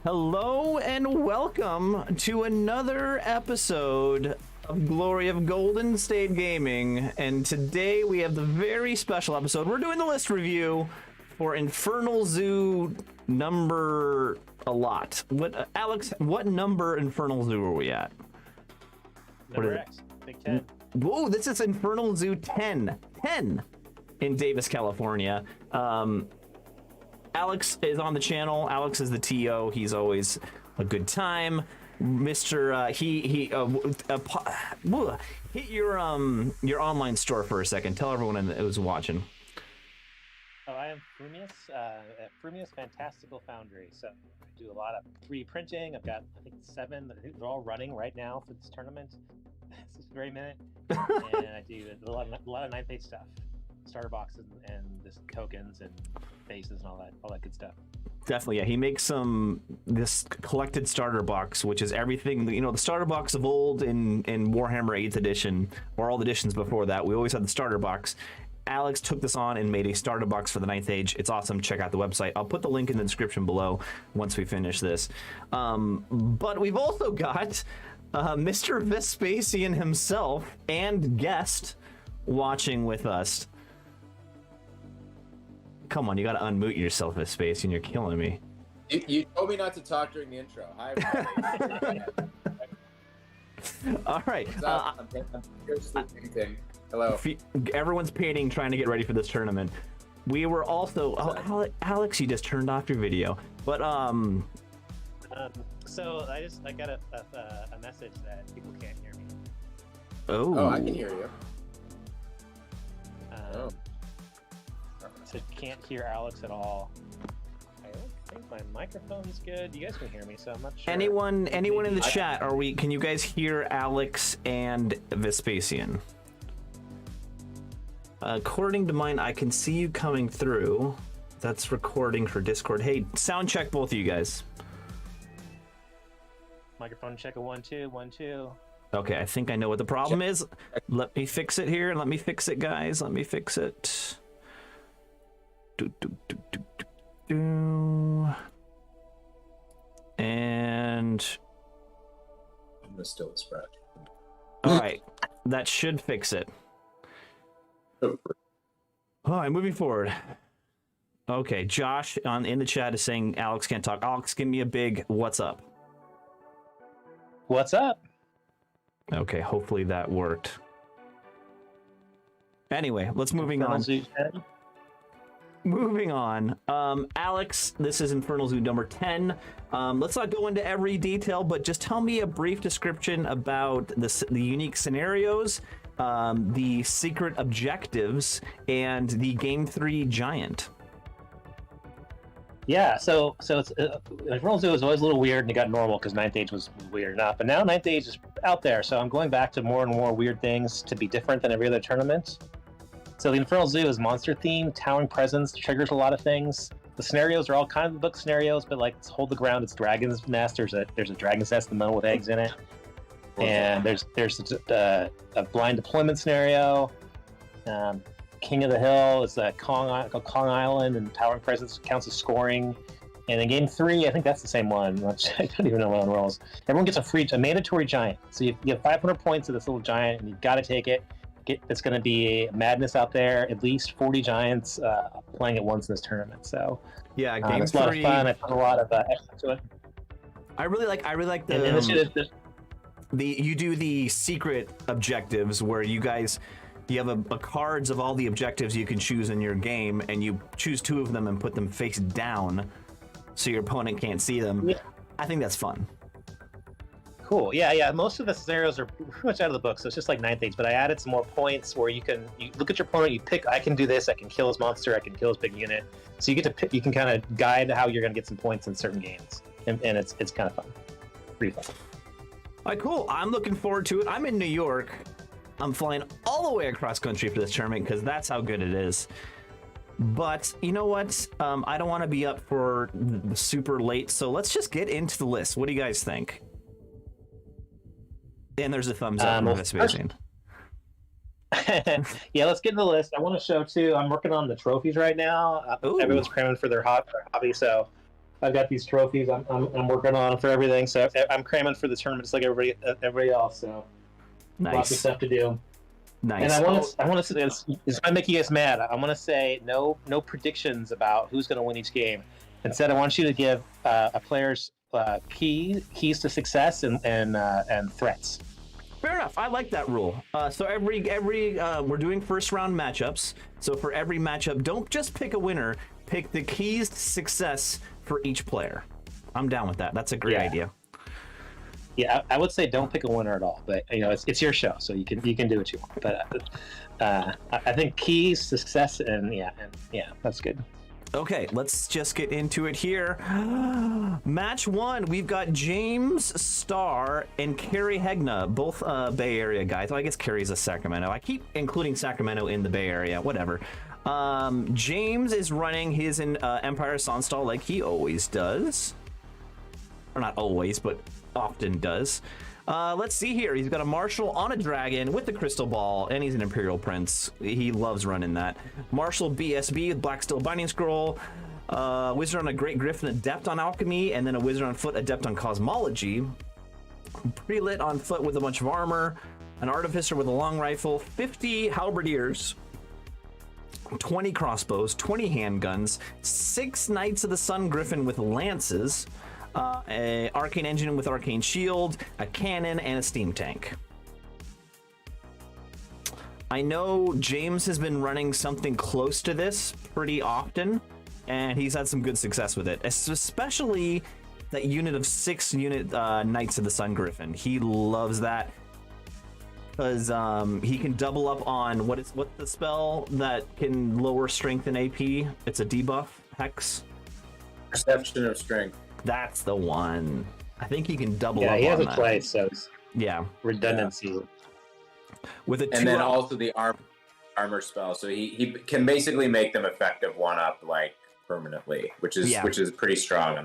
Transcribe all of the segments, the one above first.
Hello and welcome to another episode of Glory of Golden State Gaming, and today we have the very special episode. We're doing the list review for Infernal Zoo number a lot. Alex, what number Infernal Zoo are we at? Number X, Big 10. Whoa, this is Infernal Zoo 10 in Davis, California. Alex is on the channel. Alex is the TO. He's always a good time. Mr. Hit your online store for a second. Tell everyone who's watching. Oh, I am Frumius at Frumius Fantastical Foundry. So I do a lot of 3D printing. I've got, I think, 7. They're all running right now for this tournament. This very minute. And I do a lot of 9th stuff. Starter boxes and this tokens and faces and all that good stuff. Definitely, yeah. He makes this collected starter box, which is everything, the starter box of old in Warhammer 8th edition, or all the editions before that. We always had the starter box. Alex took this on and made a starter box for the 9th Age. It's awesome. Check out the website. I'll put the link in the description below once we finish this. But we've also got Mr. Vespasian himself and guest watching with us. Come on, you gotta unmute yourself, Vespasian. You're killing me. You told me not to talk during the intro. Hi, everybody. All right. I'm painting. Hello. Everyone's painting, trying to get ready for this tournament. We were also... Oh, Alex, you just turned off your video. But, So I got a message that people can't hear me. Oh, I can hear you. So can't hear Alex at all. I don't think my microphone's good. You guys can hear me, so I'm not sure. Anyone in the chat, can you guys hear Alex and Vespasian? According to mine, I can see you coming through. That's recording for Discord. Hey, sound check both of you guys. Microphone check, 1 2 1 2. Okay, I think I know what the problem is. Let me fix it here. Let me fix it, guys. Let me fix it. And I'm gonna still scratch. all right, that should fix it. All right, moving forward. Okay, Josh in the chat is saying Alex can't talk. Alex, give me a big what's up. What's up? Okay, hopefully that worked. Anyway, let's moving on. Moving on, Alex, this is Infernal Zoo number 10. Let's not go into every detail, but just tell me a brief description about the unique scenarios, the secret objectives, and the Game 3 giant. Yeah, so it's Infernal Zoo was always a little weird, and it got normal because 9th Age was weird enough. But now 9th Age is out there, so I'm going back to more and more weird things to be different than every other tournament. So the Infernal Zoo is monster themed, towering presence, triggers a lot of things. The scenarios are all kind of book scenarios, but like Hold the Ground, it's Dragon's Nest. There's a dragon's nest in the middle with eggs in it, and there's a blind deployment scenario. King of the Hill is Kong Island, and towering presence counts as scoring. And in Game 3, I think that's the same one. I don't even know what on rolls. Everyone gets a mandatory giant. So you have 500 points of this little giant, and you've got to take it. It's going to be madness out there. At least 40 giants playing at once in this tournament. So yeah, Game 3. It's a lot of fun. I put a lot of effort to it. I really like the you do the secret objectives where you have a cards of all the objectives you can choose in your game, and you choose 2 of them and put them face down so your opponent can't see them. Yeah. I think that's fun. Cool. Yeah. Most of the scenarios are pretty much out of the book, so it's just like 9th Age. But I added some more points where you look at your opponent, you pick. I can do this. I can kill his monster. I can kill his big unit. So you get to pick. You can kind of guide how you're going to get some points in certain games, and it's kind of fun. Pretty fun. All right, cool. I'm looking forward to it. I'm in New York. I'm flying all the way across country for this tournament because that's how good it is. But you know what? I don't want to be up for super late, so let's just get into the list. What do you guys think? And there's a thumbs up for Vespasian. Yeah, let's get into the list. I want to show too. I'm working on the trophies right now. Everyone's cramming for their hobby, so I've got these trophies I'm working on for everything. So I'm cramming for the tournament just like everybody else. So lots of stuff to do. Nice. And I want to say this might make you guys mad. I want to say no predictions about who's going to win each game. Instead, I want you to give a player's keys to success and threats. Fair enough. I like that rule. So every we're doing first round matchups. So for every matchup, don't just pick a winner. Pick the keys to success for each player. I'm down with that. That's a great idea. Yeah, I would say don't pick a winner at all. But it's your show, so you can do what you want. But I think keys to success and that's good. Okay, let's just get into it here. Match 1, we've got James Starr and Cary Hegna, both Bay Area guys. Well, I guess Cary's a Sacramento. I keep including Sacramento in the Bay Area, whatever. James is running his Empire Sonstal like he always does. Or not always, but often does. Let's see here. He's got a Marshal on a Dragon with the Crystal Ball, and he's an Imperial Prince. He loves running that. Marshal BSB with Black Steel Binding Scroll. Wizard on a Great Griffin, Adept on Alchemy, and then a Wizard on foot, Adept on Cosmology. Prelit on foot with a bunch of armor. An Artificer with a long rifle. 50 Halberdiers. 20 crossbows. 20 handguns. 6 Knights of the Sun Griffin with lances. A Arcane Engine with Arcane Shield, a cannon, and a steam tank. I know James has been running something close to this pretty often, and he's had some good success with it, especially that unit of 6 Knights of the Sun Griffin. He loves that because he can double up on what's the spell that can lower strength and AP? It's a debuff, Hex. Perception of strength. That's the one. I think he can double up on that. Yeah, he has a twice, so redundancy. Yeah. With a 2 and then also the armor spell, so he can basically make them effective 1-up like permanently, which is pretty strong.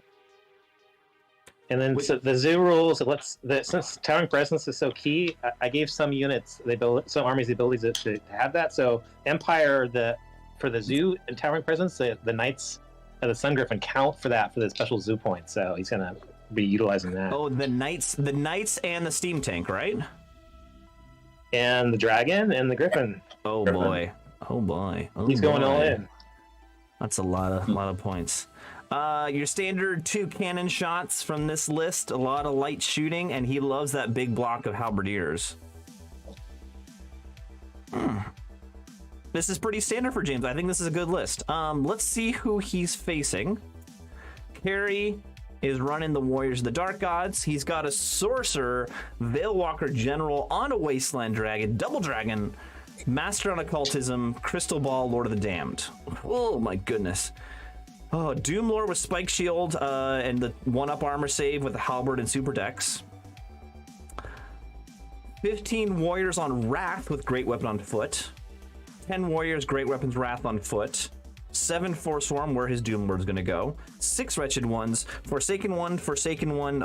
And then so the zoo rules. Since Towering Presence is so key, I gave some units some armies the ability to have that. So Empire for the zoo and Towering Presence, the Knights. The Sun Griffin count for the special zoo point, so he's gonna be utilizing that. Oh, the Knights and the steam tank, right? And the Dragon and the Griffin. Oh boy! He's going all in. That's a lot of points. Your standard 2 cannon shots from this list. A lot of light shooting, and he loves that big block of halberdiers. This is pretty standard for James. I think this is a good list. Let's see who he's facing. Cary is running the Warriors of the Dark Gods. He's got a Sorcerer, Veilwalker General on a Wasteland Dragon, Double Dragon, Master on Occultism, Crystal Ball, Lord of the Damned. Oh my goodness. Oh, Doomlord with Spike Shield and the 1-up armor save with the Halberd and Super Dex. 15 Warriors on Wrath with Great Weapon on foot. 10 Warriors, Great Weapons, Wrath on foot. 7 Forswarm, where his Doomlord's gonna go. 6 Wretched Ones, Forsaken 1,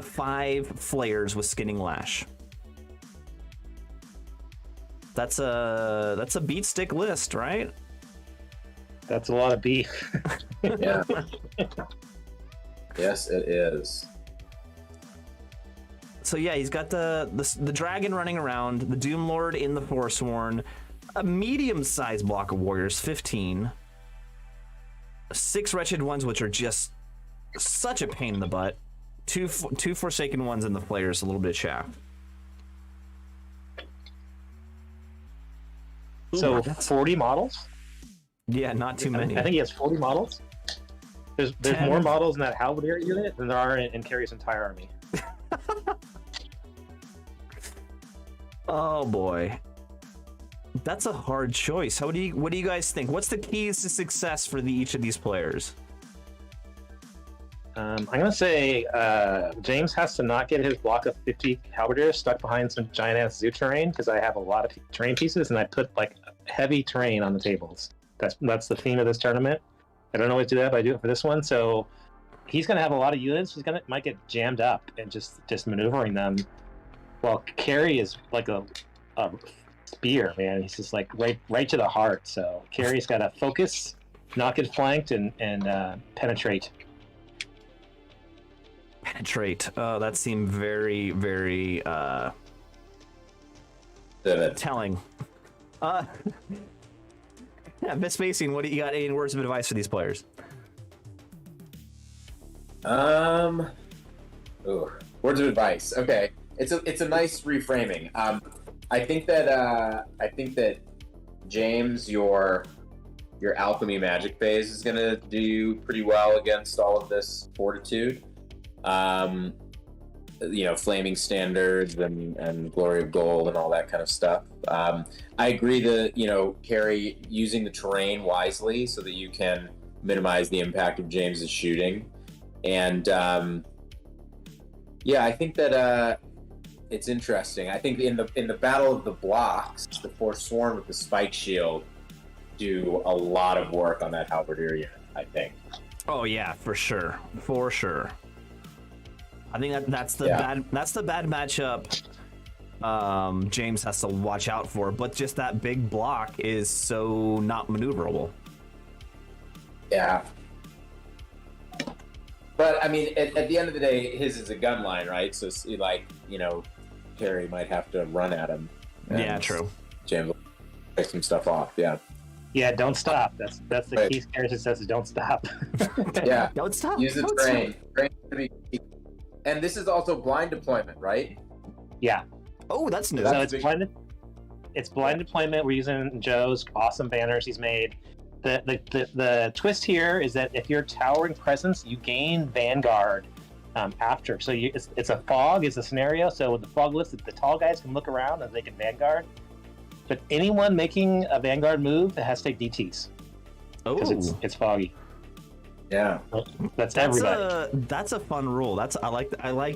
5 Flayers with Skinning Lash. That's a beat stick list, right? That's a lot of beef. Yeah. Yes, it is. So yeah, he's got the dragon running around, the Doomlord in the Forsworn, a medium-sized block of warriors, 15, 6 Wretched Ones, which are just such a pain in the butt, 2 Forsaken Ones, and the Flayers, a little bit of chaff. So 40 models? Yeah, not too many. I think he has 40 models. There's more models in that Halberdier unit than there are in Cary's entire army. Oh boy, that's a hard choice. What do you guys think? What's the keys to success for each of these players? I'm gonna say James has to not get his block of 50 Halberdiers stuck behind some giant ass zoo terrain, because I have a lot of terrain pieces and I put like heavy terrain on the tables. That's the theme of this tournament. I don't always do that, but I do it for this one. So he's gonna have a lot of units. Might get jammed up and just maneuvering them. While Cary is like a spear, man. He's just like right to the heart. So Cary's got to focus, not get flanked, and penetrate. Penetrate. That seemed very, very telling. Yeah, Miss Spacing, what do you got? Any words of advice for these players? Ooh, words of advice. Okay, it's a nice reframing. I think that James, your alchemy magic phase is gonna do pretty well against all of this fortitude. Flaming standards and glory of gold and all that kind of stuff. I agree that Cary using the terrain wisely so that you can minimize the impact of James's shooting. And I think that it's interesting. I think in the battle of the blocks, the Forsworn with the spike shield do a lot of work on that halberdier unit, I think. Oh yeah, for sure. I think that's the bad matchup James has to watch out for, but just that big block is so not maneuverable. Yeah. But I mean, at the end of the day, his is a gun line, right? So Cary might have to run at him. Yeah, true. James will pick some stuff off. Yeah. Yeah, don't stop. That's the Right. key Cary success is don't stop. Yeah. Don't stop. Use the Don't terrain. stop. Terrain's gonna be key. And this is also blind deployment, right? Yeah. Oh, that's new. So That's it's blind. It's blind deployment. We're using Joe's awesome banners he's made. The twist here is that if you're towering presence, you gain Vanguard after. So it's a fog is the scenario. So with the fog lifts, the tall guys can look around and they can Vanguard. But anyone making a Vanguard move that has to take DTs Oh, because it's foggy. Yeah. That's everybody. That's a fun rule. I like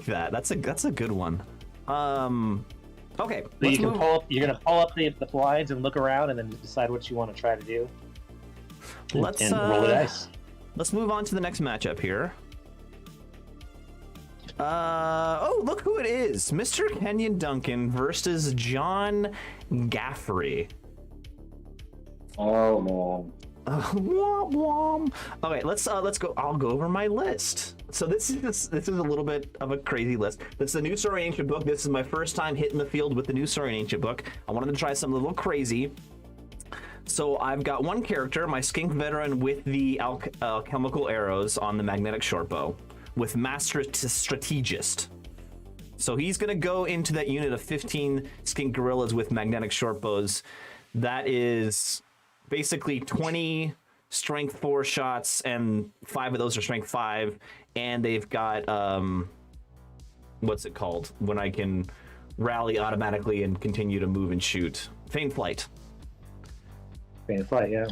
that. That's a good one. Okay. So Let's you can move. pull up. You're gonna pull up the blinds and look around, and then decide what you want to try to do. Let's and roll the dice. Let's move on to the next matchup here. Look who it is. Mr. Kenyon Duncan versus John Gaffery. Oh man. Womp womp. Okay, let's go. I'll go over my list. So this is a little bit of a crazy list. This is a new story in ancient book. This is my first time hitting the field with the new story in ancient book. I wanted to try something a little crazy. So I've got one character, my skink veteran with the alchemical arrows on the magnetic short bow, with master strategist. So he's gonna go into that unit of 15 skink gorillas with magnetic short bows. That is basically 20 strength 4 shots, and 5 of those are strength 5, and they've got what's it called when I can rally automatically and continue to move and shoot? Feigned flight. Feigned flight, yeah.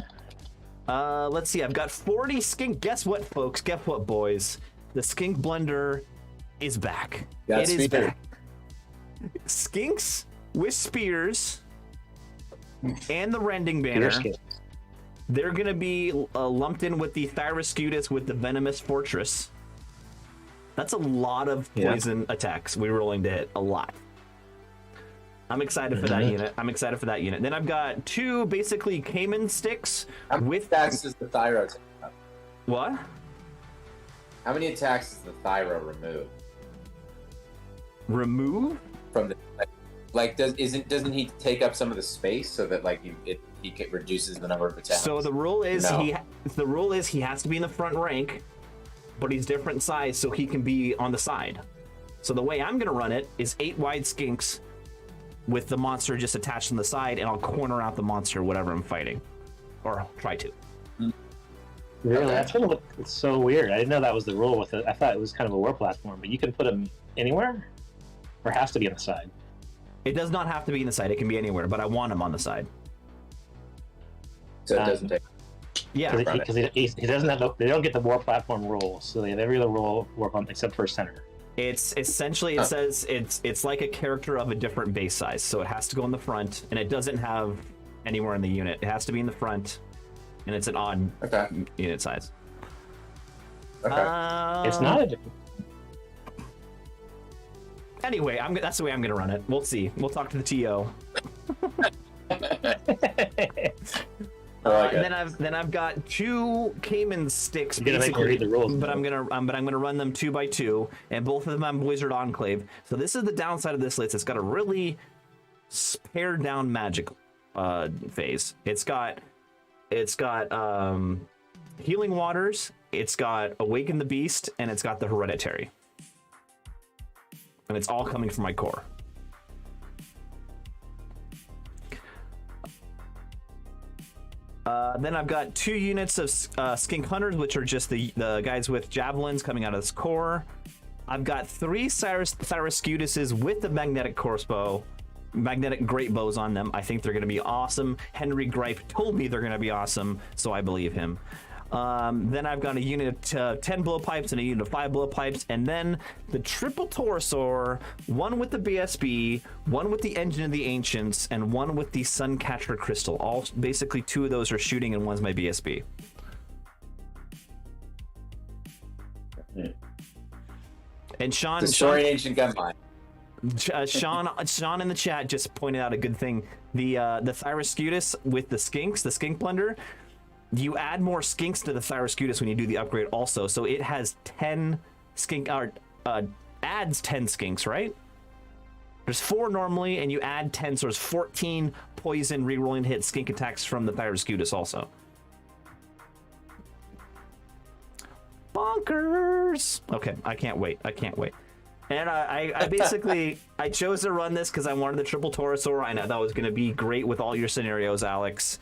Let's see, I've got 40 skink. Guess what, folks? Guess what, boys? The skink blender is back. That's it is spear. back. Skinks with spears and the rending banner. They're going to be lumped in with the Thyroscutus with the Venomous Fortress. That's a lot of poison attacks we're rolling to hit. A lot. I'm excited for that unit. Then I've got 2 basically Cayman sticks How many with... attacks does the Thyro take up? What? How many attacks does the Thyro remove? Remove? From the doesn't he take up some of the space so that he reduces the number of attacks? So the rule is No. he has to be in the front rank, but he's different size, so he can be on the side. So the way I'm gonna run it is 8 wide skinks with the monster just attached on the side, and I'll corner out the monster whatever I'm fighting, or try to. Really, Okay. that's gonna look so weird. I didn't know that was the rule with it. I thought it was kind of a war platform, but you can put them anywhere, or has to be on the side. It does not have to be in the side; it can be anywhere. But I want him on the side. So it doesn't take. Yeah, Because he doesn't have they don't get the war platform rules, so they have every other rule work on except for center. it's essentially it says it's like a character of a different base size, so it has to go in the front, and it doesn't have anywhere in the unit. It has to be in the front, and it's an odd unit size. Okay. It's not a different. Anyway, that's the way I'm gonna run it. We'll see. We'll talk to the TO. I like it. Then I've got 2 Cayman sticks. You're gonna make me read the rules, but I'm gonna run them 2 by 2, and both of them on Blizzard Enclave. So this is the downside of this list. It's got a really pared down magic phase. It's got Healing Waters. It's got Awaken the Beast, and it's got the Hereditary. And it's all coming from my core. Then I've got 2 units of Skink Hunters, which are just the guys with javelins coming out of this core. I've got 3 Thyrascutuses with the magnetic crossbow, magnetic great bows on them. I think they're going to be awesome. Henry Gripe told me they're going to be awesome, so I believe him. Then I've got a unit of 10 blowpipes and a unit of 5 blowpipes, and then the triple Torosaur, 1 with the BSB, 1 with the Engine of the Ancients, and 1 with the Suncatcher Crystal. All basically 2 of those are shooting, and 1's my BSB. And Sean, Destroy ancient gunline. Sean in the chat just pointed out a good thing. The Thyrascutus with the Skink Plunder. You add more skinks to the Thyrascutus when you do the upgrade also, so it has 10 skink, adds 10 skinks, right? There's 4 normally, and you add 10, so there's 14 poison rerolling hit skink attacks from the Thyrascutus also. Bonkers! Okay, I can't wait. And I basically, I chose to run this because I wanted the triple Torosaur. I know that was going to be great with all your scenarios, Alex.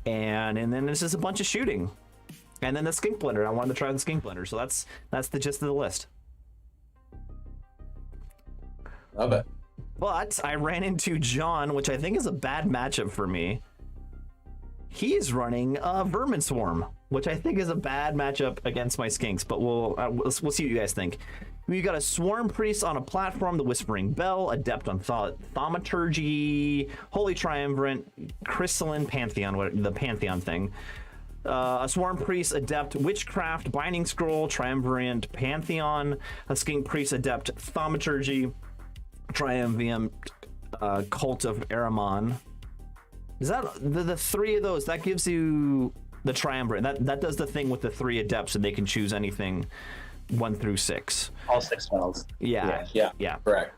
And then there's just a bunch of shooting, and then the Skink Blender. I wanted to try the Skink Blender, so that's the gist of the list. Love it. But I ran into John, which I think is a bad matchup for me. He's running a Vermin Swarm, which I think is a bad matchup against my Skinks. But we'll see what you guys think. We've got a Swarm Priest on a platform, the Whispering Bell, Adept on Thaumaturgy, Holy Triumvirate, Crystalline Pantheon, the Pantheon thing. A Swarm Priest, Adept, Witchcraft, Binding Scroll, Triumvirate, Pantheon, a Skink Priest, Adept, Thaumaturgy, Triumvirate, Cult of Aramon. Is that the 3 of those? That gives you the Triumvirate. That does the thing with the 3 Adepts, and they can choose anything 1 through 6. All 6 spells. Yeah. Correct.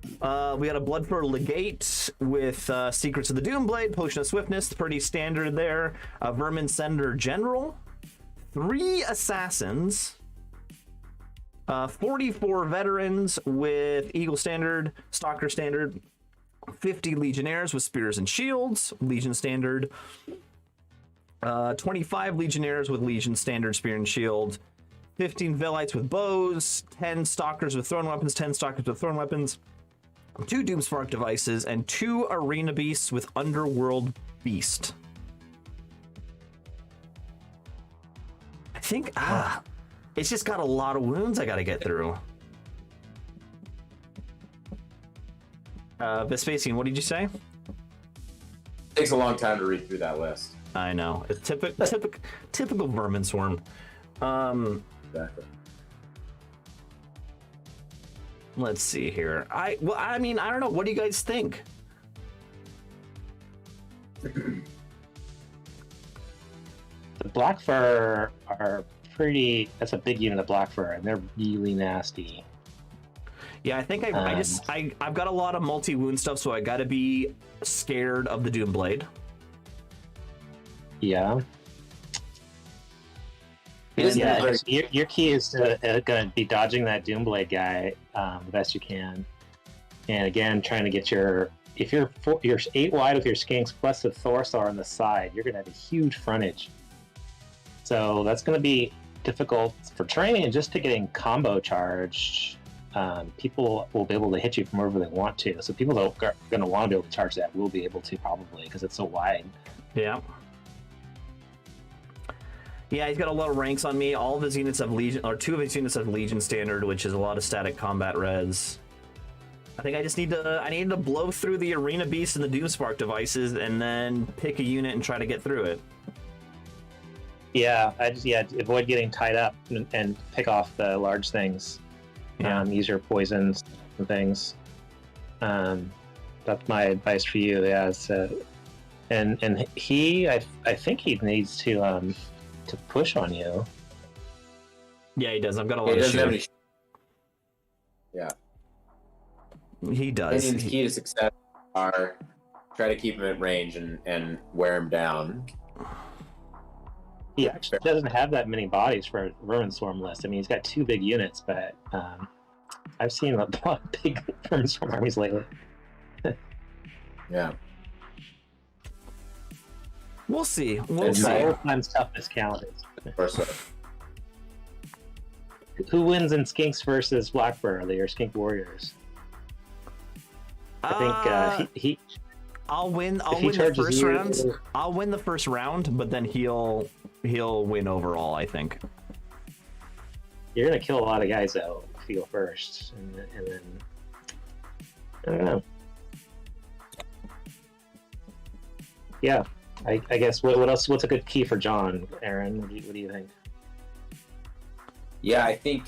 We got a Bloodfur Legate with Secrets of the Doomblade, Potion of Swiftness, pretty standard there. A Vermin Sender General, 3 Assassins, 44 Veterans with Eagle Standard, Stalker Standard, 50 Legionnaires with Spears and Shields, Legion Standard, 25 Legionnaires with Legion Standard, Spear and Shield, 15 Velites with bows, 10 Stalkers with thrown weapons, 10 Stalkers with thrown weapons, 2 Doomspark devices, and 2 Arena Beasts with Underworld Beast. I think, it's just got a lot of wounds I gotta get through. Vespasian, what did you say? Takes a long time to read through that list. I know. It's typical Vermin Swarm. Exactly. Let's see here. I mean, I don't know. What do you guys think? The Black Fur are pretty. That's a big unit of Black Fur, and they're really nasty. Yeah, I think I've got a lot of multi-wound stuff, so I gotta be scared of the Doomblade. Yeah. Your key is to going to be dodging that Doomblade guy the best you can, and again trying to get your. If you're 8 wide with your Skinks plus the Thorsaur on the side, you're going to have a huge frontage. So that's going to be difficult for training and just to getting combo charged. People will be able to hit you from wherever they want to. So people that are going to want to be able to charge that will be able to probably because it's so wide. Yeah. Yeah, he's got a lot of ranks on me. All of his units have Legion, or 2 of his units have Legion Standard, which is a lot of static combat res. I think I just need to blow through the Arena Beast and the Doomspark devices, and then pick a unit and try to get through it. Yeah, avoid getting tied up and pick off the large things. Use your poisons and things. That's my advice for you. Yeah, And I think he needs to push on you. Yeah, he does. I've got a He lot of doesn't have any. shoes. Yeah. He does. Kenyon's key to success are try to keep him at range and wear him down. He actually doesn't have that many bodies for a Vermin Swarm list. I mean, he's got 2 big units, but I've seen a lot of big Vermin Swarm armies lately. Yeah. We'll see. We'll And see. My all-time toughest calendars. Or so. Who wins in Skinks versus Blackbird, or Skink Warriors? I think he I'll win. I'll he win the charges first you- round. I'll win the first round, but then he'll win overall, I think. you're gonna kill a lot of guys though if you go first, and then I don't know. Yeah, I guess what else? What's a good key for John, Aaron? What do you think? Yeah, I think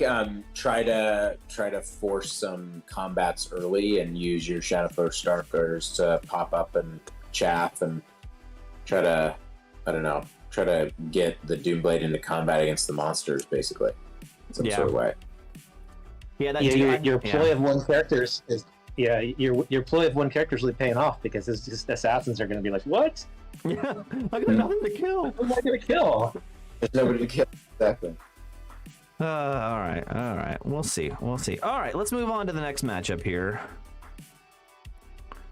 try to force some combats early and use your Shadowfoe Starkers to pop up and chaff and try to get the Doomblade into combat against the monsters, basically, in some sort of way. Yeah, that Your ploy of one character is your ploy of one character is really paying off because it's just assassins are going to be like, what? Yeah, I got nothing to kill. What am I going to kill? There's nobody to kill. Exactly. All right. We'll see. All right, let's move on to the next matchup here.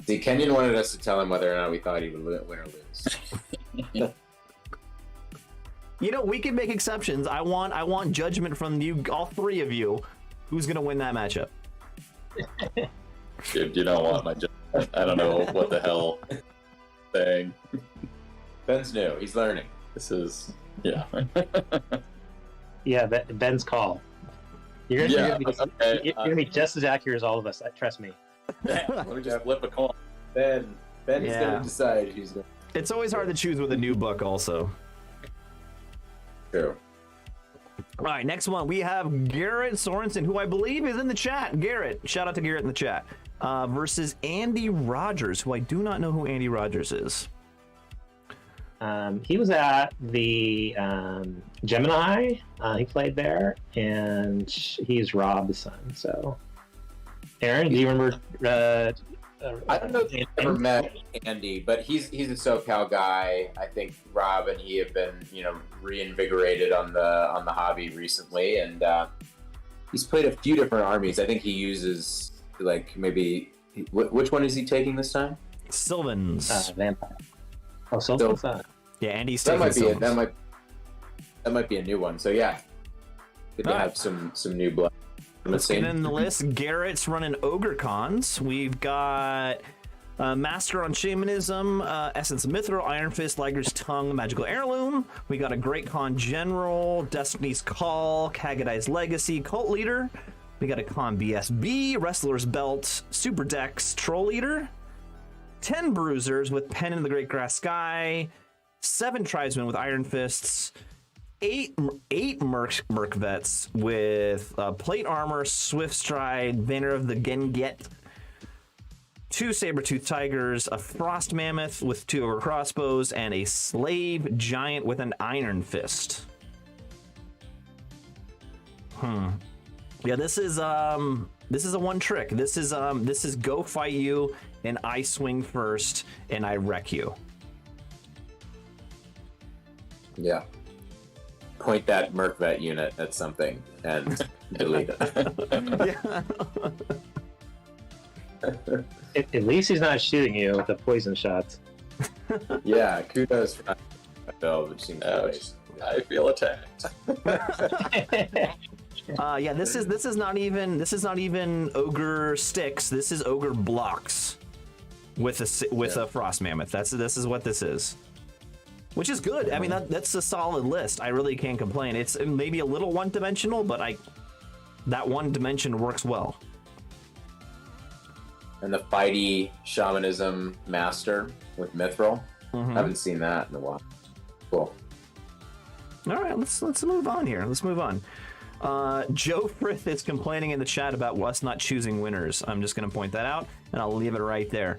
See, Kenyon wanted us to tell him whether or not we thought he would win or lose. You know, we can make exceptions. I want judgment from you, all 3 of you. Who's gonna win that matchup? Dude, you don't want my judgment. I don't know what the hell thing. Ben's new. He's learning. This is, yeah. Yeah, Ben's call. You're Yeah, you're gonna be just as accurate as all of us. Trust me. Let me just flip a coin. Ben's Yeah. going to decide who's going It's always hard to choose with a new book, also. to do. All right, next one we have Garrett Sorensen, who I believe is in the chat. Garrett, shout out to Garrett in the chat, versus Andy Rogers, who I do not know who Andy Rogers is. He was at the Gemini. He played there, and he's Rob's son. So, Aaron, do you remember? I don't know if you've ever met Andy, but he's a SoCal guy. I think Rob and he have been, reinvigorated on the hobby recently, and he's played a few different armies. I think he uses maybe which one is he taking this time? Sylvans. Vampire. Oh, Sylvan's son. Yeah, Andy's That taking might be it. Sylvans. That might be a new one. So yeah, good to have some new blood. Let's get in the list. Garrett's running Ogre Cons. We've got Master on Shamanism, Essence of Mithril, Iron Fist, Liger's Tongue, Magical Heirloom. We got a Great Con General, Destiny's Call, Kagadai's Legacy, Cult Leader. We got a Con BSB, Wrestler's Belt, Super Dex, Troll Leader, 10 Bruisers with Pen in the Great Grass Sky, 7 Tribesmen with Iron Fists, 8 Merc Vets with Plate Armor, Swift Stride, Banner of the Genget, 2 Saber-Tooth Tigers, a Frost Mammoth with 2 Ogre Crossbows, and a Slave Giant with an Iron Fist. Yeah, this is a one trick. This is go fight you, and I swing first, and I wreck you. Yeah. Point that Mercvet unit at something and delete it. Yeah. At least he's not shooting you with the poison shots. Yeah, kudos for that build, which seems nice. I feel attacked. Yeah, this is not even ogre sticks. This is ogre blocks with a frost mammoth. This is what this is, which is good. I mean, that's a solid list. I really can't complain. It's maybe a little one-dimensional, but that one dimension works well. And the fighty shamanism master with mithril. Haven't seen that in a while. Cool. All right, let's move on here. Let's move on. Joe Frith is complaining in the chat about us not choosing winners. I'm just going to point that out, and I'll leave it right there.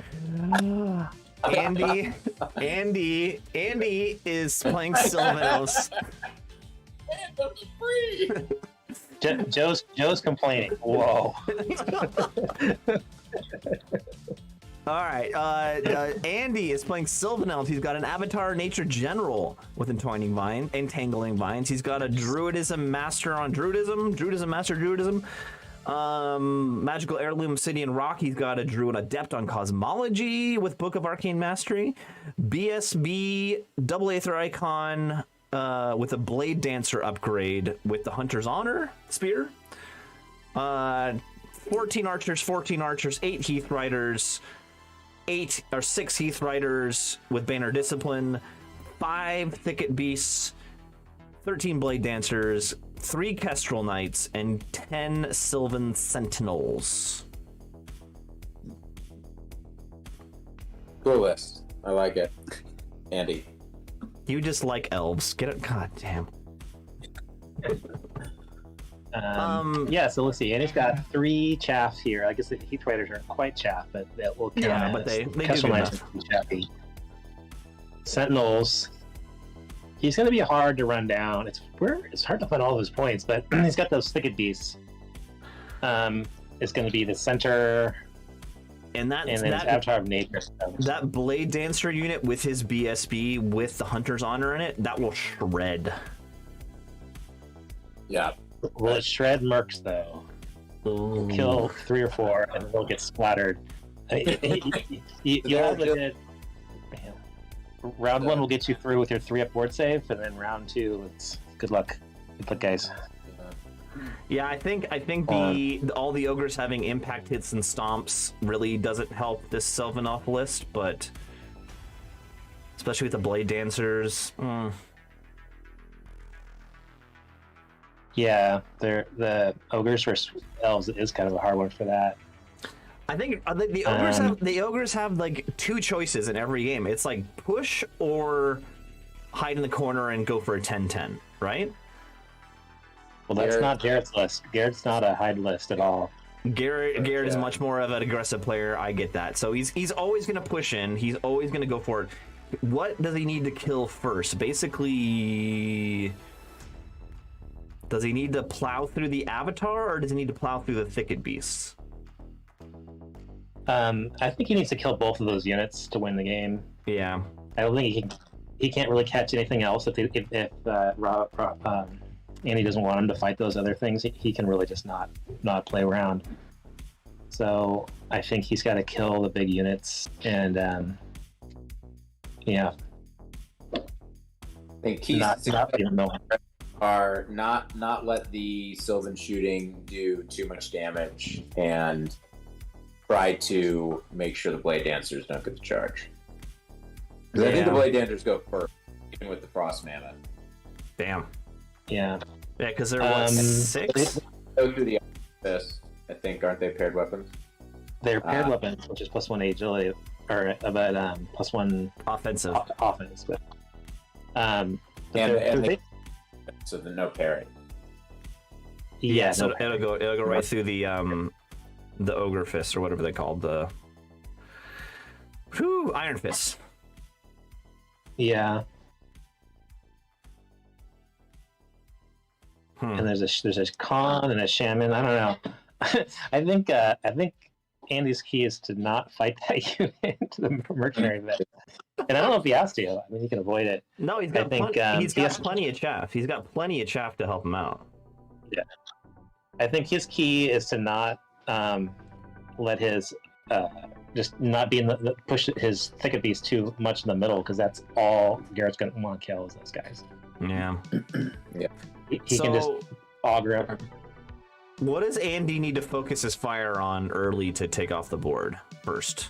Andy is playing Sylvanos. Joe's complaining. Whoa. All right, Andy is playing Sylvanelf. He's got an Avatar Nature General with Entangling Vines. He's got a Druidism Master on Druidism Master Druidism. Magical Heirloom Obsidian Rock. He's got a Druid Adept on Cosmology with Book of Arcane Mastery. BSB Double Aether Icon with a Blade Dancer upgrade with the Hunter's Honor Spear. 14 archers, 8 Heath Riders, 6 Heath Riders with Banner Discipline, 5 Thicket Beasts, 13 Blade Dancers, 3 Kestrel Knights, and 10 Sylvan Sentinels. Cool list. I like it. Andy. You just like elves. Get it? God damn. Yeah, so let's see. And he's got 3 chaff here. I guess the Heath Riders aren't quite chaff, but that will count. Yeah, but they do good enough. Chaffy. Sentinels. He's going to be hard to run down. It's hard to find all of his points, but he's got those Thicket Beasts. It's going to be the center, and then his Avatar of Nature. That Blade Dancer unit with his BSB with the Hunter's Honor in it, that will shred. Yeah. Will it shred mercs though? Ooh. Kill 3 or 4 and they'll get splattered. You have the round 1 will get you through with your 3-up board save, and then round 2, it's good luck. Good luck, guys. Yeah, I think all the ogres having impact hits and stomps really doesn't help this Sylvanov list, but especially with the Blade Dancers. Yeah, the ogres versus elves is kind of a hard one for that. I think the ogres have like 2 choices in every game. It's like push or hide in the corner and go for a 10-10, right? Well, that's not Garrett's list. Garrett's not a hide list at all. Garrett is much more of an aggressive player. I get that. So he's always going to push in. He's always going to go for it. What does he need to kill first? Basically, does he need to plow through the Avatar, or does he need to plow through the Thicket Beasts? I think he needs to kill both of those units to win the game. Yeah. I don't think he can't really catch anything else if Andy doesn't want him to fight those other things. He can really just not play around. So I think he's got to kill the big units, and yeah. I think keys are not let the Sylvan shooting do too much damage, and try to make sure the Blade Dancers don't get the charge. Because I think the Blade Dancers go first, even with the Frost Mammoth. Damn. Yeah. Yeah, because they're 6? Go through the fist, I think, aren't they paired weapons? They're paired weapons, which is +1 agility, or about +1 offensive. Offense, but so the no parry. Yeah, so it'll go right through the ogre fist, or whatever they called the iron fist. Yeah. And there's a Khan and a Shaman. I don't know. I think Andy's key is to not fight that unit to the mercenary vet. And I don't know if he has to. I mean, he can avoid it. No, he's got plenty of chaff. He's got plenty of chaff to help him out. Yeah. I think his key is to not let his just not be in the push his Thicket Beast too much in the middle, because that's all Garrett's gonna want to kill is those guys. Yeah. Yeah. He can just auger up. What does Andy need to focus his fire on early to take off the board first?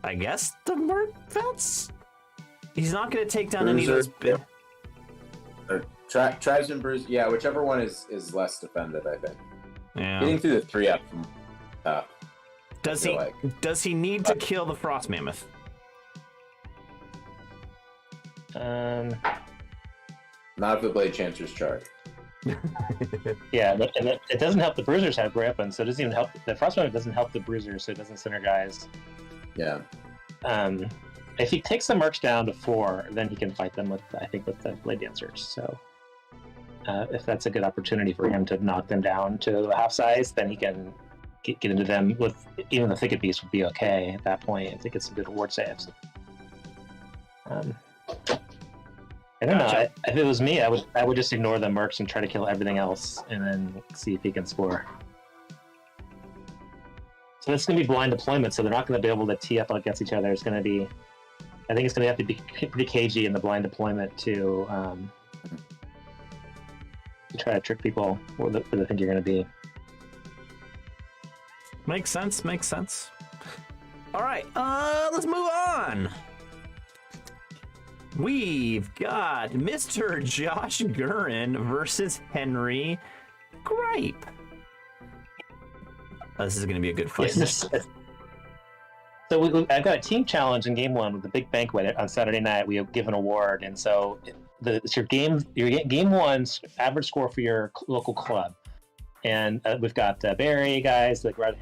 I guess the Merc Vets? He's not going to take down any of those... Tribesman Bruise, yeah, whichever one is less defended, I think. Yeah. Getting through the 3-up. Does he need to kill the Frost Mammoth? Not if the Blade Chancer's charge. Yeah, and it doesn't help the bruisers have great weapons, so it doesn't even help. The frostbite doesn't help the bruisers, so it doesn't synergize. Yeah. If he takes the mercs down to 4, then he can fight them with the blade dancers. So if that's a good opportunity for him to knock them down to half size, then he can get into them with even the thicket beast would be okay at that point. I think it's some good ward saves. I don't know. If it was me, I would just ignore the mercs and try to kill everything else, and then see if he can score. So it's going to be blind deployment, so they're not going to be able to tee up against each other. It's going to be, I think it's going to have to be pretty cagey in the blind deployment to try to trick people where they think you're going to be. Makes sense. Makes sense. All right, let's move on. We've got Mr. Josh Gurin versus Henry Gripe. This is going to be a good fight. So I've got a team challenge in game 1 with the big banquet on Saturday night. We give an award, and so it's your game 1's average score for your local club. And we've got Barry guys, the Garage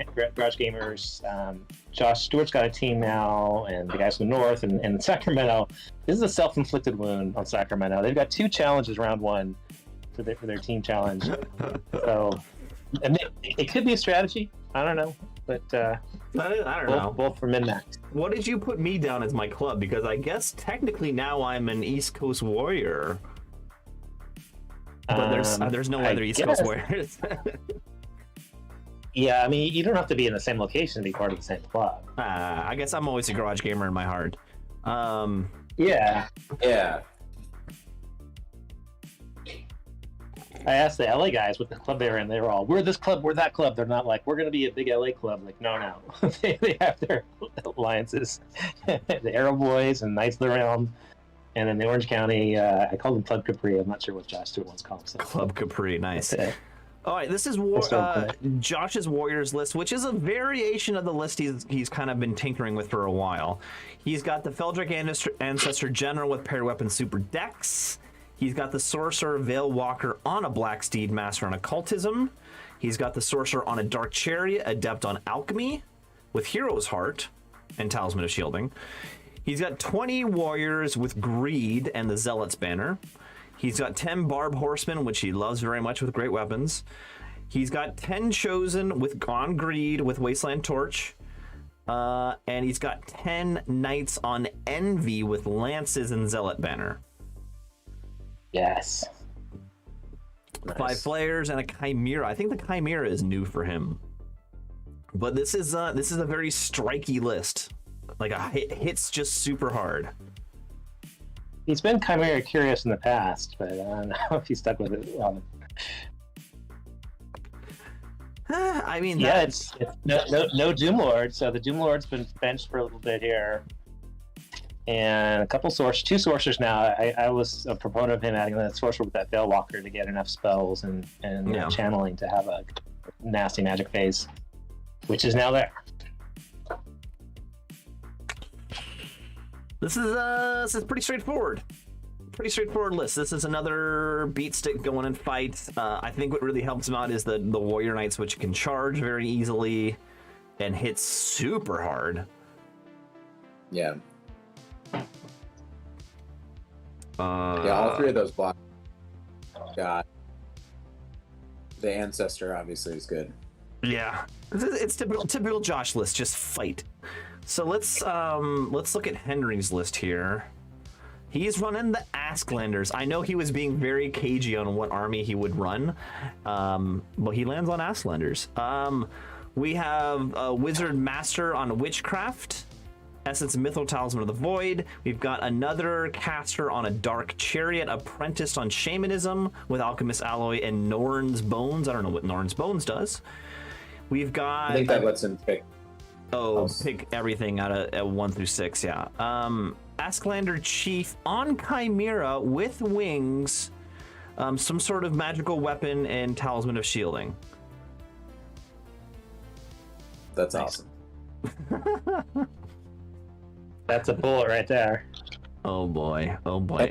Gamers. Josh Stewart's got a team now, and the guys from the North and Sacramento. This is a self-inflicted wound on Sacramento. They've got 2 challenges round 1 for their team challenge. So it could be a strategy. I don't know, but I don't know. Both for min-max. What did you put me down as my club? Because I guess technically now I'm an East Coast Warrior. But there's no other East Coast Warriors. Yeah, I mean, you don't have to be in the same location to be part of the same club. I guess I'm always a garage gamer in my heart. Yeah. I asked the LA guys what the club they were in. They were all, we're this club, we're that club. They're not like, we're going to be a big LA club. Like, no. they have their alliances. The Arrow Boys and Knights of the Realm. And then the Orange County, I called them Club Capri. I'm not sure what Josh Stewart wants to call them. So. Club Capri, nice. All right, this is Josh's Warriors list, which is a variation of the list he's kind of been tinkering with for a while. He's got the Feldrick Ancestor General with paired weapon Super Dex. He's got the Sorcerer Veil Walker on a Black Steed, Master on Occultism. He's got the Sorcerer on a Dark Chariot, Adept on Alchemy, with Hero's Heart and Talisman of Shielding. He's got 20 Warriors with Greed and the Zealot's Banner. He's got 10 Barb Horsemen, which he loves very much with great weapons. He's got 10 Chosen with on Greed with Wasteland Torch. And he's got 10 Knights on Envy with Lances and Zealot Banner. Yes. Nice. 5 Flayers and a Chimera. I think the Chimera is new for him. But this is a very striky list. Like hits just super hard. He's been Chimera curious in the past, but I don't know if he's stuck with it. I mean, yeah, it's no Doom Lord, so the Doom Lord's been benched for a little bit here, and two sorcerers now. I was a proponent of him adding that sorcerer with that Veil Walker to get enough spells and channeling to have a nasty magic phase, which is now there. This is pretty straightforward. Pretty straightforward list. This is another beat stick going and fight. I think what really helps him out is the Warrior Knights, which can charge very easily and hit super hard. Yeah. All 3 of those blocks. God. The Ancestor obviously is good. Yeah, it's typical Josh list. Just fight. So let's look at Henry's list here. He's running the Asklanders. I know he was being very cagey on what army he would run, but he lands on Asklanders. We have a Wizard Master on Witchcraft, Essence Mythal Talisman of the Void. We've got another caster on a Dark Chariot, Apprentice on Shamanism with Alchemist Alloy and Norn's Bones. I don't know what Norn's Bones does. We've got... I think that lets him pick. Pick everything out of 1 through 6, yeah. Asklander Chief on Chimera with wings, some sort of magical weapon and Talisman of Shielding. That's nice. Awesome. That's a bullet right there. Oh boy.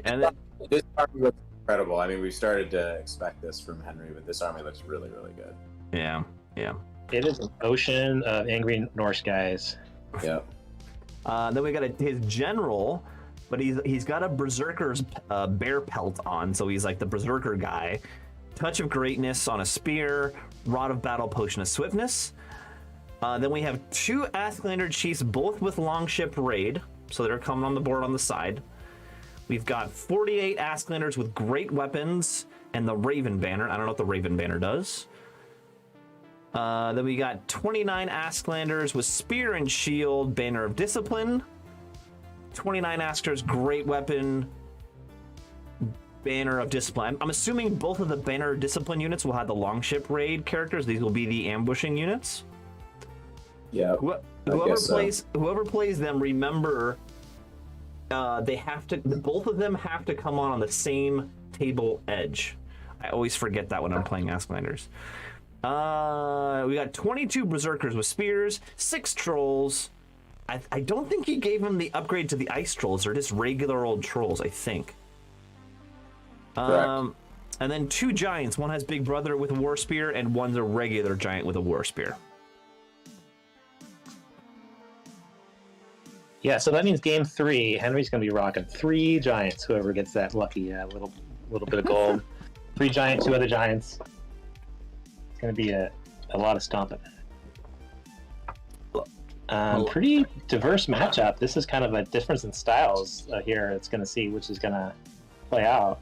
And then, this army with incredible. I mean, we started to expect this from Henry, but this army looks really, really good. Yeah. It is an ocean of angry Norse guys. Yep. Then we got his general, but he's got a berserker's bear pelt on, so he's like the berserker guy. Touch of greatness on a spear, rod of battle, potion of swiftness. Then we have 2 Asklander chiefs, both with longship raid, so they're coming on the board on the side. We've got 48 Asklanders with great weapons and the Raven banner. I don't know what the Raven banner does. Then we got 29 Asklanders with spear and shield, banner of discipline. 29 Askers, great weapon, banner of discipline. I'm assuming both of the banner of discipline units will have the longship raid characters. These will be the ambushing units. Yeah. Whoever plays them, remember, they have to. Both of them have to come on the same table edge. I always forget that when I'm playing Asklanders. We got 22 berserkers with spears, 6 trolls. I don't think he gave him the upgrade to the ice trolls. They're just regular old trolls, I think. Correct. And then 2 giants. One has Big Brother with a war spear, and one's a regular giant with a war spear. Yeah, so that means game 3, Henry's going to be rocking 3 giants. Whoever gets that lucky little bit of gold. 3 giants, 2 other giants. It's going to be a lot of stomping. Pretty diverse matchup. This is kind of a difference in styles here. It's going to see which is going to play out.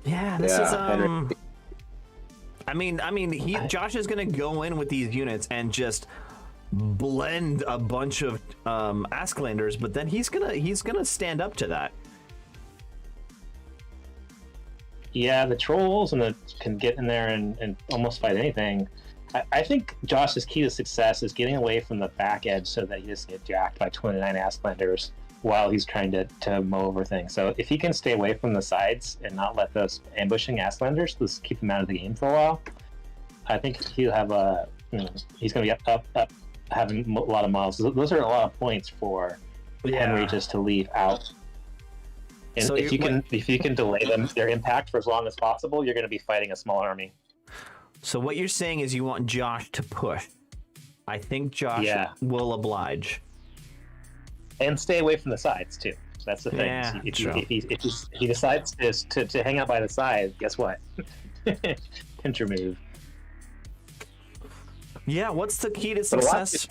Yeah, this is Henry. Josh is going to go in with these units and just blend a bunch of Asklanders, but then he's gonna stand up to that. Yeah, the trolls can get in there and almost fight anything. I think Josh's key to success is getting away from the back edge so that he doesn't get jacked by 29 Asklanders while he's trying to mow over things. So if he can stay away from the sides and not let those ambushing Asklanders, just keep him out of the game for a while, I think he'll have he's going to be up having a lot of models. Those are a lot of points for Henry just to leave out. And so if you can delay their impact for as long as possible, you're going to be fighting a small army. So what you're saying is you want Josh to push. I think Josh will oblige. And stay away from the sides too. That's the thing. Yeah, if he decides to hang out by the side, guess what? Pincher move. Yeah, what's the key to success?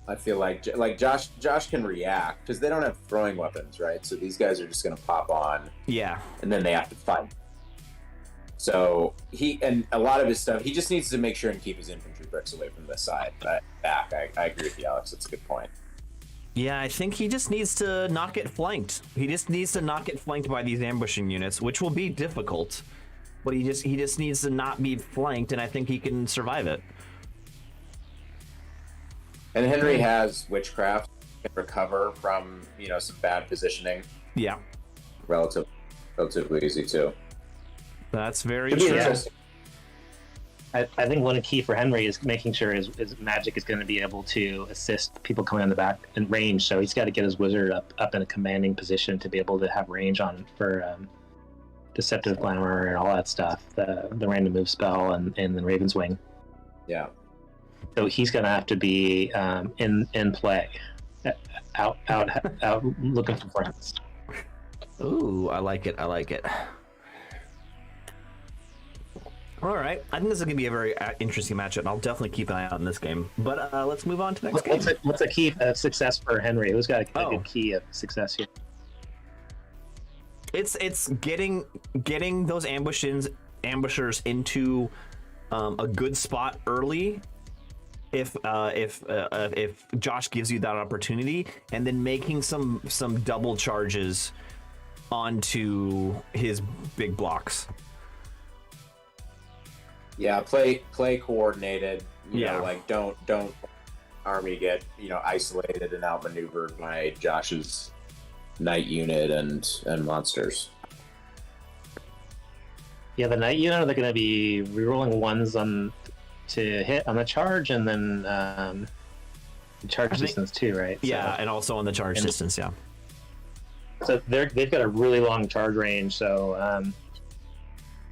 I feel like Josh can react because they don't have throwing weapons, right? So these guys are just going to pop on. Yeah. And then they have to fight. So a lot of his stuff, he just needs to make sure and keep his infantry bricks away from the side. Back. I agree with you, Alex. That's a good point. Yeah, I think he just needs to not get flanked. He just needs to not get flanked by these ambushing units, which will be difficult. But he just needs to not be flanked, and I think he can survive it. And Henry has witchcraft, can recover from some bad positioning. Yeah, relatively easy too. That's very Should be true. interesting. I think one key for Henry is making sure his magic is going to be able to assist people coming on the back in range. So he's got to get his wizard up in a commanding position to be able to have range on for Deceptive Glamour and all that stuff, the random move spell and the Raven's Wing. Yeah. So he's going to have to be in play, out looking for friends. Ooh, I like it. All right, I think this is going to be a very interesting matchup, and I'll definitely keep an eye out in this game. But let's move on to the next game. What's a key of success for Henry? Who's got a good key of success here? It's getting those ambushers into a good spot early. If Josh gives you that opportunity, and then making some double charges onto his big blocks. Yeah, play coordinated. You know, like don't army get isolated and outmaneuvered by Josh's knight unit and monsters. Yeah, the knight unit, they're going to be rerolling ones to hit on the charge, and then charge distance too, right? Yeah, and also on the charge distance. Yeah. So they've got a really long charge range. So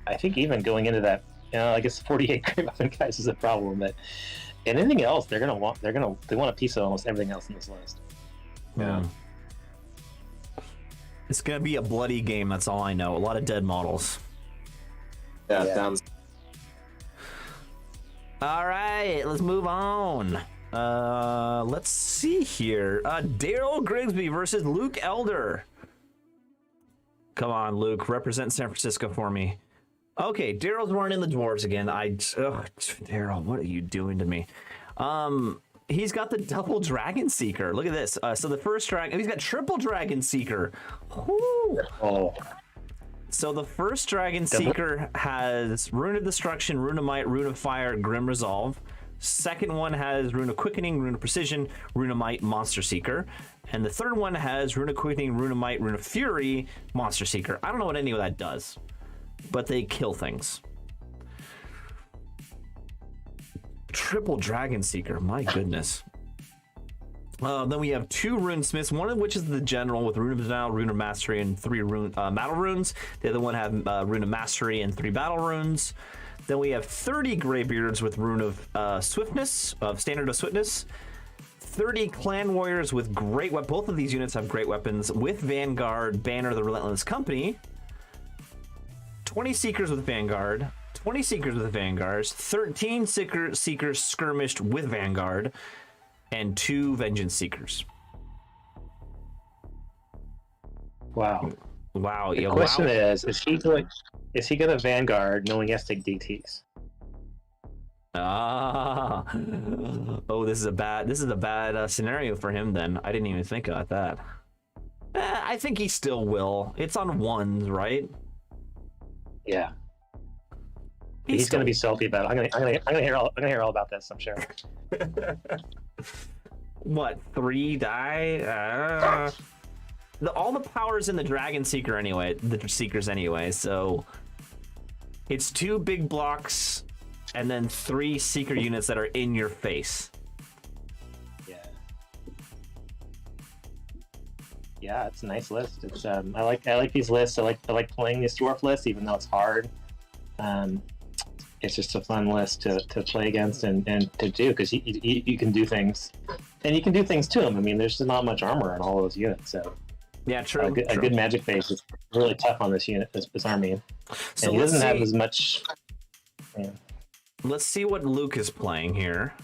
I think even going into that, I guess 48 great weapon guys is a problem. But anything else, they want a piece of almost everything else in this list. Yeah. It's gonna be a bloody game. That's all I know. A lot of dead models. Yeah, Yeah. sounds. All right, let's move on. Let's see here. Darrell Grigsby versus Luke Elder. Come on, Luke, represent San Francisco for me. Okay, Darrell's running the dwarves again. Darrell, what are you doing to me? He's got the double Dragon Seeker. Look at this. So the first dragon, he's got triple Dragon Seeker. Woo. Oh, So the first Dragon Seeker has Rune of Destruction, Rune of Might, Rune of Fire, Grim Resolve. Second one has Rune of Quickening, Rune of Precision, Rune of Might, Monster Seeker. And the third one has Rune of Quickening, Rune of Might, Rune of Fury, Monster Seeker. I don't know what any of that does, but they kill things. Triple Dragon Seeker, my goodness. Then we have 2 Rune Smiths, one of which is the General with Rune of Denial, Rune of Mastery, and 3 Battle Runes. The other one has Rune of Mastery and 3 Battle Runes. Then we have 30 Greybeards with Rune of Swiftness, Standard of Swiftness. 30 Clan Warriors with Great Weapons. Both of these units have great weapons with Vanguard, Banner of the Relentless Company. 20 Seekers with Vanguard. 20 Seekers with Vanguards. 13 Seekers skirmished with Vanguard. And 2 Vengeance Seekers. wow. Wow. The Yeah, question wow. is he going to Vanguard knowing he has to take DTs? Ah. Oh, this is a bad scenario for him then. I didn't even think about that. I think he still will. It's on 1s, right? Yeah. He's going to be salty about it. I'm going to hear all about this, I'm sure. What, 3 die? All the power's in the Dragon Seeker anyway, the Seekers anyway, so it's 2 big blocks and then 3 Seeker units that are in your face. Yeah. Yeah, it's a nice list. It's I like these lists. I like playing this dwarf list, even though it's hard. It's just a fun list to play against and to do, because you can do things, and you can do things to them. I mean, there's not much armor on all those units, so Yeah, true. a good magic base is really tough on this unit, this army. So And he let's doesn't have see- as much. Yeah. Let's see what Luke is playing here.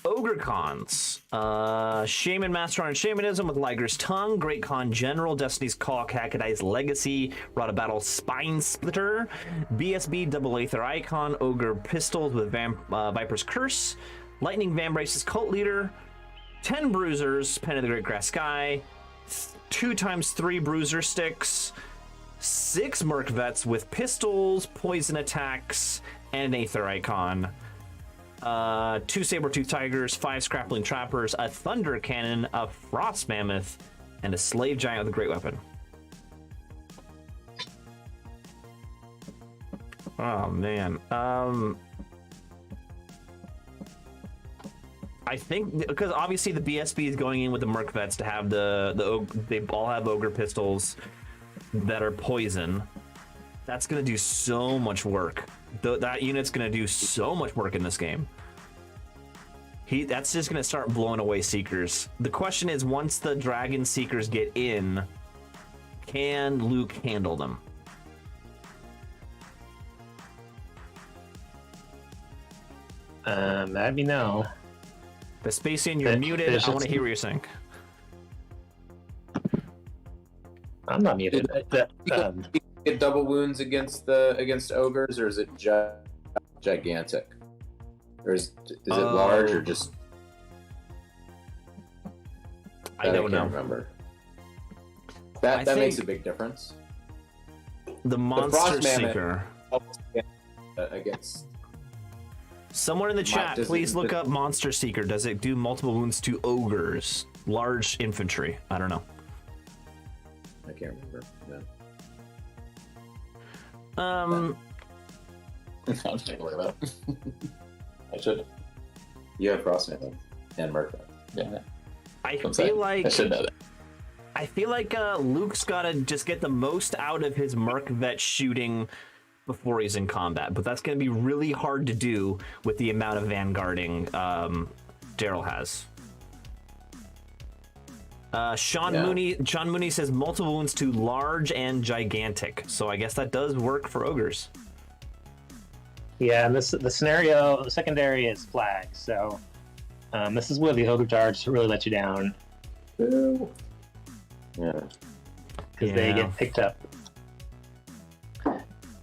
Ogre Cons. Shaman Master on Shamanism with Liger's Tongue. Great Con General. Destiny's Call. Kakadai's Legacy. Rod of Battle Spine Splitter. BSB Double Aether Icon. Ogre Pistols with Viper's Curse. Lightning Vambrace's Cult Leader. 10 Bruisers. Pen of the Great Grass Sky. 2x3 Bruiser Sticks. 6 Merc Vets with Pistols, Poison Attacks, and an Aether Icon. 2 Saber-Tooth Tigers, 5 Scrappling Trappers, a Thunder Cannon, a Frost Mammoth, and a Slave Giant with a Great Weapon. Oh, man. I think, because obviously the BSB is going in with the Merc Vets to have they all have Ogre Pistols that are poison. That's going to do so much work. That unit's going to do so much work in this game. That's just going to start blowing away Seekers. The question is, once the Dragon Seekers get in, can Luke handle them? Let me know. Vespasian, you're muted. I want to hear what you're saying. I'm not muted. You get double wounds against ogres, or is it just gigantic? Or is it large, or just? I don't know. Remember. That makes a big difference. The Monster Frost Mammoth Seeker. Against. Somewhere in the chat, please look up Monster Seeker. Does it do multiple wounds to ogres? Large infantry? I don't know. I can't remember. No. I'm taking a look at that. I should. You have Frost Mammoth and Merc. Yeah. I I'm feel saying, like I should know that. I I feel like Luke's got to just get the most out of his Merc Vet shooting before he's in combat, but that's going to be really hard to do with the amount of vanguarding Darrell has. Sean Mooney says multiple wounds to large and gigantic, so I guess that does work for ogres. Yeah, and the secondary is flag, so this is where the ogre charge really let you down. Yeah. Because they get picked up.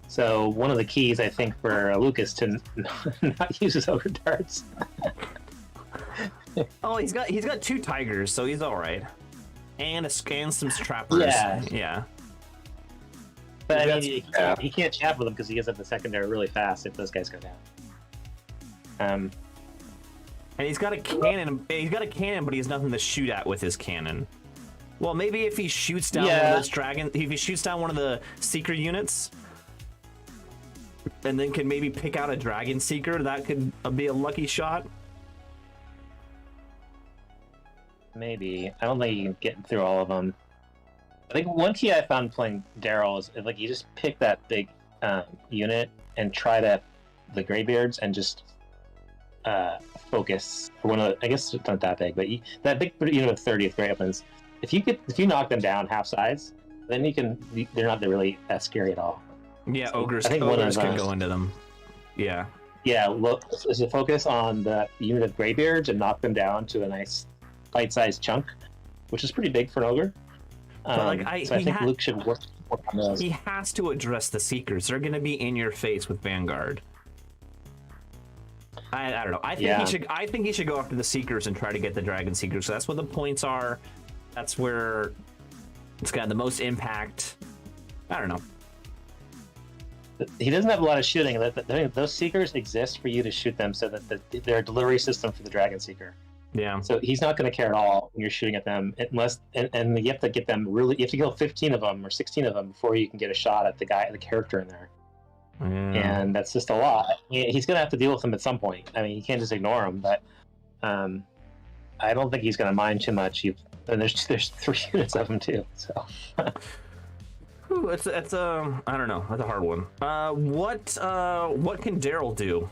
So one of the keys, I think, for Luke is to not use his ogre darts. Oh, he's got 2 tigers, so he's all right, and some trappers. Yeah. But I mean, he can't chat with them because he gets up the secondary really fast if those guys go down. And he's got a cannon. But he has nothing to shoot at with his cannon. Well, maybe if he shoots down one of those if he shoots down one of the seeker units, and then can maybe pick out a dragon seeker, that could be a lucky shot. Maybe. I don't think you can get through all of them. I think one key I found playing Darrell is like you just pick that big unit and try the Greybeards and just focus. I guess it's not that big, but that big unit of 30th Grey Weapons. If you knock them down half size, then they're not really that scary at all. Yeah, so ogres can go into them. Yeah. Yeah, look, so focus on the unit of Greybeards and knock them down to a nice bite-sized chunk, which is pretty big for an ogre. I think Luke should work on those. He has to address the Seekers. They're going to be in your face with Vanguard. I don't know. I think he should go after the Seekers and try to get the Dragon Seekers. So that's what the points are. That's where it's got the most impact. I don't know. He doesn't have a lot of shooting. Those Seekers exist for you to shoot them, so that they're a delivery system for the Dragon Seeker. Yeah. So he's not going to care at all when you're shooting at them, unless and you have to get them really. You have to kill 15 of them or 16 of them before you can get a shot at the character in there. And that's just a lot. He's going to have to deal with them at some point. I mean, you can't just ignore them. But I don't think he's going to mind too much. And there's 3 units of them too. So. It's I don't know. That's a hard one. What can Darrell do?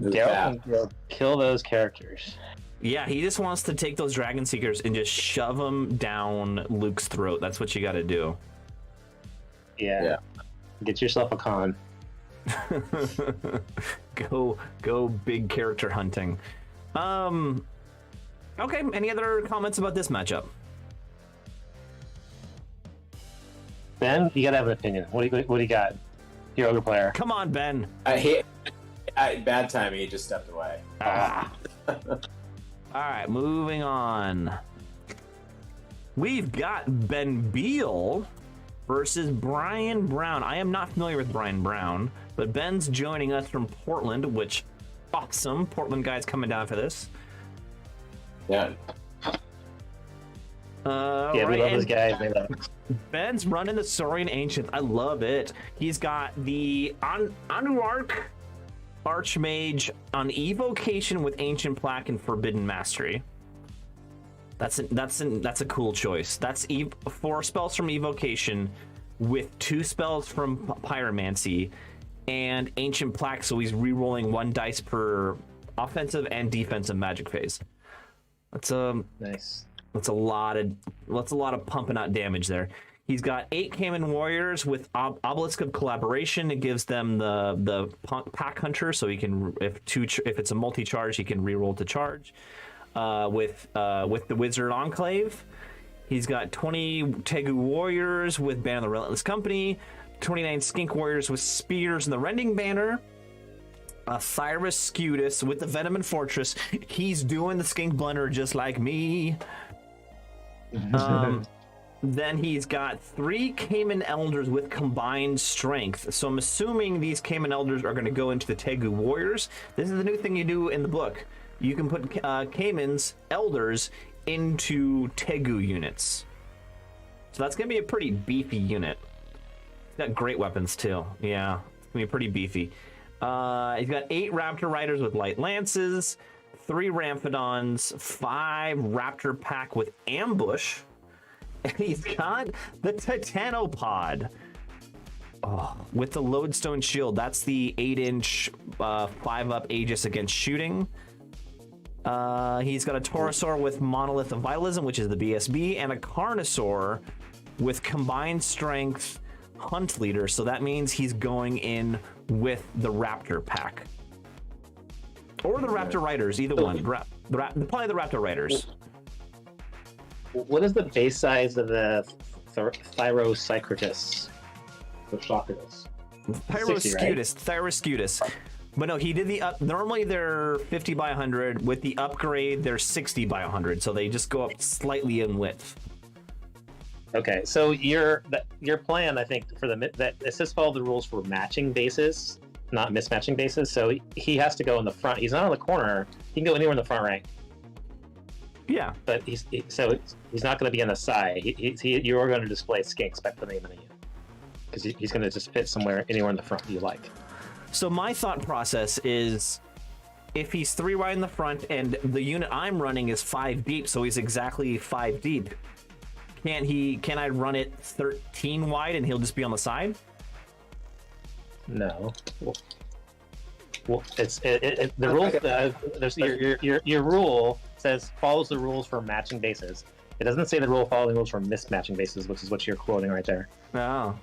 Darrell can go kill those characters. Yeah, he just wants to take those Dragon Seekers and just shove them down Luke's throat. That's what you got to do. Yeah. Get yourself a con. Go big character hunting. Okay, any other comments about this matchup? Ben, you gotta have an opinion. What do you got? Your ogre player. Come on, Ben. Bad timing. He just stepped away. All right, moving on. We've got Ben Beal versus Brian Brown. I am not familiar with Brian Brown, but Ben's joining us from Portland, which awesome. Portland guys coming down for this. Yeah. We love this guy. Ben's running the Saurian Ancient. I love it. He's got the Anuarch Archmage on Evocation with Ancient Plaque and Forbidden Mastery. That's a cool choice. That's 4 spells from Evocation with 2 spells from Pyromancy and Ancient Plaque, so he's re-rolling 1 dice per offensive and defensive magic phase. That's nice. That's a lot of pumping out damage there. He's got 8 Cayman Warriors with Obelisk of Collaboration. It gives them the Pack Hunter, so he can, if it's a multi-charge, he can reroll to charge. With the Wizard Enclave, he's got 20 Tegu Warriors with Band of the Relentless Company, 29 Skink Warriors with Spears and the Rending Banner. Cyrus Scutus with the Venom and Fortress. He's doing the Skink Blender just like me. Then he's got 3 Cayman Elders with combined strength. So I'm assuming these Cayman Elders are going to go into the Tegu Warriors. This is the new thing you do in the book. You can put Cayman's Elders into Tegu units. So that's going to be a pretty beefy unit. He's got great weapons too. Yeah, it's going to be pretty beefy. He's got 8 Raptor Riders with Light Lances, 3 Ramphidons, 5 Raptor pack with ambush, and he's got the Titanopod. Oh, with the Lodestone Shield. That's the 8-inch 5-up Aegis against shooting. He's got a Taurosaur with Monolith of Vitalism, which is the BSB, and a Carnosaur with Combined Strength Hunt Leader. So that means he's going in with the Raptor pack. Or the Raptor Riders, either one. Probably the Raptor Riders. What is the base size of the Thyrocycratus? The Shockers. Thyroscutus. But no, he did the up. Normally they're 50 by 100. With the upgrade, they're 60 by 100. So they just go up slightly in width. Okay, so your plan, I think, for that it says follow the rules for matching bases, not mismatching bases. So he has to go in the front. He's not on the corner. He can go anywhere in the front rank. Yeah, but he's not going to be on the side. You are going to display skinks by putting him in the unit because he's going to just fit anywhere in the front you like. So my thought process is, if he's 3 wide in the front and the unit I'm running is 5 deep, so he's exactly 5 deep. Can I run it 13 wide and he'll just be on the side? No. Well, the rules. Your rule says follows the rules for matching bases. It doesn't say the rule following rules for mismatching bases, which is what you're quoting right there. Oh.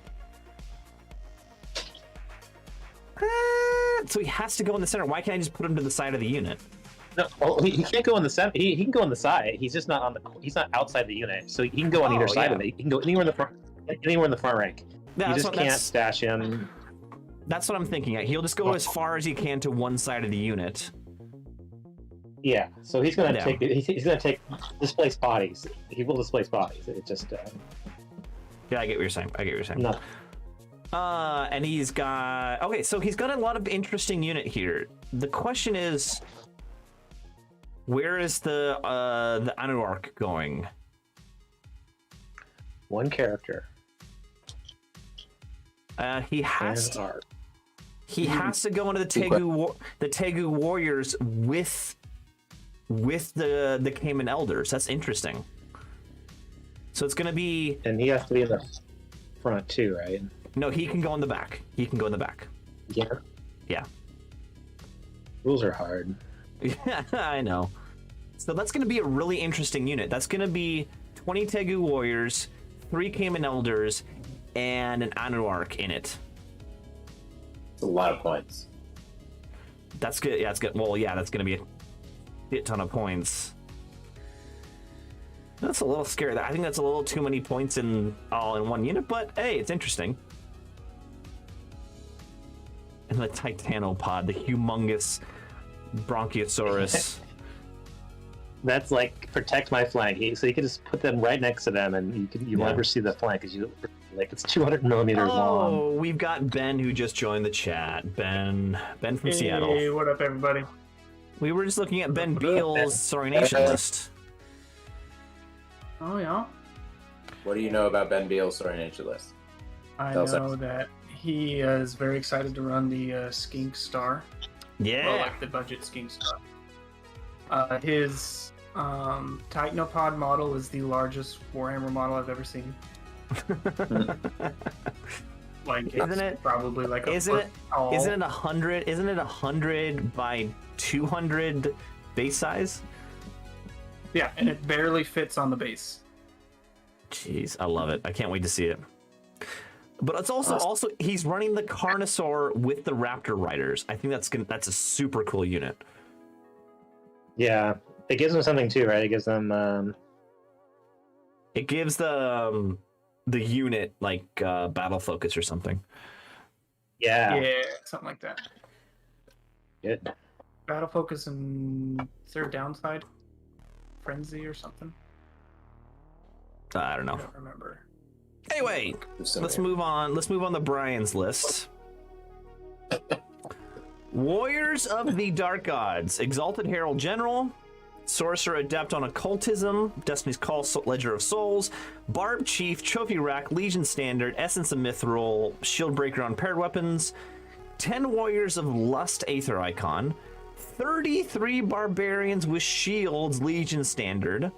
So he has to go in the center. Why can't I just put him to the side of the unit? No, he can't go in the center. He can go on the side. He's just not on the. He's not outside the unit, so he can go on either side of it. He can go anywhere in the front. Anywhere in the front rank. Yeah, you just can't stash him. That's what I'm thinking. He'll just go as far as he can to one side of the unit. Yeah, so he's gonna take. He's gonna take displaced bodies. He will displace bodies. It just. Yeah, I get what you're saying. No. And he's got. Okay, so he's got a lot of interesting unit here. The question is, where is the Anuarch going? One character. He has to go into the Tegu Warriors with the Cayman Elders. That's interesting. So it's gonna be. And he has to be in the front too, right? No, he can go in the back. Yeah. Yeah. Rules are hard. Yeah, I know. So that's going to be a really interesting unit. That's going to be 20 Tegu Warriors, 3 Cayman Elders, and an Anuarch in it. It's a lot of points. That's good. Yeah, that's good. Well, yeah, that's going to be a shit ton of points. That's a little scary. I think that's a little too many points all in one unit, but hey, it's interesting. And the Titanopod, the humongous Bronchiosaurus. That's like protect my flank. So you can just put them right next to them, and you will never see the flank because it's 200 millimeters long. Oh, we've got Ben who just joined the chat. Ben from Seattle. Hey, what up, everybody? We were just looking at Ben Beal's Sorry Nation list. Oh yeah. What do you know about Ben Beal's Sorry Nature list? I know that he is very excited to run the Skink Star. Yeah. Well, like the budget Skink Star. His Titanopod model is the largest Warhammer model I've ever seen. Like, isn't it probably like a isn't foot it tall. Isn't it 100? Isn't it 100 by 200 base size? Yeah, and it barely fits on the base. Jeez, I love it. I can't wait to see it. But it's also he's running the Carnosaur with the Raptor Riders. I think that's a super cool unit. Yeah, it gives them something too, right? It gives them. It gives the unit like battle focus or something. Yeah. Yeah, something like that. Good. Battle focus and is there a downside? Frenzy or something? I don't know. I don't remember. Anyway, let's move on. Let's move on to Brian's list. Warriors of the Dark Gods, Exalted Herald General, Sorcerer Adept on Occultism, Destiny's Call, Ledger of Souls, Barb Chief, Trophy Rack, Legion Standard, Essence of Mithril, Shield Breaker on Paired Weapons, 10 Warriors of Lust Aether Icon, 33 barbarians with shields, Legion standard.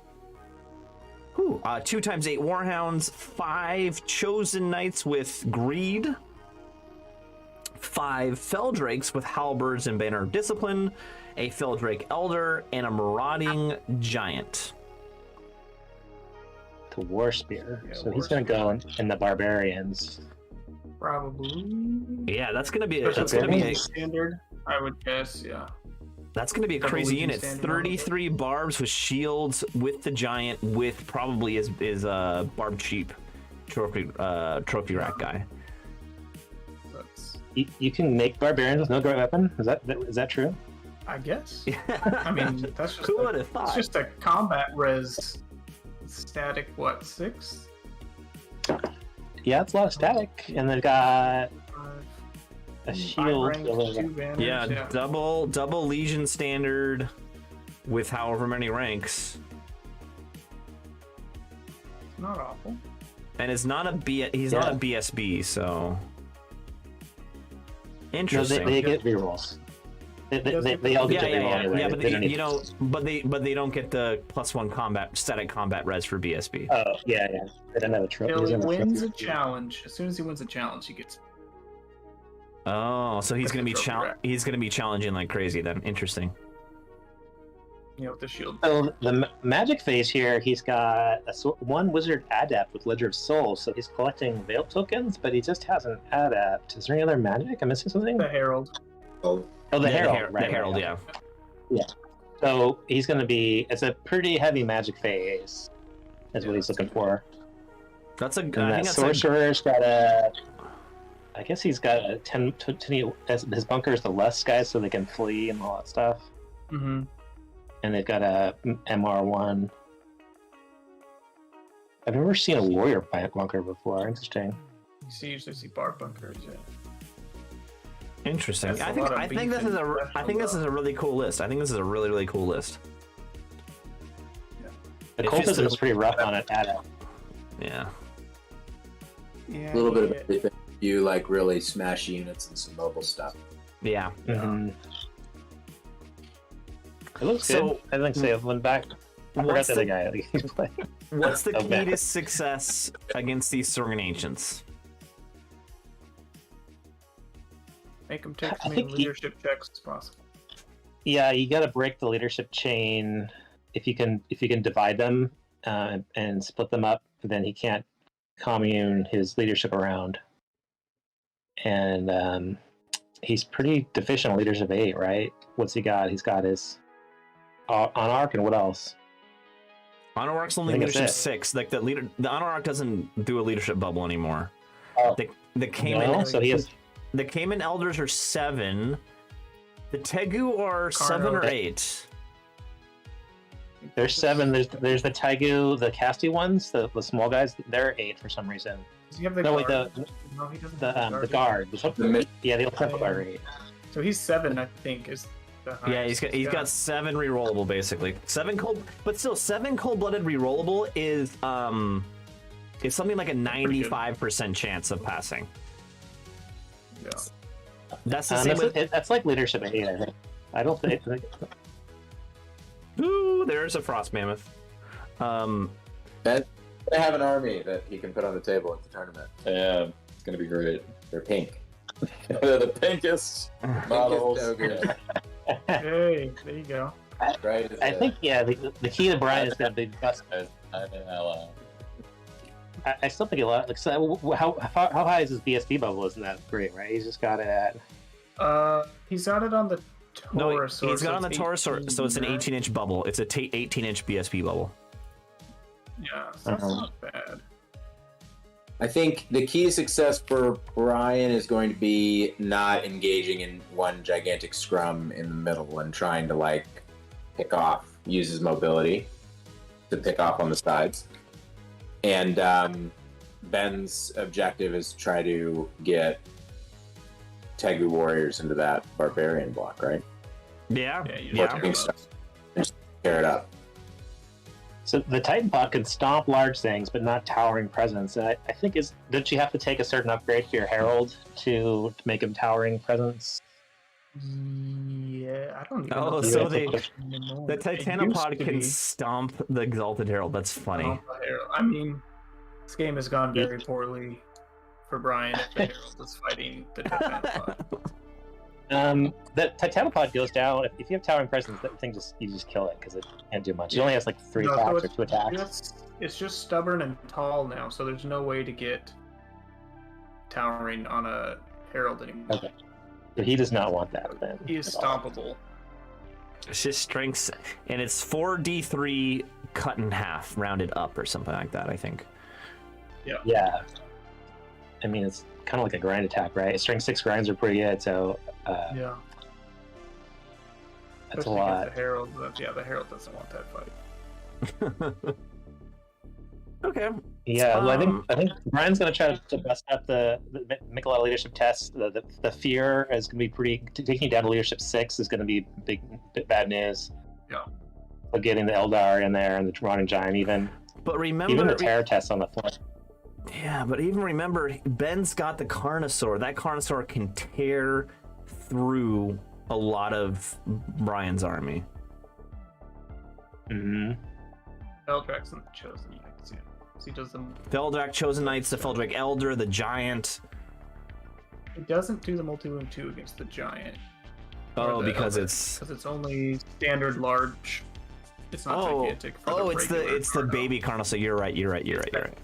2 times 8 warhounds, 5 chosen knights with greed, 5 feldrakes with halberds and banner of discipline, a feldrake elder, and a marauding giant. The war spear. Yeah, So he's going to go in the barbarians. Probably. Yeah, that's gonna be Standard, I would guess, yeah. That's gonna be a Double crazy Legion unit. standard 33 barbs with shields with the giant with probably his barb cheap trophy rack guy. That's, You can make barbarians with no great weapon. Is that true? I guess. I mean, that's just Who would have thought? it's just a combat res static, what, 6? Yeah, it's a lot of static, and they've got a shield. Rank, 2 banners, Yeah, double Legion standard with however many ranks, It's not awful. and it's not he's not a BSB, so No, interesting. they get rerolls. They all get to reroll anyway. yeah, but They don't need but they don't get the +1 static combat res for BSB. Oh, yeah. They don't have a trophy. Till he wins a challenge. As soon as he wins a challenge, he gets. Oh, so he's That's gonna the be trophy rack. he's gonna be challenging like crazy then. Interesting. With the shield. So the magic phase here, he's got one wizard adept with Ledger of Souls, so he's collecting Veil tokens, but he just has an adept. Is there any other magic? I'm missing something? The Herald. Oh, the Yeah, Herald, right? The Herald, yeah. So he's going to be, it's a pretty heavy magic phase, is what he's looking for. That's a. And I that think that's a, sorcerer's got a, I guess he's got a 10, his bunker is the less guys so they can flee and all that stuff. Mm-hmm. And they've got a MR1. I've never seen a warrior bunker before. Interesting. You usually see bar bunkers, yeah. Interesting. That's a I think lot of I think beef this is and I think this is a really cool list. I think this is a really cool list. The It's just cultism a- is pretty rough on it. Adept. Yeah. Yeah. A little bit of everything. You like really smash units and some mobile stuff. Yeah. Mhm. It looks So- good. I think so. Went back. I forgot What's the other the, guy. He's playing. what's the key Okay. to success against these Sorgan Ancients? Make them take I as many think leadership checks as possible. Yeah, you got to break the leadership chain. If you can divide them and split them up, then he can't commune his leadership around. And he's pretty deficient in leadership 8, right? What's he got? He's got his on arc, and what else? Honor Arc's only I think that's leadership it. 6. Like the Honor Arc doesn't do a leadership bubble anymore. Oh. The Cayman No? So he has. the Cayman Elders are 7. The Tegu are 7 or Carno. 8. There's 7. There's the Taigu, the casty ones, the small guys. They're 8 for some reason. Does he have the No, wait, guard? the No, he doesn't have the guard. Yeah, the Temple Guard are 8. So he's 7, I think, is the highest. Yeah, he's got 7 rerollable basically. 7 cold, but still 7 cold-blooded rerollable is something like a 95% chance of passing. Yeah. That's the same with. That's like leadership 8, I think. I don't think. Ooh, there's a frost mammoth. They have an army that he can put on the table at the tournament. Yeah, it's gonna be great. They're pink. They're the pinkest models. Pinkest ogres, Hey, there you go. right? I think the key to Brian is going to be best. I still think a lot. Like, so how high is his BSB bubble? Isn't that great, right? He's just got it at. He's got it on the No, Taurus. he's got on the it's Taurus, so it's an 18, 18-inch bubble. It's a 18-inch BSB bubble. Yeah, so that's Uh-huh. not bad. I think the key to success for Brian is going to be not engaging in one gigantic scrum in the middle and trying to like pick off, use his mobility to pick off on the sides. And Ben's objective is to try to get Tegu warriors into that barbarian block, right? Yeah, Yeah, you yeah. don't Pink stuff. Just tear it up. So the Titan bot can stomp large things, but not towering presence. And I think don't you have to take a certain upgrade for your Herald to make him towering presence? Yes. Yeah, I don't even Oh, know. if so it's they- anymore. The It Titanopod used to can be stomp the Exalted Herald. That's funny. Herald. I mean, this game has gone very poorly for Brian if the Herald is fighting the Titanopod. The Titanopod goes down if you have towering presence. That thing you just kill it because it can't do much. It only has like 3 No, so attacks or 2 attacks. It's just stubborn and tall now, so there's no way to get towering on a Herald anymore. Okay, so he does not want that then. He is at all. stoppable. It's just strengths, and it's 4d3 cut in half, rounded up or something like that, I think. Yeah, I mean it's kind of like a grind attack, right? Strength 6 grinds are pretty good, so Yeah. that's Especially a lot. against the Herald. The Herald doesn't want that fight. Okay. Yeah, well, I think Brian's gonna try to bust up make a lot of leadership tests. The fear is gonna be pretty. Taking down to leadership 6 is gonna be big bad news. Yeah. But getting the Eldar in there and the Ronin Giant even But remember, even the terror tests on the front. yeah, but even remember, Ben's got the Carnosaur. That Carnosaur can tear through a lot of Brian's army. Mm-hmm. Eldrax and the Chosen Knights, yeah. So he does them. Feldrak Chosen Knights, the Feldrak Elder, the Giant. He doesn't do the multi-wound 2 against the Giant. Oh, because it's only standard large. It's not gigantic. For oh, the it's regular the Carno. baby Carnosaur. You're right. You're right.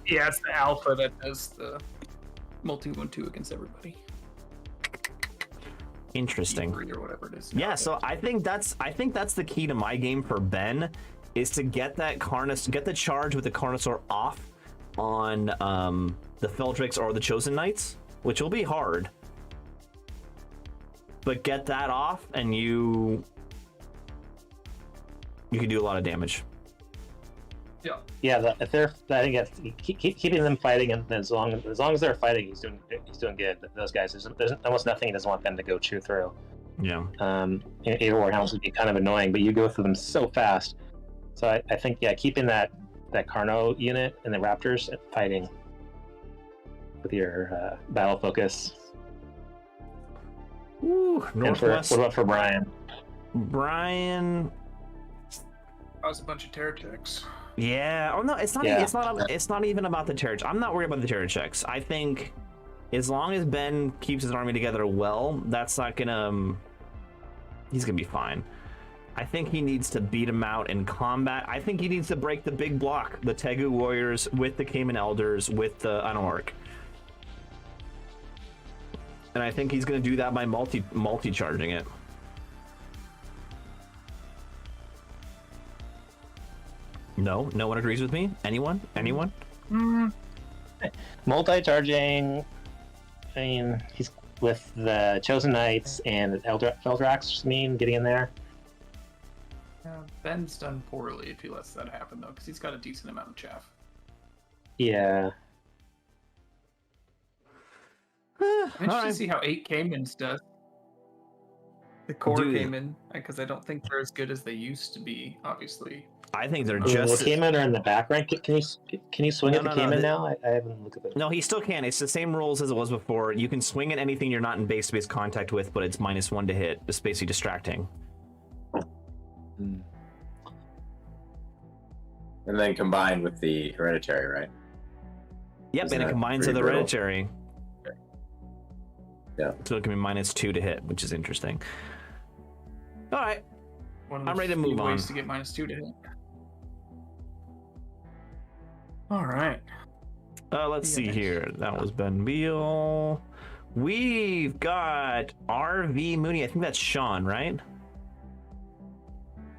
Yeah, it's the alpha that does the multi-wound 2 against everybody. Interesting. E3 or whatever it is. Yeah, so I think that's the key to my game for Ben, is to get that get the charge with the Carnosaur off on the Feldrix or the Chosen Knights, which will be hard. But get that off, and you can do a lot of damage. Yeah. Yeah, if they're, I think that's keeping them fighting, and as long as they're fighting, he's doing good. Those guys, there's almost nothing he doesn't want them to go chew through. Yeah. Aether Warhounds would be kind of annoying, but you go through them so fast. So I think keeping that Carno unit and the Raptors fighting with your battle focus. Ooh, Northwest. What about for Brian? Brian. That was a bunch of terror checks. Yeah. Oh no, it's not. Yeah. It's not even about the terror. I'm not worried about the terror checks. I think as long as Ben keeps his army together well, that's not gonna. He's gonna be fine. I think he needs to beat him out in combat. I think he needs to break the big block, the Tegu Warriors with the Cayman Elders with the Anork. And I think he's gonna do that by multi-charging it. No one agrees with me. Anyone? Multi-charging. I mean, he's with the Chosen Knights and Feldrax. Getting in there. Ben's done poorly if he lets that happen, though, because he's got a decent amount of chaff. Yeah. I'm interested to see how 8 Caymans does. The core Cayman, because I don't think they're as good as they used to be, obviously. I think they're Well, just. Cayman are in the back rank. Can you swing at the Cayman now? I haven't looked at it. No, he still can. It's the same rules as it was before. You can swing at anything you're not in base-to-base contact with, but it's -1 to hit. It's basically distracting. And then combined with the hereditary, right? Yep, Isn't and it that combines with pretty the brutal? hereditary. Yeah. So it can be -2 to hit, which is interesting. All right. One of the I'm ready to few move on. ways to get -2 to hit. All right. Let's see here. That was Ben Beal. We've got RV Mooney. I think that's Sean, right?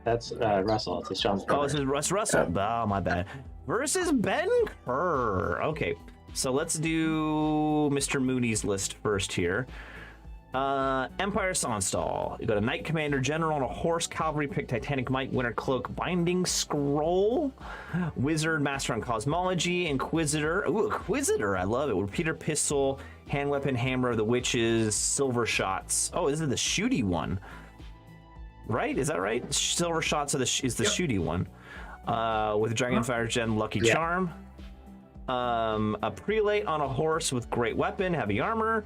That's Russell. It's Sean's Oh, brother. this is Russell. Oh, my bad. Versus Ben Kerr. Okay, so let's do Mr. Mooney's list first here. Empire Sonstal. You got a Knight Commander General on a horse, Cavalry Pick, Titanic Might, Winter Cloak, Binding Scroll, Wizard, Master on Cosmology, Inquisitor. Ooh, Inquisitor, I love it. Repeater Pistol, Hand Weapon, Hammer of the Witches, Silver Shots. Oh, this is the shooty one. Right? Is that right? Silver Shots is the shooty one. With Dragonfire Gen, Lucky Charm. A Prelate on a horse with Great Weapon, Heavy Armor.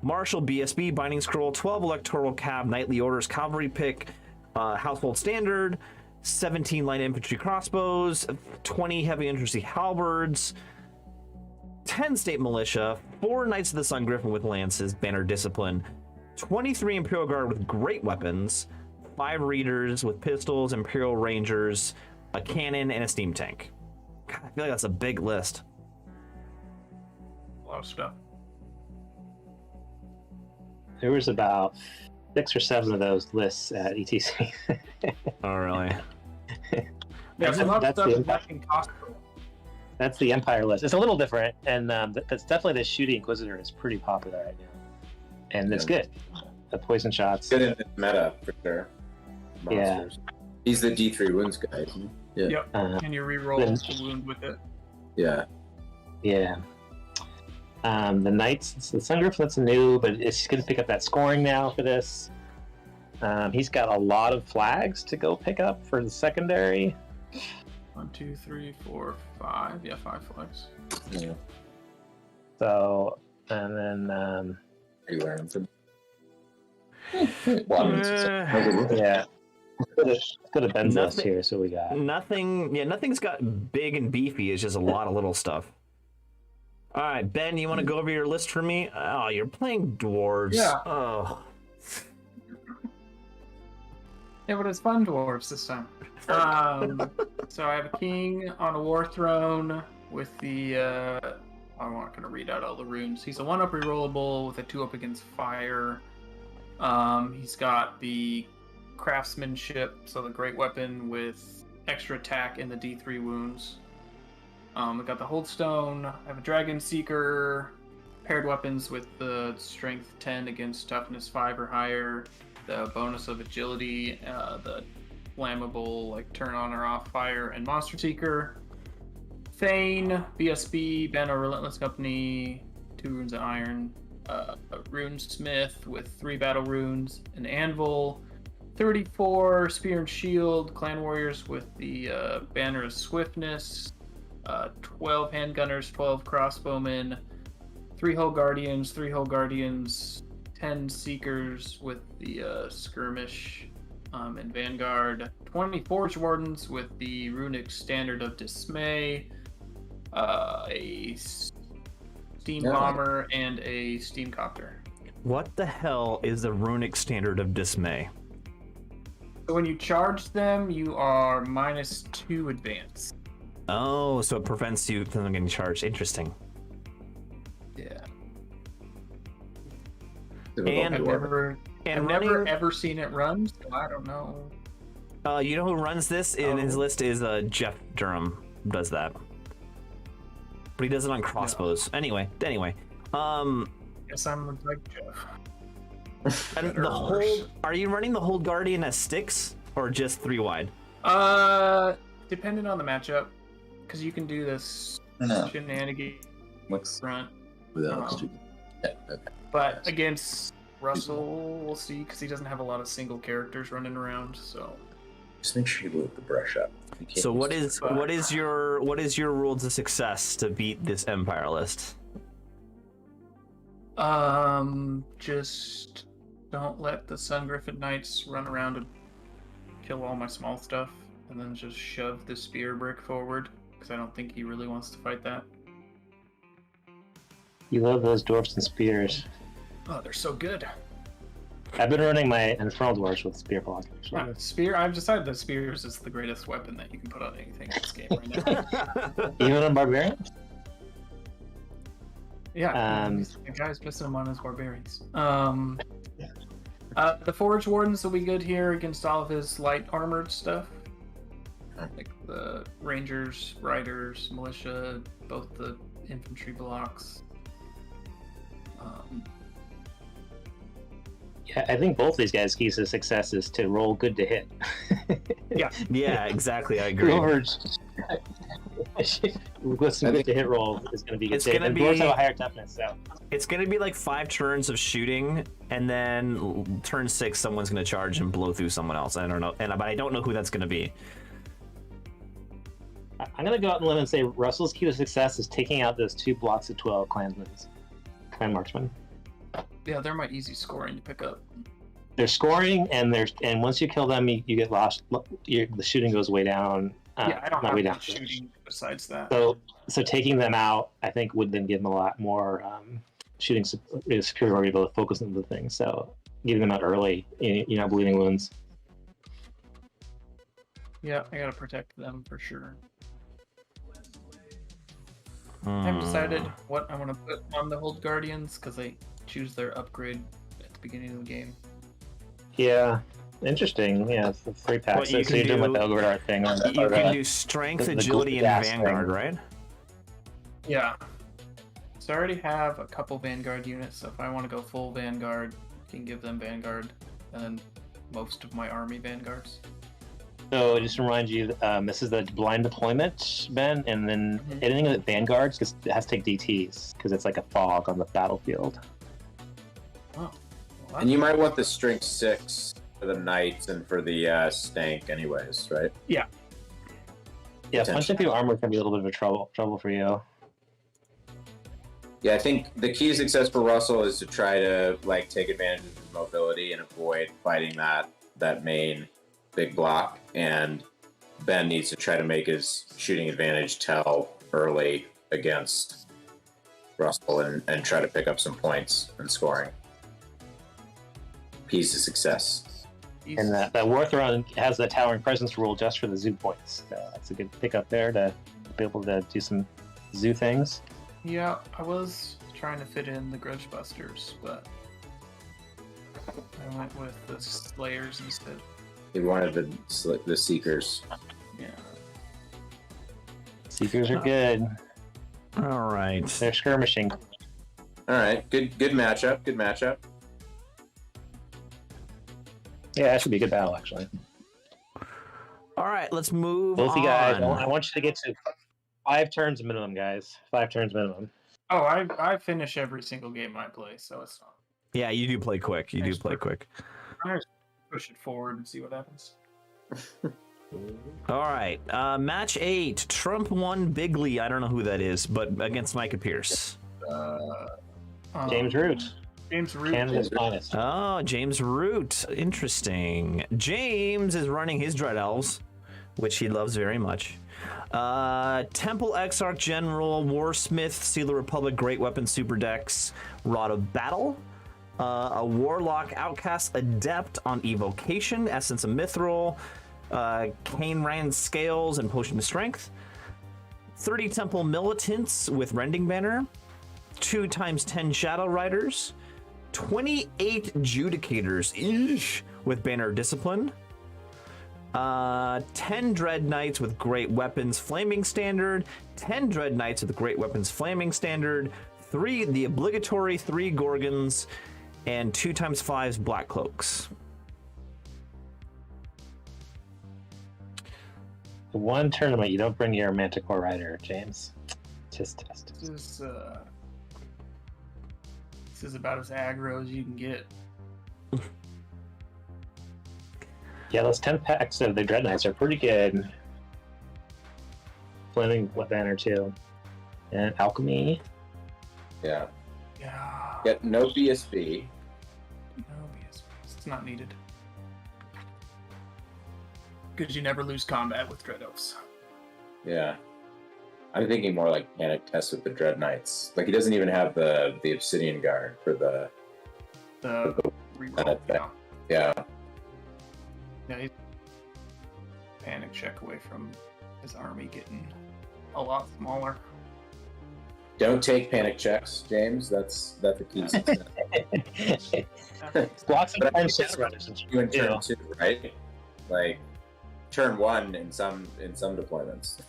Marshal, BSB, Binding Scroll, 12 Electoral Cab, Knightly Orders, Cavalry Pick, Household Standard, 17 Light Infantry Crossbows, 20 Heavy Infantry Halberds, 10 State Militia, 4 Knights of the Sun Griffin with Lances, Banner Discipline, 23 Imperial Guard with Great Weapons, 5 Readers with Pistols, Imperial Rangers, a Cannon, and a Steam Tank. God, I feel like that's a big list. A lot of stuff. There was about 6 or 7 of those lists at ETC. Oh, really? Yeah, a lot of That's stuff the- that can cost. That's the Empire list. It's a little different, and that's definitely the Shooting Inquisitor is pretty popular right now, and it's good. The poison shots. Good in this meta for sure. Yeah. Monsters. He's the D3 wounds guy, isn't he? Yeah. Yep. And you reroll the wound with it. Yeah. Yeah. The Knights, the Sun Griffin, that's new, but it's going to pick up that scoring now for this. He's got a lot of flags to go pick up for the secondary. 1, 2, 3, 4, 5. Yeah, 5 flags. Yeah. So, and then, Are you learning from? yeah. Let's go to Ben's list here. So we got Nothing's got big and beefy. It's just a lot of little stuff. All right, Ben, you want to go over your list for me? Oh, you're playing dwarves. Yeah. Oh. Yeah, but it's fun dwarves this time. So I have a king on a war throne with the. I'm not going to read out all the runes. He's a 1-up rerollable with a 2-up against fire. He's got the craftsmanship, so the great weapon with extra attack and the D3 wounds. I got the hold stone. I have a dragon seeker, paired weapons with the strength 10 against toughness 5 or higher, the bonus of agility, the flammable like turn on or off fire, and monster seeker. Thane, BSB, Banner Relentless Company, 2 runes of iron, a rune smith with 3 battle runes, an anvil, 34 spear and shield, clan warriors with the banner of swiftness, 12 handgunners, 12 crossbowmen, 3 hull guardians, 10 seekers with the skirmish and vanguard, 20 forge wardens with the runic standard of dismay, a steam bomber, and a steam copter. What the hell is the runic standard of dismay? So when you charge them, you are -2 advance. Oh, so it prevents you from getting charged. Interesting. Yeah. And I've never ever seen it run, so I don't know. You know who runs this in his list is Jeff Durham. Does that, but he does it on crossbows. No. Anyway. Guess I'm like Jeff. And the hold. Are you running the hold guardian as sticks or just 3 wide? Depending on the matchup, because you can do this shenanigans front. But against Russell, we'll see, because he doesn't have a lot of single characters running around. So just make sure you load the brush up. So what is your rules of success to beat this Empire list? Just don't let the Sun Griffin Knights run around and kill all my small stuff, and then just shove the spear brick forward, because I don't think he really wants to fight that. You love those dwarfs and spears. Oh, they're so good. I've been running my Infernal dwarves with spear block. Yeah, spear. I've decided that spears is the greatest weapon that you can put on anything in this game right now. Even on barbarians? Yeah, the guy's missing them on his barbarians. The Forge Wardens will be good here against all of his light armored stuff. Like the Rangers, Riders, Militia, both the infantry blocks. Yeah, I think both these guys' keys to success is to roll good to hit. Yeah, exactly. I agree. With some good to hit roll is going to be good. It's going to be dwarves have a higher toughness, so it's going to be like 5 turns of shooting, and then turn 6, someone's going to charge and blow through someone else. I don't know, but I don't know who that's going to be. I'm going to go out on a limb and say Russell's key to success is taking out those 2 blocks of 12 clan marksmen. Yeah, they're my easy scoring to pick up. They're scoring, and once you kill them, you get lost. The shooting goes way down. Yeah, I don't not have way any down. shooting besides that. So taking them out, I think, would then give them a lot more shooting superiority to focus on the thing. So getting them out early, you're not bleeding wounds. Yeah, I gotta protect them for sure. I haven't decided what I want to put on the Hold Guardians because they choose their upgrade at the beginning of the game. Yeah, interesting. Yeah, it's the 3 packs. But So you you're can doing like do- the Ogre thing. You can do strength, the agility, and gas vanguard, thing. right? Yeah. So I already have a couple Vanguard units, so if I want to go full Vanguard, I can give them Vanguard, and then most of my army Vanguards. So just to remind you, this is the blind deployment, Ben, and then anything that Vanguards, because it has to take DTs, because it's like a fog on the battlefield. Oh. Well, And you might want the strength 6 for the knights and for the stank, anyways, right? Yeah, punching through armor can be a little bit of a trouble for you. Yeah, I think the key to success for Russell is to try to like take advantage of his mobility and avoid fighting that main big block. And Ben needs to try to make his shooting advantage tell early against Russell and try to pick up some points and scoring. Keys to success. And that Warthrun has the towering presence rule just for the zoo points. So that's a good pickup there to be able to do some zoo things. Yeah, I was trying to fit in the Grudge Busters, but I went with the Slayers instead. He wanted the Seekers. Yeah. Seekers are good. All right. They're skirmishing. All right, good matchup. Good matchup. Yeah, that should be a good battle, actually. All right, let's move Both on. you guys, I want you to get to 5 turns minimum, guys. 5 turns minimum. Oh, I finish every single game I play, so it's not. Yeah, you do play quick. You do play quick. I just push it forward and see what happens. All right, match 8. Trump won bigly. I don't know who that is, but against Micah Pierce. James Root. James Root. Canada's finest. Oh, James Root. Interesting. James is running his Dread Elves, which he loves very much. Temple Exarch General, Warsmith, Seal of the Republic, Great Weapon Super Decks, Rod of Battle, a Warlock Outcast Adept on Evocation, Essence of Mithril, Cane Rand Scales, and Potion of Strength, 30 Temple Militants with Rending Banner, 2x10 Shadow Riders, 28 Judicators with Banner of Discipline, 10 Dread Knights with Great Weapons Flaming Standard, 10 Dread Knights with Great Weapons Flaming Standard, the obligatory 3 Gorgons, and 2x5s Black Cloaks. The one tournament you don't bring your Manticore Rider, James. Just test. This is about as aggro as you can get. Yeah, those 10 packs of the Dread Knights are pretty good. Flaming Banner too. And Alchemy. Yeah. Yeah. Get no BSB. No, it's not needed. Because you never lose combat with Dread Elves. Yeah. I'm thinking more like Panic Test with the Dread Knights. Like he doesn't even have the Obsidian Guard for the reroll. thing. Yeah. Yeah, he's panic check away from his army getting a lot smaller. Don't take panic checks, James. That's the key. Blocks But I and think Shadow Riders. you in turn 2, right? Like turn 1 in some deployments,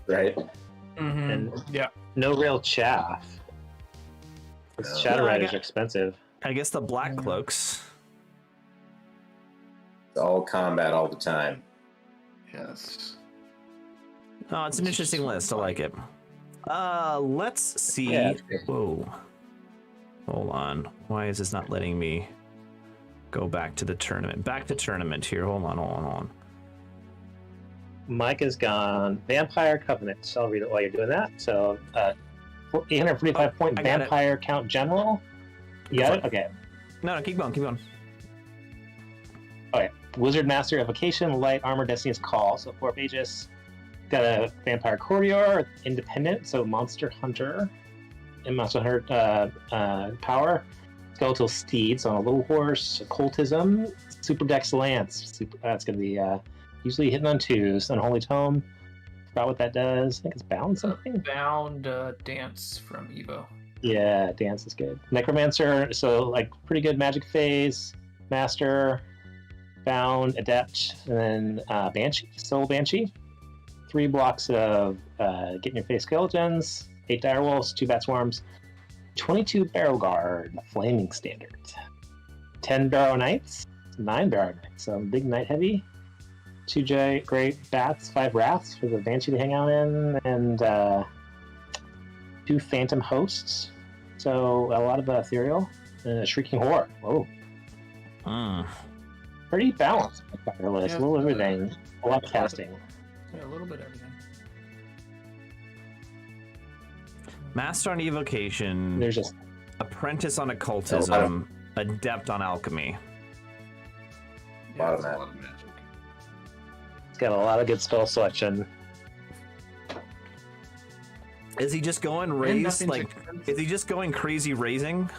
right? Mm-hmm. And Yeah. no real chaff. No. Shadow No, I Riders got- are expensive. I guess the Black Cloaks. It's all combat all the time. Yes. Oh, it's an interesting list. I like it. Let's see. Yeah. Whoa. Hold on. Why is this not letting me go back to the tournament? Back to tournament here. Hold on. Mike has gone Vampire Covenant. So I'll read it while you're doing that. So 845 point I got it. Vampire Count General. You got it? Okay. No, keep going, keep going. Okay. Wizard Master Evocation, Light Armor, Destiny's Call. So 4 pages. Got a Vampire Courtier, Independent, so Monster Hunter. And Monster Hunter power. Skeletal Steed, so on a little horse. Occultism. Super Dex Lance. That's going to be usually hitting on 2s. Unholy Tome. Forgot what that does. I think it's Bound something. Bound Dance from Evo. Yeah, Dance is good. Necromancer, so like pretty good magic phase. Master. Bound, Adept, and then Banshee, Soul Banshee. 3 blocks of Get in Your Face Skeletons, 8 Direwolves, 2 Bat Swarms, 22 Barrow Guard, Flaming Standard, 10 Barrow Knights, 9 Barrow Knights, so big Knight heavy, 2 Great Bats, 5 Wraths for the Banshee to hang out in, and 2 Phantom Hosts, so a lot of Ethereal, and a Shrieking Horror. Whoa. Pretty balanced fire list, a little everything, a lot of casting. Yeah, a little bit of everything. Master on Evocation. There's just Apprentice on Occultism. Adept on Alchemy. Yeah, Lot of it's a that. lot of magic. it's got a lot of good spell selection. Is he just going And raise? nothing's Like, expensive. is he just going crazy raising?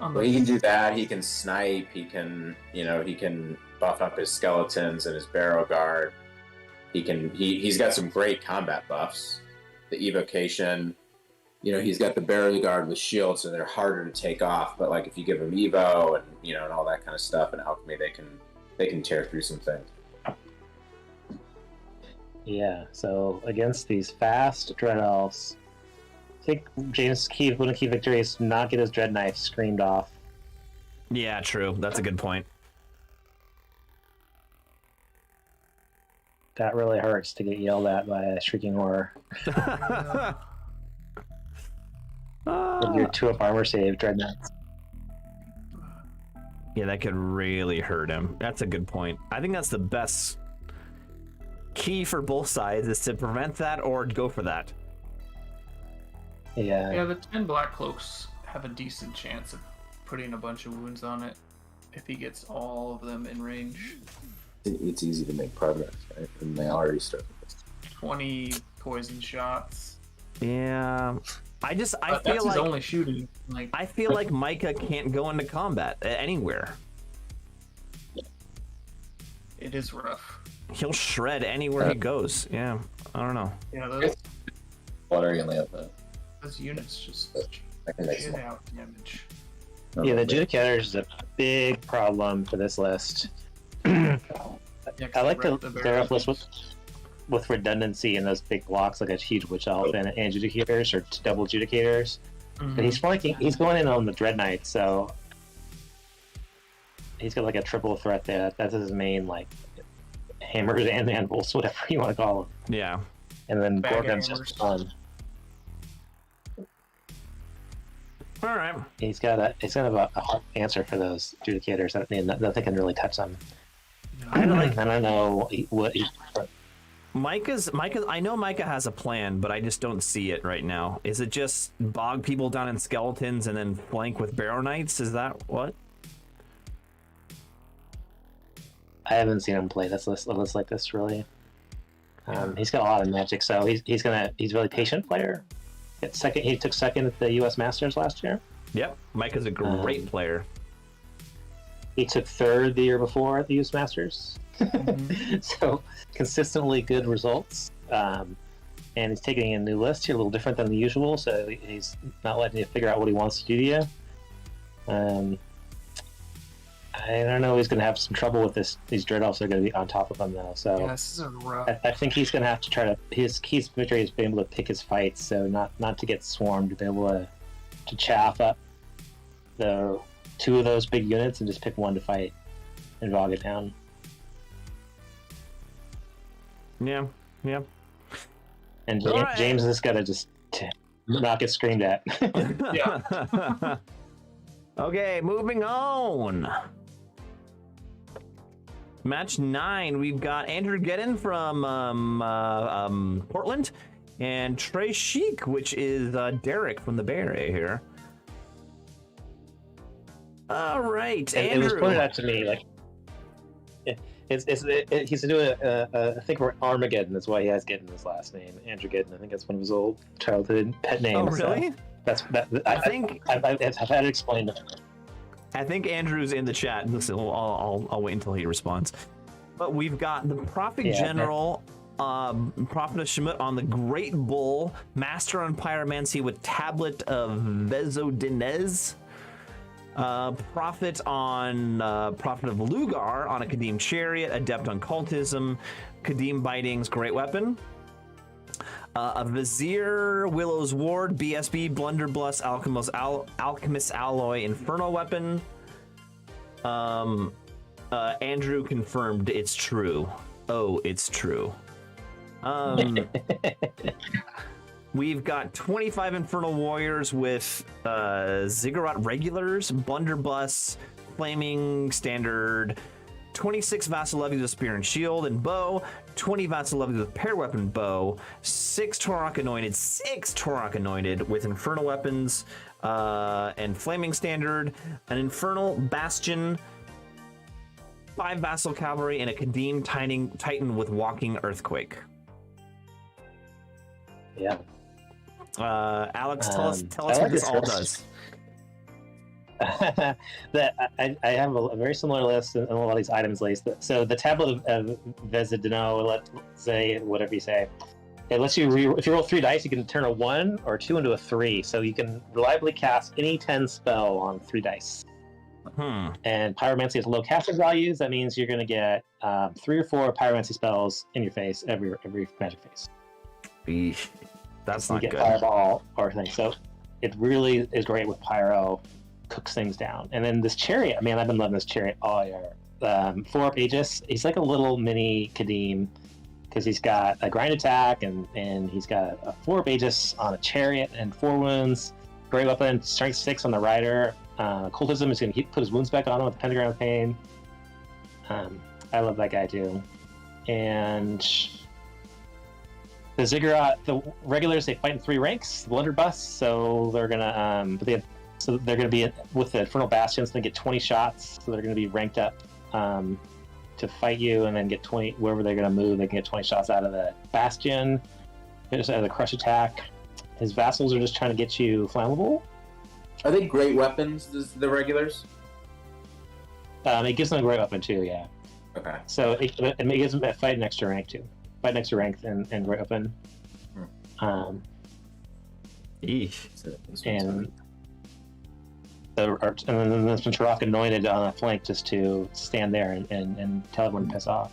On Well, he can do that. He can snipe. He can, he can buff up his skeletons and his barrow guard. He's got some great combat buffs. The evocation, he's got the barrow guard with shields, so they're harder to take off. But like if you give him evo and and all that kind of stuff and alchemy, they can tear through some things. Yeah, so against these fast Dread Elves, I think James' one of the key victories is not get his Dread Knife screamed off. Yeah, true. That's a good point. That really hurts to get yelled at by a Shrieking Horror. With your 2-up armor save, Dread Knights. Yeah, that could really hurt him. That's a good point. I think that's the best key for both sides is to prevent that or go for that. Yeah. Yeah, the 10 Black Cloaks have a decent chance of putting a bunch of wounds on it if he gets all of them in range. It's easy to make progress, right? And they already started. 20 poison shots. Yeah. I That's feel his like only shooting. Like, I feel like Micah can't go into combat anywhere. it is rough. He'll shred anywhere he goes. Yeah. I don't know. Yeah, those Fluttering and layup that. units just I can make shit some. out damage. Yeah, the Adjudicators is a big problem for this list. Yeah, 'cause I like the barrel- Darrell list with redundancy in those big blocks, like a huge Witch Elf and Adjudicators or double Adjudicators. Mhm. But he's going in on the Dread Knight, so he's got like a triple threat there. That's his main, like, hammers and anvils, whatever you want to call them. Yeah. And then Bag of Gorgon's hammers. just fun. All right. He's got a hard answer for those Adjudicators. Nothing can really touch them. I don't know what. Micah's I know Micah has a plan, but I just don't see it right now. Is it just bog people down in skeletons and then flank with Barrow Knights? Is that what? I haven't seen him play a list like this really. He's got a lot of magic, so he's a really patient player. He took second at the U.S. Masters last year. Yep. Micah's a great player. He took third the year before at the U.S. Masters. Mhm. So consistently good results. And he's taking a new list here, a little different than the usual. So he's not letting you figure out what he wants to do to you. I don't know. He's going to have some trouble with this. These Dread Elves are going to be on top of him though. So Yeah, this is a rough. I think he's going to have to try to. His key victory has been able to pick his fights, so not to get swarmed, to be able to chaff up the two of those big units and just pick one to fight and bog it down. Yeah. Yeah. And All right. James has got to just not get screamed at. Yeah. Okay, moving on. Match 9, we've got Andrew Gedden from Portland and Trey Chic, which is Derek from the Bay Area here. All right, And Andrew. it was pointed out to me, like, he's doing I think we're Armageddon is why he has Geddon his last name. Andrew Geddon. I think that's one of his old childhood pet names. Oh, really? So I think I've had it explained. I think Andrew's in the chat. Listen, I'll wait until he responds. But we've got the Prophet General, Prophet of Shemut on the Great Bull, Master on Pyromancy with Tablet of Vezodinez. Prophet on Prophet of Lugar on a Kadim Chariot, Adept on Cultism, Kadim Biting's Great Weapon. A Vizier, Willow's Ward, BSB, Blunderbuss, Alchemist Alloy, Infernal Weapon. Andrew confirmed it's true. Oh, it's true. We've got 25 Infernal Warriors with Ziggurat Regulars, Blunderbuss, Flaming Standard, 26 Vassal Levies with Spear and Shield and Bow, 20 Vassal Levies with Pair Weapon Bow, 6 Torok Anointed with Infernal Weapons and Flaming Standard, an Infernal Bastion, 5 Vassal Cavalry, and a Kadim Titan with Walking Earthquake. Yeah. Alex, tell us what this all does. That I have a very similar list and a lot of these items list. So the Tablet of Vezodino, let's say whatever you say, it lets you if you roll 3 dice, you can turn a 1 or 2 into a 3, so you can reliably cast any 10 spell on 3 dice. And Pyromancy has low casting values. That means you're going to get 3 or 4 Pyromancy spells in your face every magic phase. Eesh. That's not you get good. Fireball or thing. So it really is great with Pyro. Cooks things down. And then this Chariot, man, I've been loving this Chariot all year. 4-up Aegis, he's like a little mini Kadim because he's got a grind attack and he's got a 4-up Aegis on a Chariot and 4 wounds. Great weapon, strength 6 on the Rider. Cultism is going to put his wounds back on him with Pentagram of Pain. I love that guy too. And the Ziggurat, the regulars, they fight in 3 ranks. The Blunderbuss, so they're gonna be with the Infernal Bastions. They get 20 shots, so they're gonna be ranked up to fight you, and then get 20 wherever they're gonna move. They can get 20 shots out of the Bastion. Just out of the Crush attack. His vassals are just trying to get you flammable. Are they great weapons? The regulars? It gives them a great weapon too. Yeah. Okay. So it gives them a fight next to rank too. Fight next to rank and great weapon. Eesh. And then there's been Turok anointed on a flank just to stand there and tell everyone to piss off.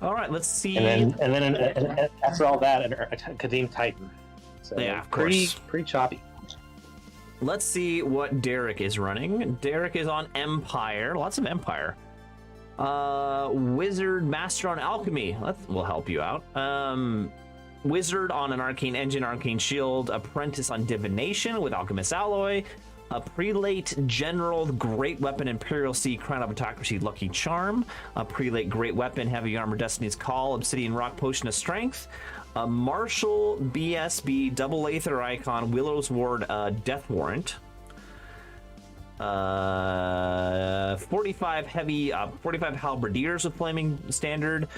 All right, let's see. And then after all that, a Kadim Titan. So yeah, of course. Pretty choppy. Let's see what Derek is running. Derek is on Empire. Lots of Empire. Wizard Master on Alchemy. Will help you out. Wizard on an Arcane Engine, Arcane Shield. Apprentice on Divination with Alchemist Alloy. A Prelate General, Great Weapon, Imperial Sea, Crown of Autocracy, Lucky Charm. A Prelate Great Weapon, Heavy Armor, Destiny's Call, Obsidian Rock, Potion of Strength. A Marshal BSB, Double Aether Icon, Willow's Ward, Death Warrant. 45 Halberdiers with Flaming Standard.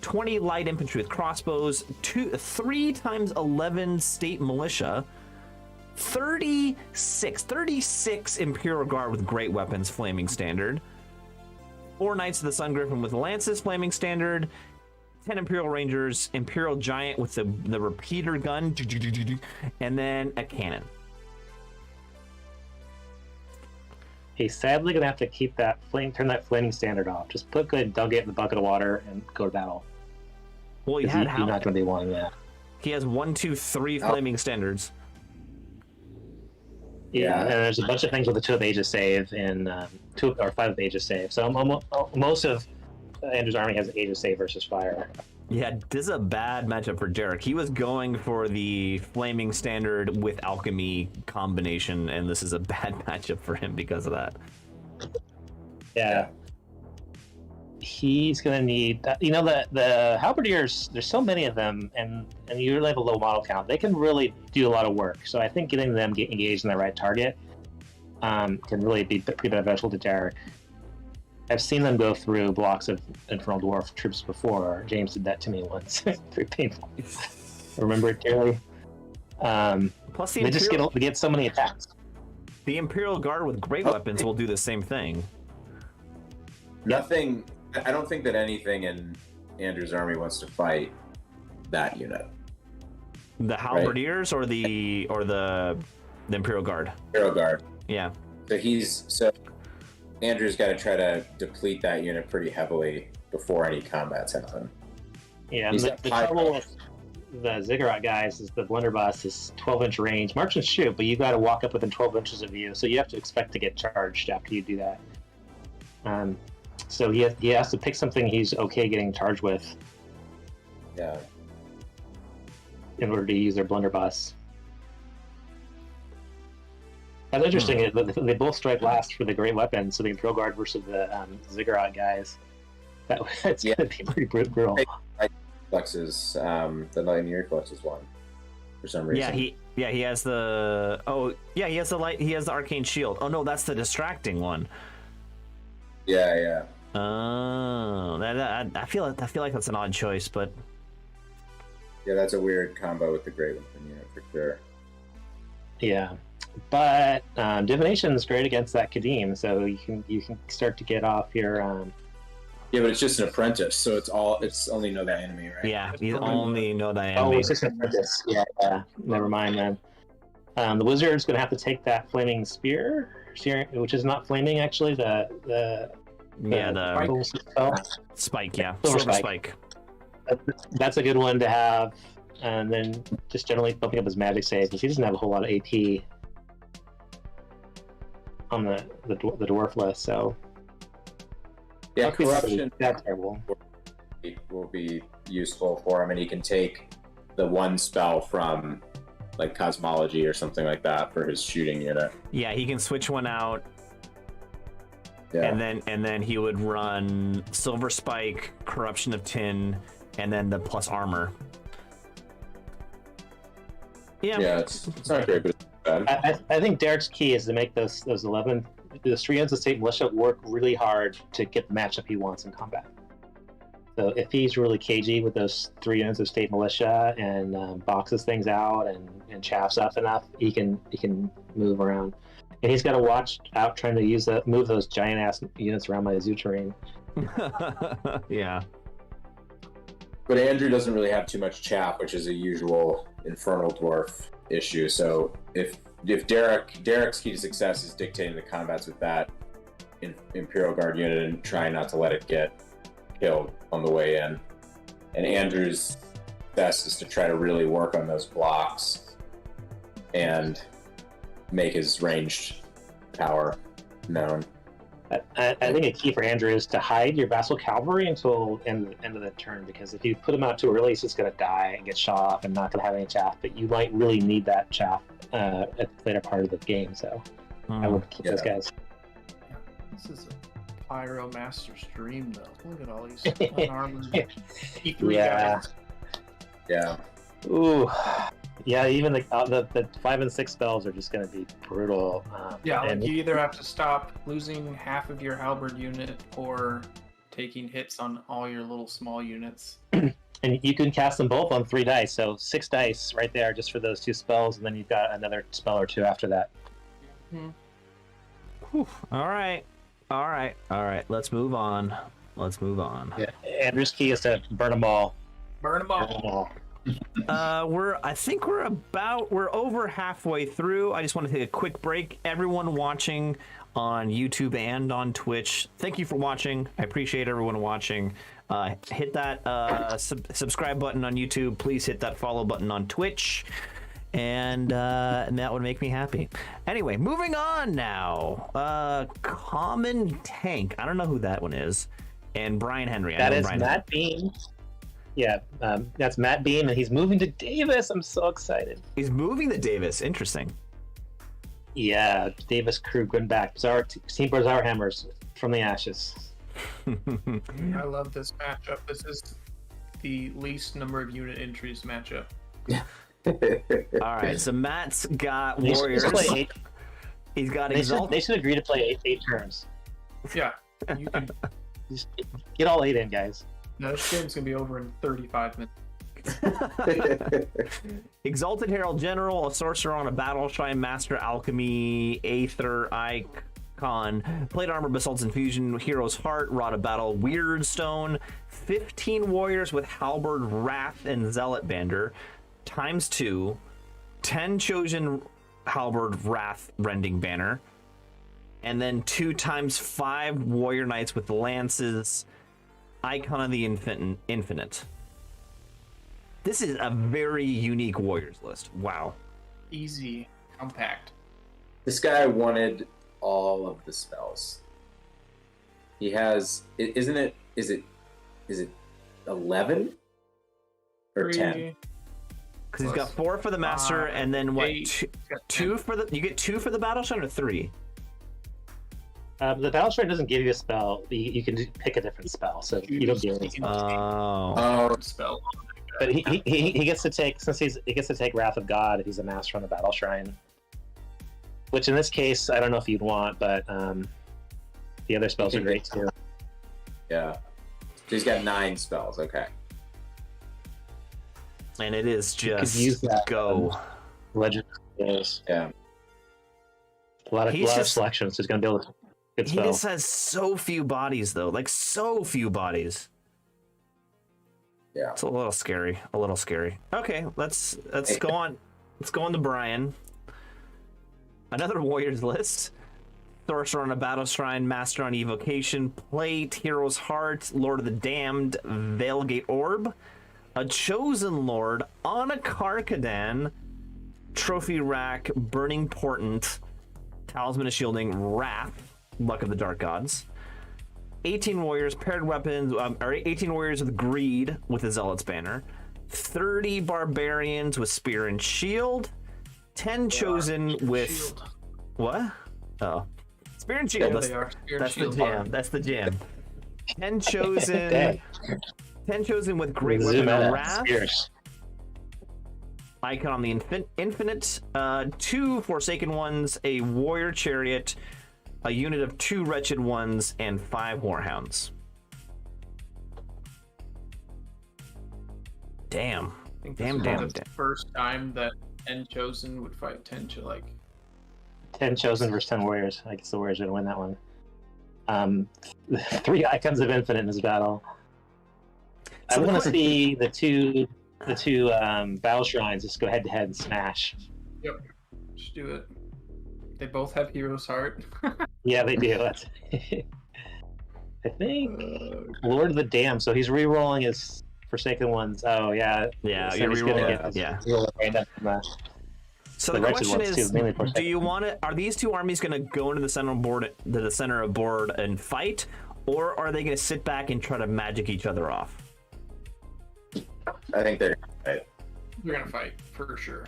20 Light Infantry with Crossbows. 3 times 11 State Militia. 36 Imperial Guard with Great Weapons, Flaming Standard. 4 Knights of the Sun Griffin with Lances, Flaming Standard. 10 Imperial Rangers, Imperial Giant with the repeater gun, and then a cannon. He's sadly gonna have to keep that turn that Flaming Standard off. Just put good Dugget in the bucket of water and go to battle. Well, he's not gonna be wanting that. He has 1, 2, 3 Flaming Standards. Yeah, and there's a bunch of things with the 2 of Aegis save and 2 or 5 of Aegis save. So most of Andrew's army has Aegis save versus fire. Yeah, this is a bad matchup for Derek. He was going for the Flaming Standard with Alchemy combination, and this is a bad matchup for him because of that. Yeah. he's going to need, the halberdiers, there's so many of them, and you really have a low model count. They can really do a lot of work. So I think getting them engaged in the right target can really be beneficial to Derek. I've seen them go through blocks of Infernal Dwarf troops before. James did that to me once. Very painful. Remember it dearly. Plus, they just get so many attacks. The Imperial Guard with great weapons will do the same thing. Nothing. I don't think that anything in Andrew's army wants to fight that unit. The halberdiers or the Imperial Guard. Imperial Guard. Yeah. So Andrew's got to try to deplete that unit pretty heavily before any combats happen. Yeah, the trouble with the Ziggurat guys is the blunderbuss is 12-inch range, march and shoot, but you got to walk up within 12 inches of you, so you have to expect to get charged after you do that. So he has to pick something he's okay getting charged with. Yeah. In order to use their blunderbuss. That's interesting. They both strike last for the great weapons. So the Imperial Guard versus the Ziggurat guys. That's gonna be pretty brutal. Flexes, the Lightning Flexes one for some reason. He has the he has the Arcane Shield. Oh no, that's the distracting one. Yeah. Oh, I feel like that's an odd choice, but yeah, that's a weird combo with the Great Weapon unit for sure. Yeah, but divination is great against that Kadim, so you can start to get off your. Yeah, but it's just an apprentice, so it's only know that enemy, right? Yeah, you only know that enemy. Oh, it's just an apprentice. Yeah. Never mind then. The wizard's gonna have to take that flaming spear, which is not flaming actually. The spike. Yeah, silver spike. That's a good one to have, and then just generally bumping up his magic save because he doesn't have a whole lot of AP on the dwarf list. So yeah, corruption that's terrible. Will be useful for him, and he can take the one spell from like cosmology or something like that for his shooting unit. Yeah, he can switch one out. Yeah. And then he would run Silver Spike, Corruption of Tin, and then the plus armor. Yeah, it's not great, but it's bad. I think Derek's key is to make those 3 units of State Militia work really hard to get the matchup he wants in combat. So if he's really cagey with those 3 units of State Militia and boxes things out and chaffs up enough, he can move around. And he's got to watch out trying to move those giant ass units around my zoo terrain. Yeah. But Andrew doesn't really have too much chaff, which is a usual Infernal Dwarf issue. So if Derek's key to success is dictating the combats with that Imperial Guard unit and trying not to let it get killed on the way in, and Andrew's best is to try to really work on those blocks and make his ranged power known. I think a key for Andrew is to hide your Vassal Cavalry until end of the turn, because if you put him out too early, he's just going to die and get shot off and not going to have any chaff. But you might really need that chaff at the later part of the game, so I would keep those guys. This is a Pyro Master's dream, though. Look at all these unarmored E3 guys. Yeah. Ooh. Yeah, even the 5 and 6 spells are just going to be brutal. And you either have to stop losing half of your halberd unit or taking hits on all your little small units. And you can cast them both on 3 dice, so 6 dice right there just for those 2 spells, and then you've got another spell or 2 after that. Whew. All right. Let's move on. Yeah. Andrew's key is to burn them all. Burn them all. We're over halfway through. I just want to take a quick break. Everyone watching on YouTube and on Twitch, thank you for watching. I appreciate everyone watching. Hit that subscribe button on YouTube. Please hit that follow button on Twitch, and that would make me happy. Anyway, moving on now. Common Tank. I don't know who that one is. And Brian Henry. That is Matt Bean. Yeah, that's Matt Bean, and he's moving to Davis. I'm so excited. He's moving to Davis. Interesting. Yeah, Davis crew going back. Team Bazaar Hammers from the ashes. I love this matchup. This is the least number of unit entries matchup. All right, so Matt's got They should warriors. just play 8. He's got They should, exalt. they should agree to play 8 turns. Yeah, you can. Just get all 8 in, guys. No, this game's gonna be over in 35 minutes. Exalted Herald General, a sorcerer on a battle shrine, master alchemy, aether icon, plate armor, basalt's infusion, hero's heart, rod of battle, weird stone, 15 warriors with halberd, wrath, and zealot bander, times 2, 10 chosen halberd, wrath, rending banner, and then 2 times 5 warrior knights with lances, icon of the infinite. This is a very unique warriors list. Wow. Easy, compact. This guy wanted all of the spells. He has, is it 11 or 10? Because he's got 4 for the master, and then what? 8. Two for the. You get 2 for the battle shrine or 3? The battle shrine doesn't give you a spell. You can pick a different spell, so you don't get any spells. Oh, Spell. But he gets to take, since he gets to take Wrath of God if he's a master on the battle shrine. Which in this case, I don't know if you'd want, but the other spells are great too. yeah. So he's got 9 spells. Okay. And it is could just use that, go. Legend. Yes. Yeah. A lot of He's just- selections. So he's gonna be able to good He spell. just has so few bodies, though. Like, so few bodies. Yeah. It's a little scary. A little scary. Okay, let's go on. Let's go on to Brian. Another warriors list. Sorcerer on a battle shrine, master on evocation, plate, hero's heart, lord of the damned, Veilgate orb, a chosen lord on a Karkadan, trophy rack, burning portent, talisman of shielding, wrath, luck of the dark gods. 18 warriors, paired weapons, or 18 warriors with greed with a zealot's banner, 30 barbarians with spear and shield, 10 chosen with Shield. what? Oh, spear and shield. There That's, they are. Spear and that's the shield. jam. That's the jam. 10 chosen. Dang. 10 chosen with great Zoom weapon out of at wrath. Spears. Icon on the infinite. 2 forsaken ones, a warrior chariot, a unit of 2 wretched ones, and 5 whorehounds. Damn. I think Damn, this damn, was the damn. first time that 10 chosen would fight 10 like 10 chosen versus 10 warriors. I guess the warriors are gonna win that one. 3 icons of infinite in this battle. I So want to quick- see the two battle shrines just go head to head and smash. just do it. They both have hero's heart. Yeah, they do. That's I think Lord of the Dam. So he's re-rolling his Forsaken ones. Oh yeah. Yeah, So you're he's gonna re-rolling. get Yeah. re-roll right up from that. So The the wretched question ones, is, too, mainly for do you want to? Are these 2 armies going to go into the center board, to the center of board, and fight, or are they going to sit back and try to magic each other off? I think they're right. They're gonna fight for sure.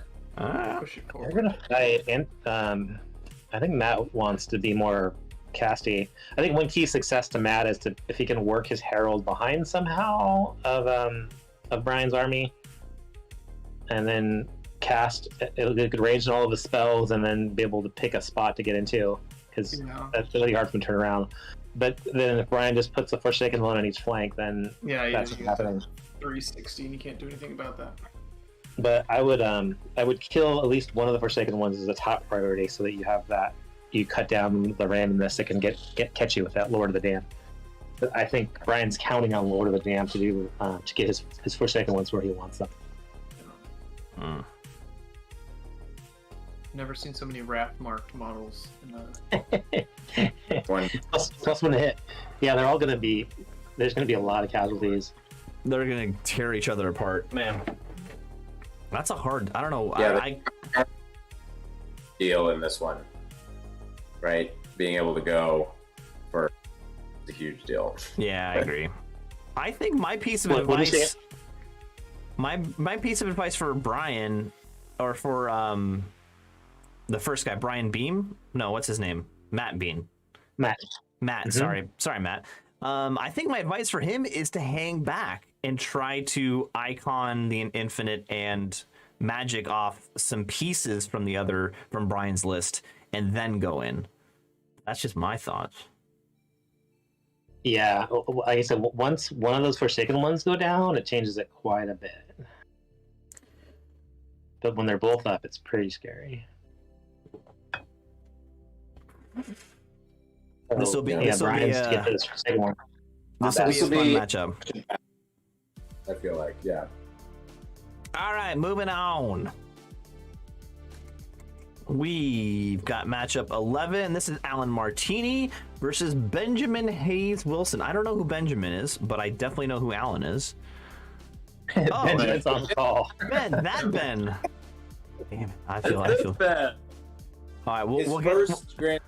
Push it They're forward. gonna fight, and I think Matt wants to be more casty. I think one key success to Matt is to if he can work his herald behind somehow of Brian's army, and then cast. It could range in all of his spells, and then be able to pick a spot to get into, because Yeah. that's really hard for him to turn around. But then if Brian just puts a Forsaken one on each flank, then Yeah, that's you what's get happening. 360 and you can't do anything about that. But I would kill at least one of the Forsaken ones as a top priority, so that you have that. You cut down the randomness that can catch you with that Lord of the Dam. But I think Brian's counting on Lord of the Dam to do to get his Forsaken ones where he wants them. Never seen so many wrath marked models in One. plus 1 to hit. Yeah, they're all gonna be. There's gonna be a lot of casualties. They're going to tear each other apart. Man, that's a hard. I don't know. Yeah, Deal in this one, right? Being able to go for a huge deal. Yeah, I agree. I think my piece of What do you say? advice, my piece of advice for Brian, or for the first guy, Brian Beam. No, what's his name? Matt Beam. Matt. Matt. Mhm. Sorry, Matt. I think my advice for him is to hang back and try to icon the Infinite and Magic off some pieces from Brian's list and then go in. That's just my thoughts. Yeah, like I said, once one of those Forsaken ones go down, it changes it quite a bit. But when they're both up, it's pretty scary. This will be Brian's to get to this Forsaken one. This will be a fun matchup. I feel like, yeah. All right, moving on. We've got matchup 11. This is Alan Martini versus Benjamin Hayes Wilson. I don't know who Benjamin is, but I definitely know who Alan is. Oh, Benjamin's on the call. Ben. Damn it. I feel. Ben. All right, His we'll first get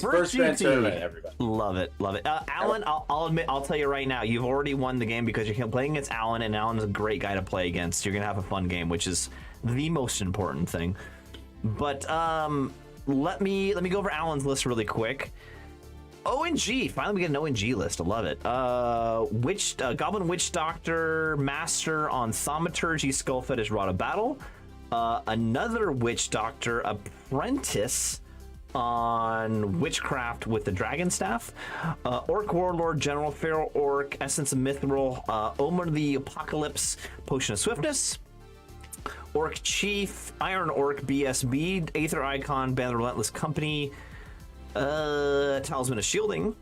first grand GT. tournament, everybody. Love it. Alan, I'll admit, I'll tell you right now, you've already won the game because you're playing against Alan, and Alan's a great guy to play against. You're gonna have a fun game, which is the most important thing. But let me go over Alan's list really quick. ONG, finally we get an ONG list. I love it. Goblin Witch Doctor, Master on Thaumaturgy, Skull Fetish, Rod of Battle. Another Witch Doctor, Apprentice on Witchcraft with the Dragon Staff. Orc Warlord, General Feral Orc, Essence of Mithril, Omen of the Apocalypse, Potion of Swiftness. Orc Chief, Iron Orc, BSB, Aether Icon, Band of Relentless Company, Talisman of Shielding,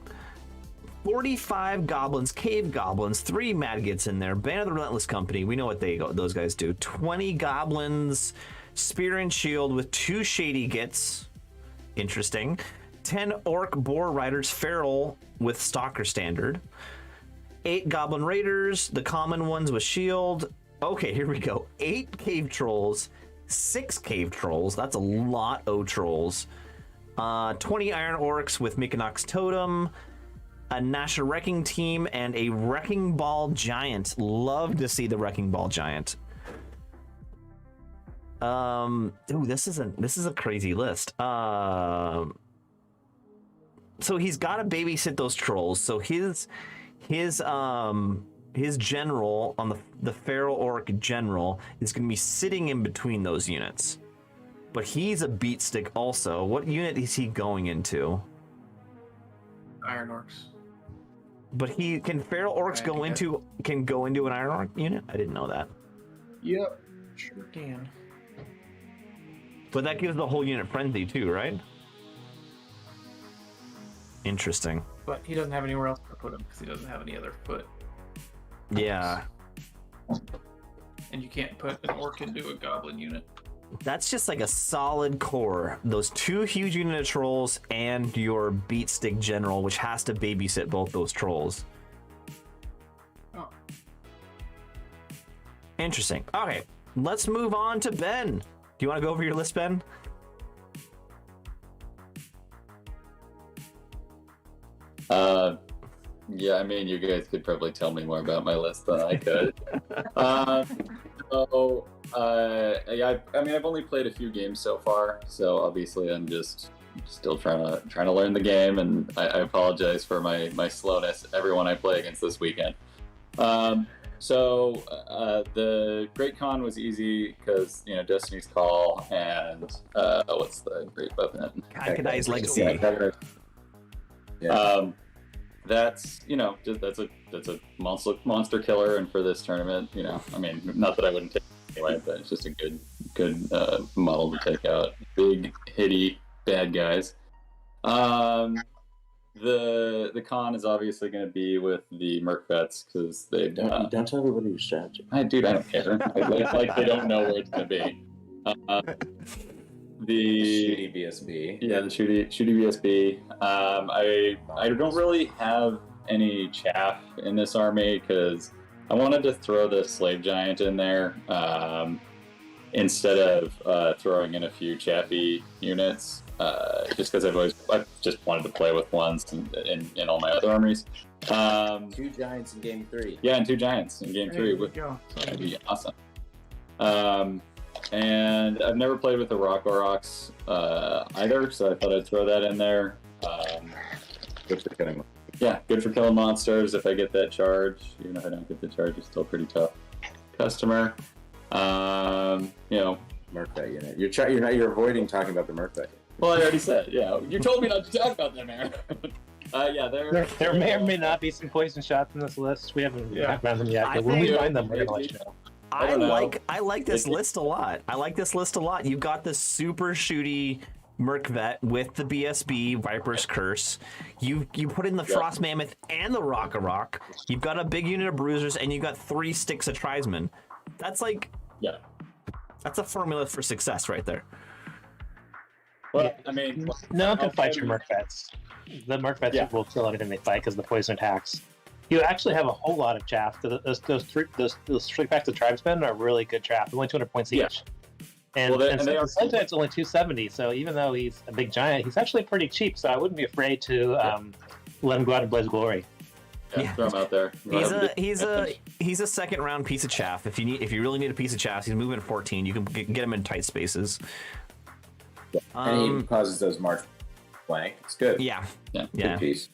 45 Goblins, Cave Goblins, 3 Madgets in there, Band of the Relentless Company, we know what those guys do, 20 Goblins, Spear and Shield with 2 Shady Gits, interesting, 10 Orc Boar Riders, Feral with Stalker Standard, 8 Goblin Raiders, the common ones with Shield. Okay, here we go. 8 Cave Trolls, 6 Cave Trolls. That's a lot of trolls. 20 Iron Orcs with Mikinox Totem, a Nasha Wrecking Team, and a Wrecking Ball Giant. Love to see the Wrecking Ball Giant. Ooh, this is a crazy list. So he's got to babysit those trolls. So his general on the Feral Orc general is going to be sitting in between those units. But he's a beat stick also. What unit is he going into? Iron Orcs. But can Feral Orcs go into an Iron Orc unit? I didn't know that. Yep, sure can. But that gives the whole unit frenzy too, right? Interesting. But he doesn't have anywhere else to put him because he doesn't have any other foot. Yeah. And you can't put an orc into a goblin unit. That's just like a solid core. Those 2 huge unit of trolls and your beat stick general, which has to babysit both those trolls. Oh. Interesting. Okay, let's move on to Ben. Do you want to go over your list, Ben? Yeah, I mean, you guys could probably tell me more about my list than I could. Yeah, I've only played a few games so far, so obviously I'm just still trying to learn the game, and I apologize for my slowness. Everyone I play against this weekend. The Great Con was easy because Destiny's Call and what's the great weapon? Kai'Kadai's Legacy. Yeah. That's that's a monster killer, and for this tournament, I mean, not that I wouldn't take it anyway, but it's just a good model to take out big hitty bad guys. The con is obviously going to be with the Merc Vets because they don't tell everybody your strategy. I don't care. like they don't know where it's going to be. The Shooty BSB. Yeah, the shooty BSB. I don't really have any chaff in this army because I wanted to throw the Slave Giant in there instead of throwing in a few chaffy units. Just because I've just wanted to play with ones in all my other armies. 2 Giants in game 3. Yeah, and 2 Giants in game 3. That'd be awesome. And I've never played with the Rock Aurochs either, so I thought I'd throw that in there. Which they're getting Yeah, good for killing monsters. If I get that charge, even if I don't get the charge, it's still pretty tough. Customer, Merc that unit. You're avoiding talking about the Merc that unit. Well, I already said, you told me not to talk about them, Aaron. There may or may not be some poison shots in this list. We haven't found them yet, but when we find them, we're gonna let you know. I like this list a lot. You've got the super shooty Merc Vet with the BSB Viper's Curse. You put in the Frost Mammoth and the Rock. You've got a big unit of Bruisers, and you've got 3 sticks of Tribesmen. That's like, that's a formula for success right there. Well, I mean, no one can fight your Merc Vets. The Merc Vets will kill anything they fight because of the poison attacks. You actually have a whole lot of chaff. Those 3 packs of Tribesmen are really good chaff. They're only 200 points each. And sometimes it's only 270, so even though he's a big giant, he's actually pretty cheap, so I wouldn't be afraid to let him go out and blaze glory. Throw him out there. He's a second round piece of chaff. If you really need a piece of chaff, he's moving at 14. You can get him in tight spaces. And he causes those march blank. It's good. Yeah. Good piece.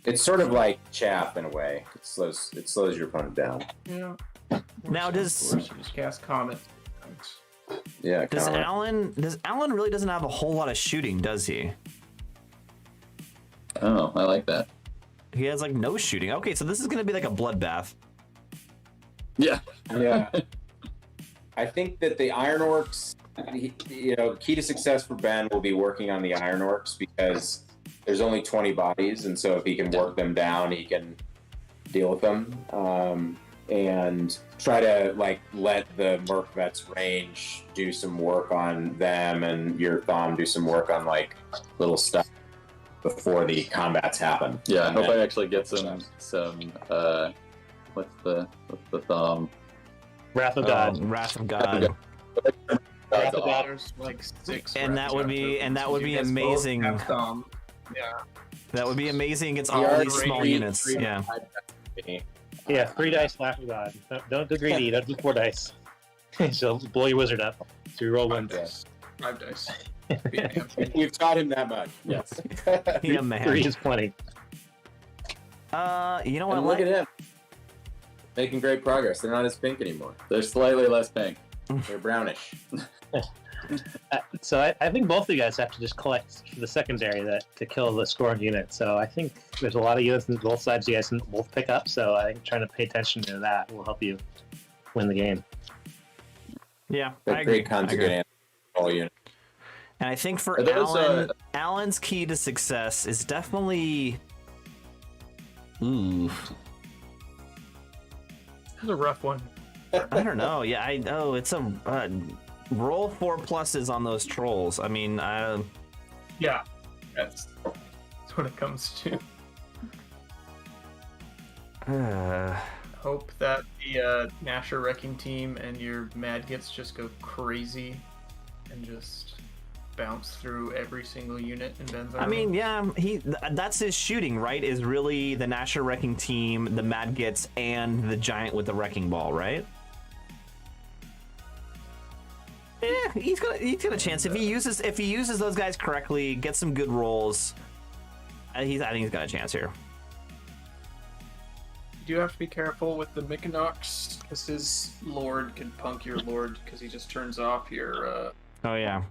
It's sort of like chaff in a way. It slows your opponent down. Yeah. Now Just cast Comet. Yeah. Does Alan really doesn't have a whole lot of shooting, does he? Oh, I like that. He has like no shooting. Okay, so this is gonna be like a bloodbath. Yeah. I think that the Iron Orcs, key to success for Ben will be working on the Iron Orcs because there's only 20 bodies, and so if he can work them down, he can deal with them. And try to let the Merc Vets range do some work on them, and your Thom do some work on little stuff before the combats happen. Yeah, I hope I actually get some what's the Thom? Wrath of God. Wrath of God. Wrath of God. There's like 6. And that would be amazing. That would be amazing against all these small units. Yeah. Yeah, 3 dice Wrath of God. Don't do greedy. Don't do 4 dice. So blow your wizard up. So you roll 1 dice. 5 dice. We've taught him that much. Yes. Yeah, man. 3 is plenty. You know what? And look at him. Making great progress. They're not as pink anymore. They're slightly less pink. They're brownish. So I think both of you guys have to just collect the secondary to kill the scoring unit. So I think there's a lot of units on both sides you guys can both pick up. So I think trying to pay attention to that will help you win the game. Yeah, I agree. Great conjugate all units. And I think for Alan's key to success is definitely. Ooh. This is a rough one. I don't know. Yeah, I know it's a roll 4 pluses on those trolls. I mean, yeah, that's what it comes to. Hope that the Nasher Wrecking Team and your Mad Gets just go crazy and just bounce through every single unit in Ben's army. I mean, yeah, that's his shooting, right? Is really the Nasher Wrecking Team, the Mad Gets, and the Giant with the Wrecking Ball, right? Yeah, he's got a chance if he uses those guys correctly, gets some good rolls. I think he's got a chance here. You do have to be careful with the Mykonox because his Lord can punk your Lord because he just turns off your. Oh yeah.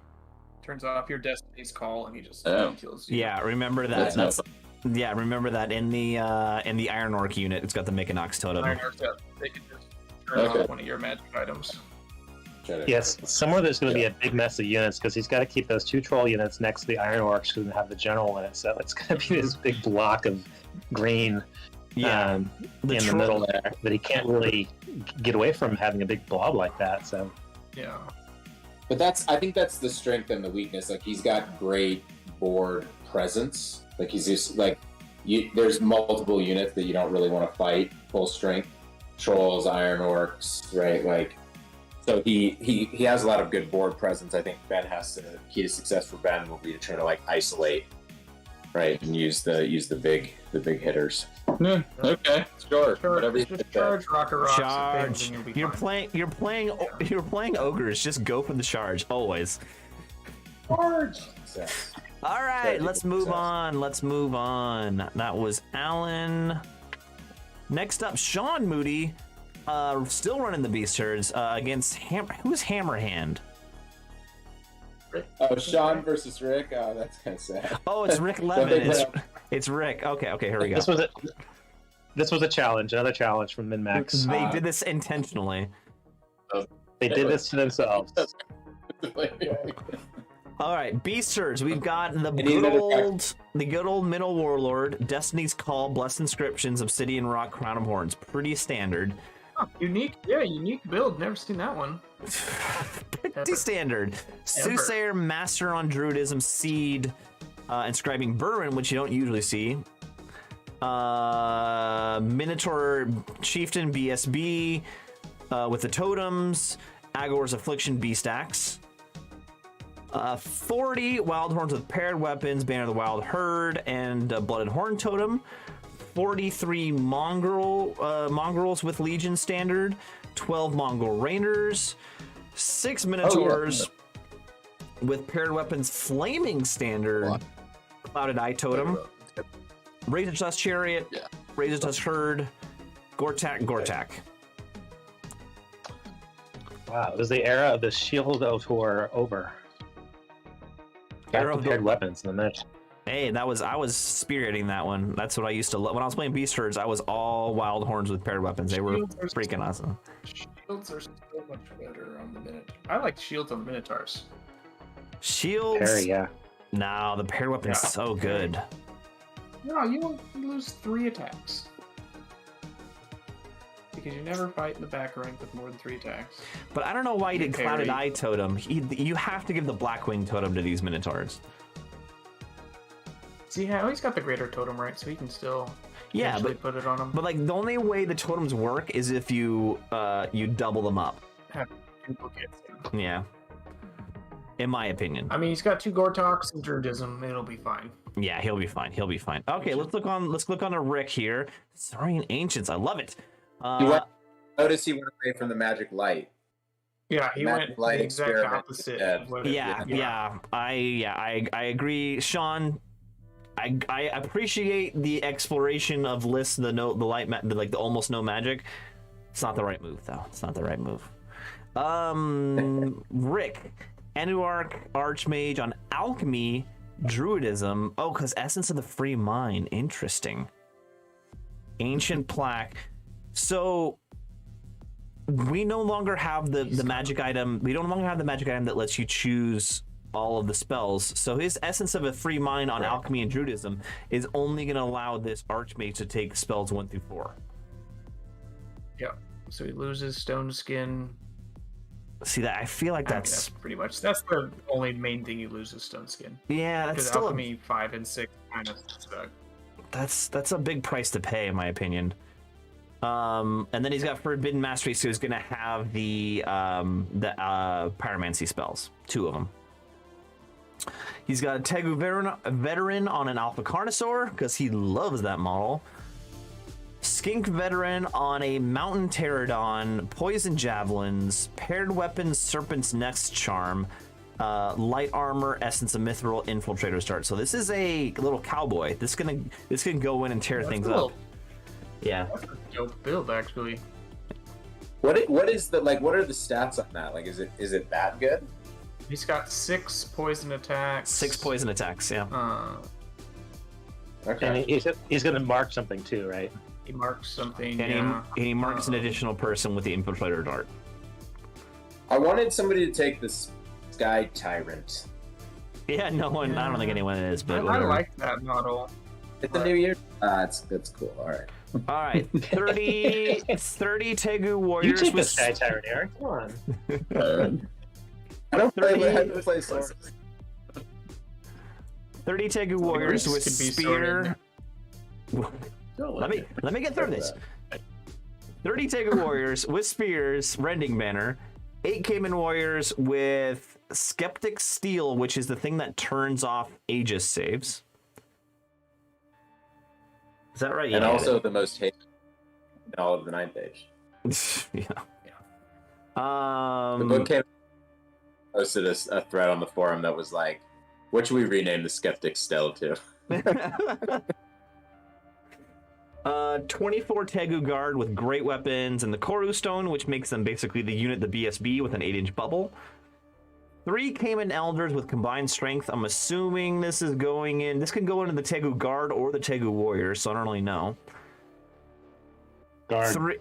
Turns off your Destiny's Call and he just kills you. Yeah, remember that. Yeah, remember that in the Iron Orc unit, it's got the Mykonox totem. Iron Orc, they can just turn off one of your magic items. Yes, somewhere there's going to be a big mess of units because he's got to keep those 2 troll units next to the Iron Orcs who have the general in it. So it's going to be this big block of green in the middle there that he can't really get away from having a big blob like that. So yeah. But I think that's the strength and the weakness. He's got great board presence. He's just there's multiple units that you don't really want to fight full strength. Trolls, Iron Orcs, right? So he has a lot of good board presence. I think Ben has to key to success for Ben will be to try to isolate, right, and use the big hitters. Yeah, okay, sure. Whatever. Just charge Rocker Rocks. Charge. You're playing ogres. Just go for the charge always. Charge. All right, let's move on. Let's move on. That was Alan. Next up, Sean Moody, still running the Beast Herds against who's Hammerhand? Oh, Sean versus Rick. Oh, that's kind of sad. Oh, it's Rick Levin. It's Rick. Okay, here we go. This was a challenge, another challenge from MinMax. They did this intentionally. They did this to themselves. All right, Beast Herds. We've got the good old Middle Warlord, Destiny's Call, Blessed Inscriptions, Obsidian Rock, Crown of Horns. Pretty standard. Oh, unique build. Never seen that one. Pretty standard. Soothsayer, Master on Druidism, Seed, Inscribing Burren, which you don't usually see. Minotaur Chieftain, BSB, with the totems, Agor's Affliction, Beast Axe. 40 Wild Horns with paired weapons, Banner of the Wild Herd, and Blooded Horn Totem. 43 Mongrels with Legion Standard. 12 Mongol Raiders. 6 Minotaurs with paired weapons, Flaming Standard. Clouded Eye Totem. Razor Tusk Chariot. Razor Tusk Herd. Gortak. Wow, it was the era of the Shield of Tour over. Paired weapons in the match. Hey, I was spearheading that one. That's what I used to love. When I was playing Beast Herds, I was all Wild Horns with paired weapons. They were freaking awesome. Shields are so much better on the Minotaur. I like shields on the Minotaurs. Shields? Parry, yeah. No, the paired weapon's so good. No, you won't lose 3 attacks. Because you never fight in the back rank with more than 3 attacks. But I don't know why you did Clouded Eye Totem. You have to give the Blackwing Totem to these Minotaurs. See how he's got the Greater Totem, right? So he can still put it on him. But like the only way the totems work is if you double them up. Have duplicates. Yeah. In my opinion. I mean, he's got 2 Gortoks and Druidism. It'll be fine. Yeah, he'll be fine. Okay, let's look on a Rick here. Saurian Ancients. I love it. Notice he went away from the Magic Light. Yeah, he went the exact opposite. I agree, Sean. I appreciate the exploration of lists, the almost no magic. It's not the right move, though. It's not the right move. Rick, Anuarch Archmage on Alchemy, Druidism. Oh, because Essence of the Free Mind. Interesting. Ancient Plaque. So we no longer have the magic item. We don't longer have the magic item that lets you choose all of the spells. So his Essence of a Free Mind on Alchemy and Druidism is only going to allow this Archmage to take spells 1 through 4. Yeah. So he loses Stone Skin. See that? I feel like that's pretty much the only main thing you lose is Stone Skin. Yeah, that's still Alchemy 5 and 6 kind of stuck. That's a big price to pay, in my opinion. And then he's got Forbidden Mastery, so he's gonna have the Pyromancy spells, 2 of them. He's got a Tegu veteran on an Alpha Carnosaur because he loves that model. Skink Veteran on a Mountain Pterodon, Poison Javelins, Paired Weapons, Serpent's Nest Charm, Light Armor, Essence of Mithril, Infiltrator Start. So this is a little cowboy. This can go in and tear things up. Yeah. That's a dope build, actually. What are the stats on that? Like, is it that good? He's got 6 poison attacks. 6 poison attacks, yeah. Okay. And he's going to mark something too, right? He marks something. And he marks an additional person with the Infiltrator Dart. I wanted somebody to take this Sky Tyrant. Yeah, no one. I don't think anyone is, but I like that model. It's a new year. That's cool. All right. All right, 30 Tegu Warriors. You take the Sky Tyrant, Eric. Come on. I don't play Swords. 30 Tegu Warriors with Spear. Let me get through this. 30 Tegu Warriors with Spears, Rending Banner. 8 Cayman Warriors with Skeptic Steel, which is the thing that turns off Aegis saves. Is that right? And also the most hated in all of the 9th Age. Yeah. The book posted a thread on the forum that was like, What should we rename the Skeptic Stele to? 24 Tegu guard with great weapons and the Koru stone, which makes them basically the unit, the BSB, with an 8-inch bubble. 3 Cayman elders with combined strength. I'm assuming this is going in. This can go into the Tegu guard or the Tegu warriors, so I don't really know. Guard.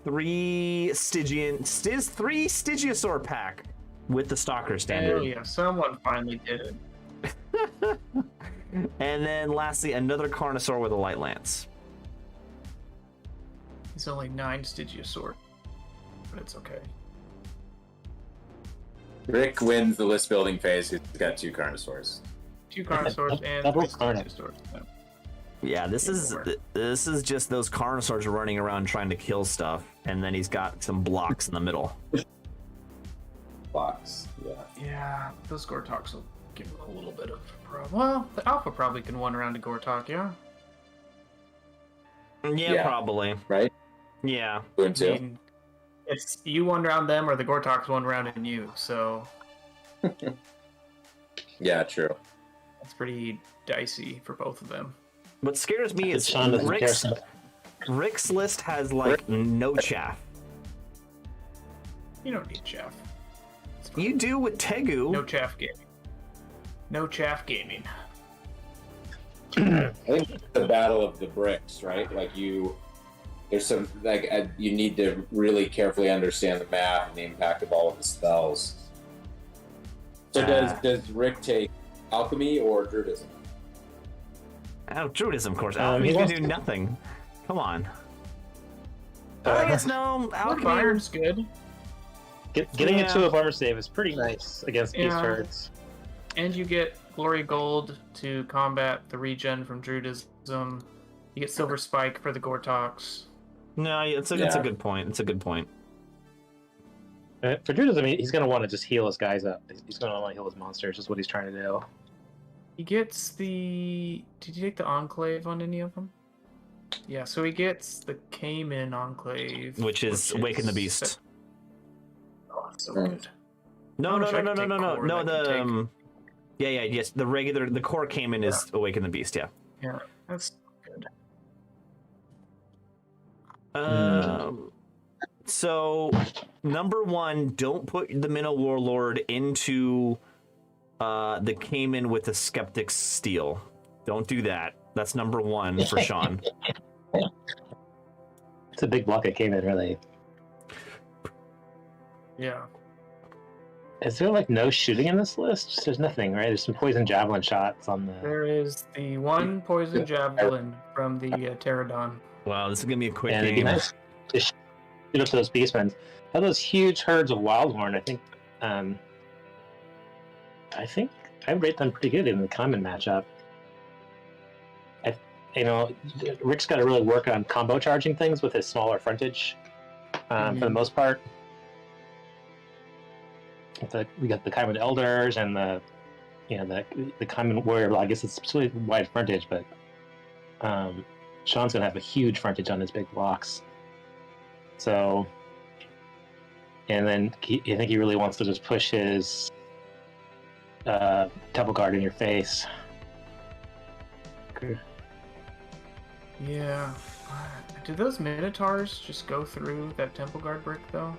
Three Stygiasaur pack with the Stalker standard. Oh yeah, someone finally did it. And then lastly, another Carnosaur with a light lance. It's only 9 Stygiasaur, but it's okay. Rick wins the list building phase. He's got 2 Carnosaurs. 2 Carnosaurs and Double 3 Carno. Stygiasaurs. Yeah, this is just those Carnosaurs running around trying to kill stuff, and then he's got some blocks in the middle. Box. Yeah. Yeah, those Gortoks will give him a little bit of a problem. Well, the Alpha probably can one round a Gortok, yeah? Yeah, probably. Right? Yeah. 2 and 2. I mean, it's you one round them or the Gortoks one round in you, so Yeah, true. it's pretty dicey for both of them. What scares me is Sean doesn't care so much. Rick's list has like no chaff. You don't need chaff. You do with Tegu. No chaff gaming. No chaff gaming. I think it's the battle of the bricks, right? Like there's some you need to really carefully understand the math and the impact of all of the spells. So does Rick take alchemy or druidism? Oh, druidism, of course. He Alchemy's gonna wants do nothing. Come on. Uh, I guess no. Alchemy. Iron's good. Getting Yeah. into a armor save is pretty nice against beast Yeah. herds. And you get Glory Gold to combat the regen from Druidism. You get Silver Spike for the Gortoks. No, it's a good point. It's a good point. For Druidism, he's going to want to just heal his guys up. He's going to want to heal his monsters, is what he's trying to do. He gets the... Did you take the Enclave on any of them? Yeah, so he gets the Cayman Enclave. Which is Awaken the Beast. Oh, it's so good. No. wish I could take core No, that can the yes, the core came in is Awaken the Beast, yeah. Yeah, that's good. So number 1, don't put the Minnow Warlord into the Cayman with the Skeptic's Steel. Don't do that. That's number 1 for Sean. It's a big block that came in, really. Yeah. Is there like no shooting in this list? There's nothing, right? There's some poison javelin shots on the. There is the one Poison Javelin from the Pterodon. Wow, this is gonna be a quick And it'd be game. nice to shoot up to those beastmen. How those huge herds of Wildhorn, I think I rate them pretty good in the common matchup. Rick's got to really work on combo charging things with his smaller frontage, for the most part. We got the Common Elders and the Common Warrior. Well, I guess it's really wide frontage, but Sean's gonna have a huge frontage on his big blocks. So, and then I think he really wants to just push his Temple Guard in your face. Okay. Yeah. Do those Minotaurs just go through that Temple Guard brick, though?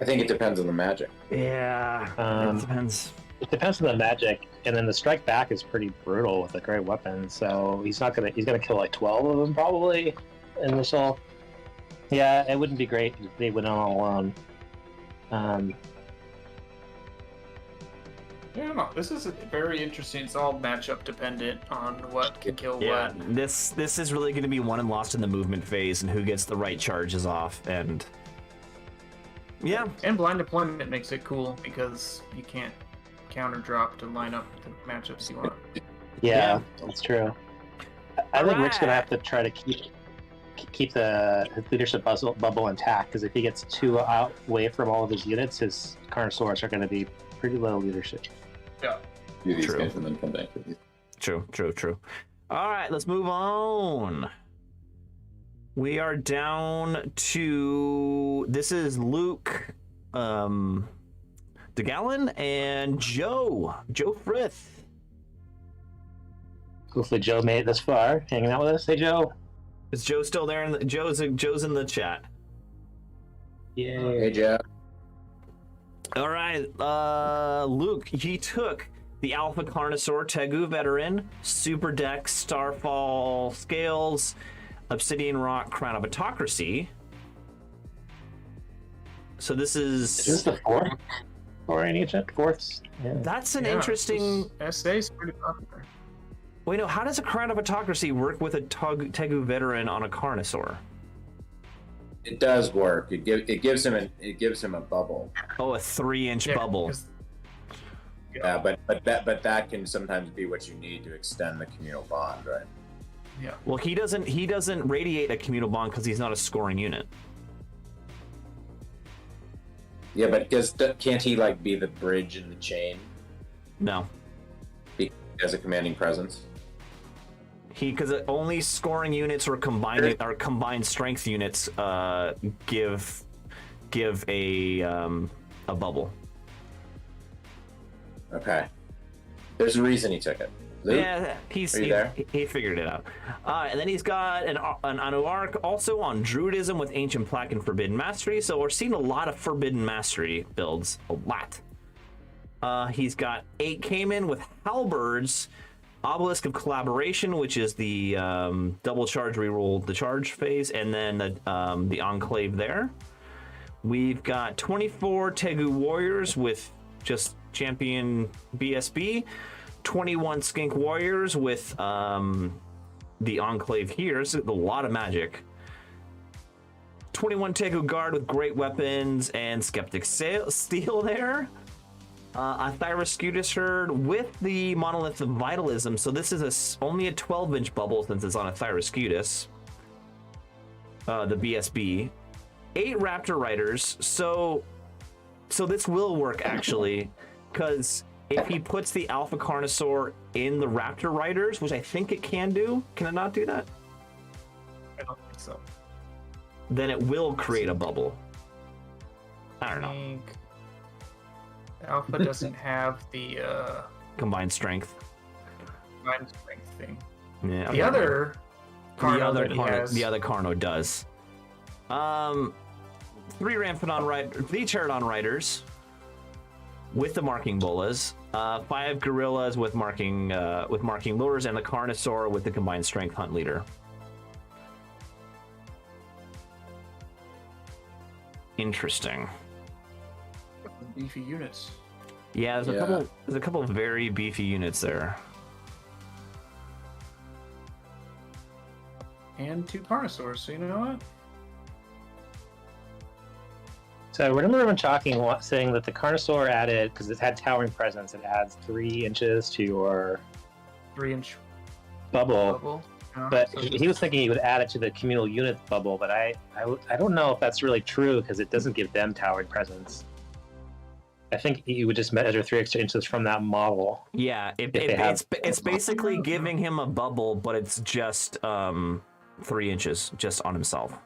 I think it depends on the magic. Yeah, it depends. It depends on the magic, and then the strike back is pretty brutal with a great weapon. So he's gonna kill like 12 of them probably initial. Yeah, it wouldn't be great if they went all alone. Yeah, no, this is very interesting. It's all matchup dependent on what can kill Yeah, what. this is really going to be won and lost in the movement phase and who gets the right charges off. And yeah, And blind deployment makes it cool because you can't counter drop to line up the matchups you want. Yeah, that's true. I think Rick's gonna Alright. have to try to keep the leadership bubble intact, because if he gets too away from all of his units, his Carnosaurs are going to be pretty low leadership. Yeah. Do these True. guys and then come back to these. True. All right, let's move on. We are down to, this is Luke, Alan, and Joe Frith. Hopefully Joe made it this far, hanging out with us. Hey, Joe. Is Joe still there? Joe's in the chat. Yeah. Hey, Joe. All right, Luke, he took the Alpha Carnosaur Tegu Veteran, Super Deck, Starfall Scales, Obsidian Rock, Crown of Autocracy. So this is... Is this the fourth? Foreign agent? Fourths? Yeah. That's an interesting... SA's pretty popular. Wait, no, how does a Crown of Autocracy work with a Tegu Veteran on a Carnosaur? It does work. It gives him a bubble. Oh, a 3-inch bubble. Yeah, but that can sometimes be what you need to extend the communal bond, right? Yeah. Well, he doesn't radiate a communal bond because he's not a scoring unit. Yeah, but can't he like be the bridge in the chain? No. As a commanding presence? Because only scoring units or combined strength units give a bubble. Okay. There's a reason he took it. Luke? Yeah, he figured it out. And then he's got an Anuark also on Druidism with Ancient Plaque and Forbidden Mastery. So we're seeing a lot of Forbidden Mastery builds. A lot. He's got 8 Cayman with Halberds, Obelisk of Collaboration, which is the double charge reroll the charge phase, and then the Enclave there. We've got 24 Tegu Warriors with just Champion BSB, 21 Skink Warriors with the Enclave here. So a lot of magic. 21 Tegu Guard with great weapons and Skeptic Steel there. A Thyroscutus Herd with the Monolith of Vitalism. So this is only a 12-inch bubble since it's on a Thyroscutus. The BSB. 8 Raptor Riders. So this will work actually, because if he puts the Alpha Carnosaur in the Raptor Riders, which I think it can do, can it not do that? I don't think so. Then it will create a bubble. I don't know. Alpha doesn't have the Combined strength. combined strength thing. Yeah. The other Carno that he has. The other Carno does. 3 Ramphidon Riders, 3 Pterodon Riders with the marking bolas, 5 Gorillas with marking lures, and the Carnosaur with the combined strength hunt leader. Interesting. Beefy units. Yeah, there's a couple of very beefy units there. And 2 Carnosaurs, so you know what? So I remember everyone saying that the Carnosaur added, because it had Towering Presence, it adds 3 inches to your 3-inch bubble. bubble. But So he was thinking he would add it to the communal unit bubble, but I don't know if that's really true, because it doesn't give them Towering Presence. I think you would just measure 3 extra inches from that model. Yeah, it's basically giving him a bubble, but it's just 3 inches just on himself.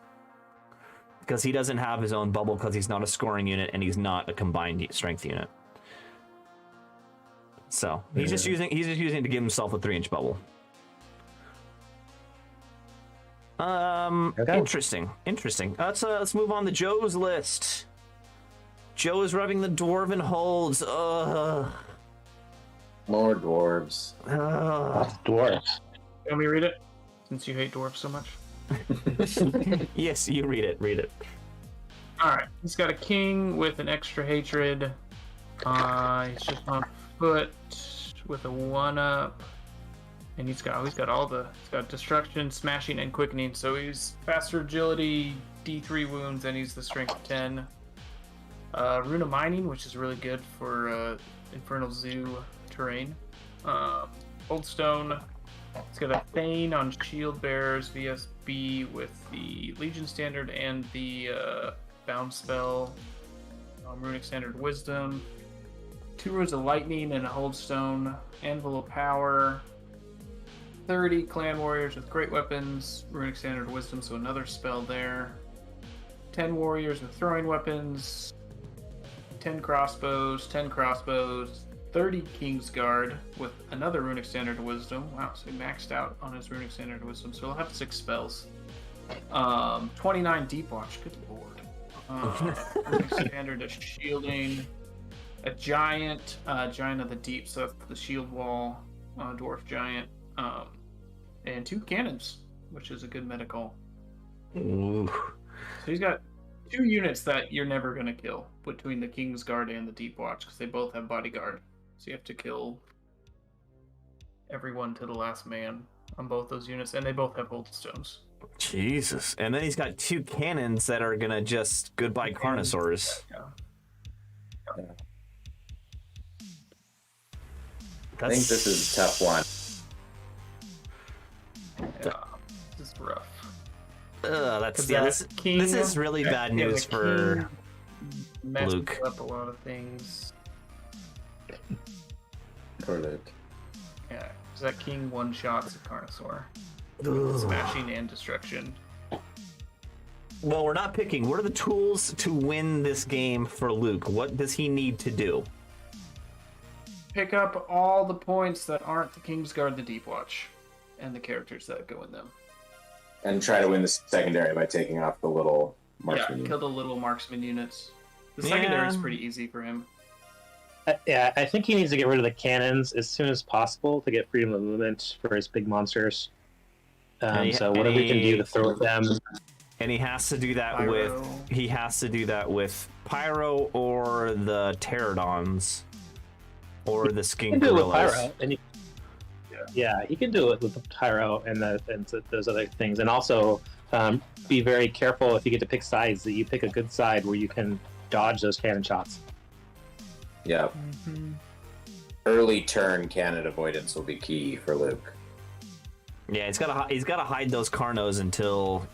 Because he doesn't have his own bubble because he's not a scoring unit and he's not a combined strength unit. So he's just using it to give himself a 3-inch bubble. Okay. Interesting. Let's move on to Joe's list. Joe is rubbing the dwarven holds. More dwarves. That's dwarves. Let me read it, since you hate dwarves so much. Yes, you read it. Alright, he's got a king with an extra hatred. He's just on foot with a 1-up. And he's got destruction, smashing, and quickening. So he's faster agility, D3 wounds, and he's the strength 10. Runa Mining, which is really good for Infernal Zoo terrain. Old Stone. It's got a Thane on Shield Bearers VSB with the Legion Standard and the Bound Spell. Runic Standard Wisdom. 2 Runes of Lightning and a Hold Stone. Anvil of Power. 30 Clan Warriors with great weapons. Runic Standard Wisdom, so another spell there. 10 Warriors with throwing weapons. 10 crossbows, 30 Kingsguard with another Runic Standard Wisdom. Wow, so he maxed out on his Runic Standard Wisdom, so he'll have 6 spells. 29 Deep Watch, good lord. Runic Standard of Shielding, a Giant of the Deep, so that's the Shield Wall, Dwarf Giant, and 2 Cannons, which is a good medical. Ooh. So he's got 2 units that you're never going to kill between the Kingsguard and the Deep Watch, because they both have Bodyguard. So you have to kill everyone to the last man on both those units, and they both have Hold Stones. Jesus. And then he's got 2 cannons that are going to just goodbye Carnosaurs. I think this is a tough one. Yeah, this is rough. This is really bad news for Luke. Up a lot of things. For Luke. Yeah, because that King one-shots a Carnosaur. Smashing and destruction. Well, we're not picking. What are the tools to win this game for Luke? What does he need to do? Pick up all the points that aren't the Kingsguard, the Deep Watch, and the characters that go in them. And try to win the secondary by taking off the little marksman. Yeah, kill the little marksman units. The secondary is pretty easy for him. I think he needs to get rid of the cannons as soon as possible to get freedom of movement for his big monsters. So whatever we can do to throw at them. And he has to do that with Pyro or the Pterodons or the Skink Gorillas. He can do it with Gorillas. Pyro, and he can do it with the Pyro and those other things. And also be very careful if you get to pick sides, that you pick a good side where you can dodge those cannon shots. Yeah. Early turn cannon avoidance will be key for Luke. Yeah, he's got to hide those Carnos until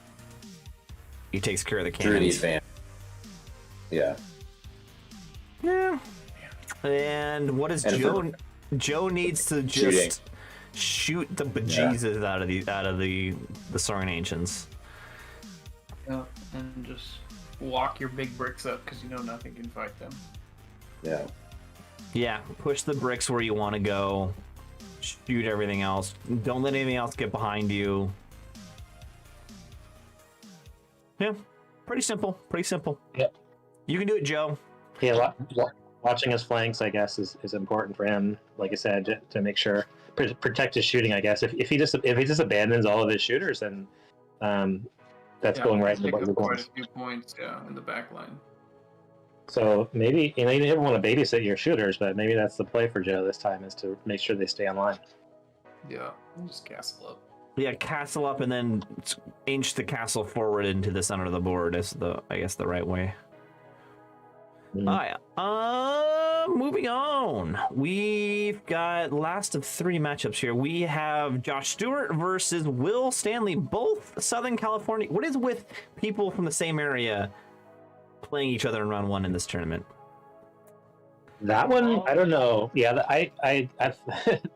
he takes care of the Through the cannons. advance. Yeah. Yeah. And what is Joe? Joe needs to just shoot the bejesus out of the Soaring Ancients. Yeah, and just walk your big bricks up because you know nothing can fight them. Yeah. Yeah, push the bricks where you want to go. Shoot everything else. Don't let anything else get behind you. Yeah, pretty simple. Pretty simple. Yep. You can do it, Joe. Yeah, watching his flanks, I guess, is important for him. Like I said, to make sure protect his shooting. I guess if he just abandons all of his shooters, then that's going right into what you're going. Quite a few points, in the back line. So maybe you never want to babysit your shooters, but maybe that's the play for Joe this time, is to make sure they stay online. Yeah, just castle up. Yeah, castle up and then inch the castle forward into the center of the board is the right way. Moving on. We've got last of 3 matchups here. We have Josh Stewart versus Will Stanley, both Southern California. What is with people from the same area playing each other in round 1 in this tournament? That one, I don't know. Yeah,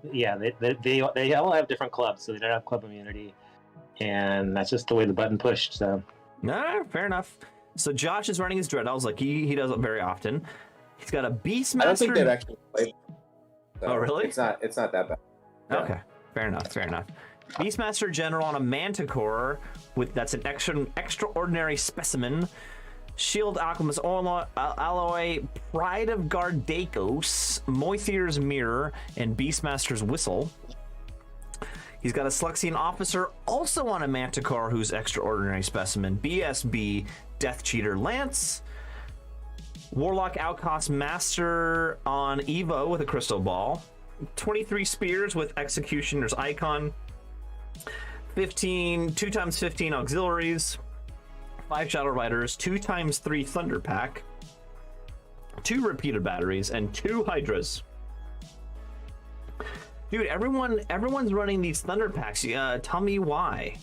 they all have different clubs, so they don't have club immunity, and that's just the way the button pushed. So, fair enough. So Josh is running his Dreadnoughts like he does it very often. He's got a Beastmaster. I don't think they've actually played. So oh, really? It's not that bad. Yeah. Okay, fair enough. Beastmaster General on a Manticore that's an extraordinary specimen. Shield Alchemist Alloy, Pride of Gardakos, Moithir's Mirror, and Beastmaster's Whistle. He's got a Sluxian Officer also on a Manticore who's extraordinary specimen, BSB Death Cheater Lance. Warlock Outcast Master on Evo with a Crystal Ball. 23 Spears with Executioner's Icon. 2x15 Auxiliaries. 5 Shadow Riders, 2x3 Thunder Pack, 2 repeated batteries, and 2 Hydras. Dude, everyone's running these Thunder Packs. Tell me why.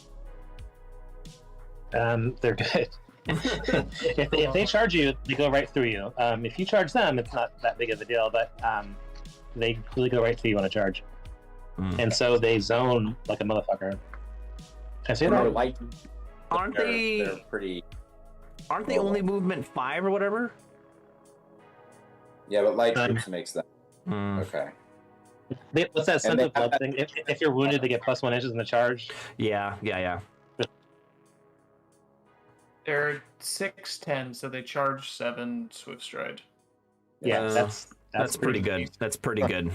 They're good. if they charge you, they go right through you. If you charge them, it's not that big of a deal, but they really go right through you on a charge. And so they zone like a motherfucker. I say that. Light. They're pretty. Aren't they only movement 5 or whatever? Yeah, but light troops makes that. Hmm. Okay. What's that And they sense of blood thing? If you're wounded, they get +1 inches in the charge. Yeah. They're 6'10", so they charge 7 swift stride. Yeah, Uh, That's pretty good. That's pretty good.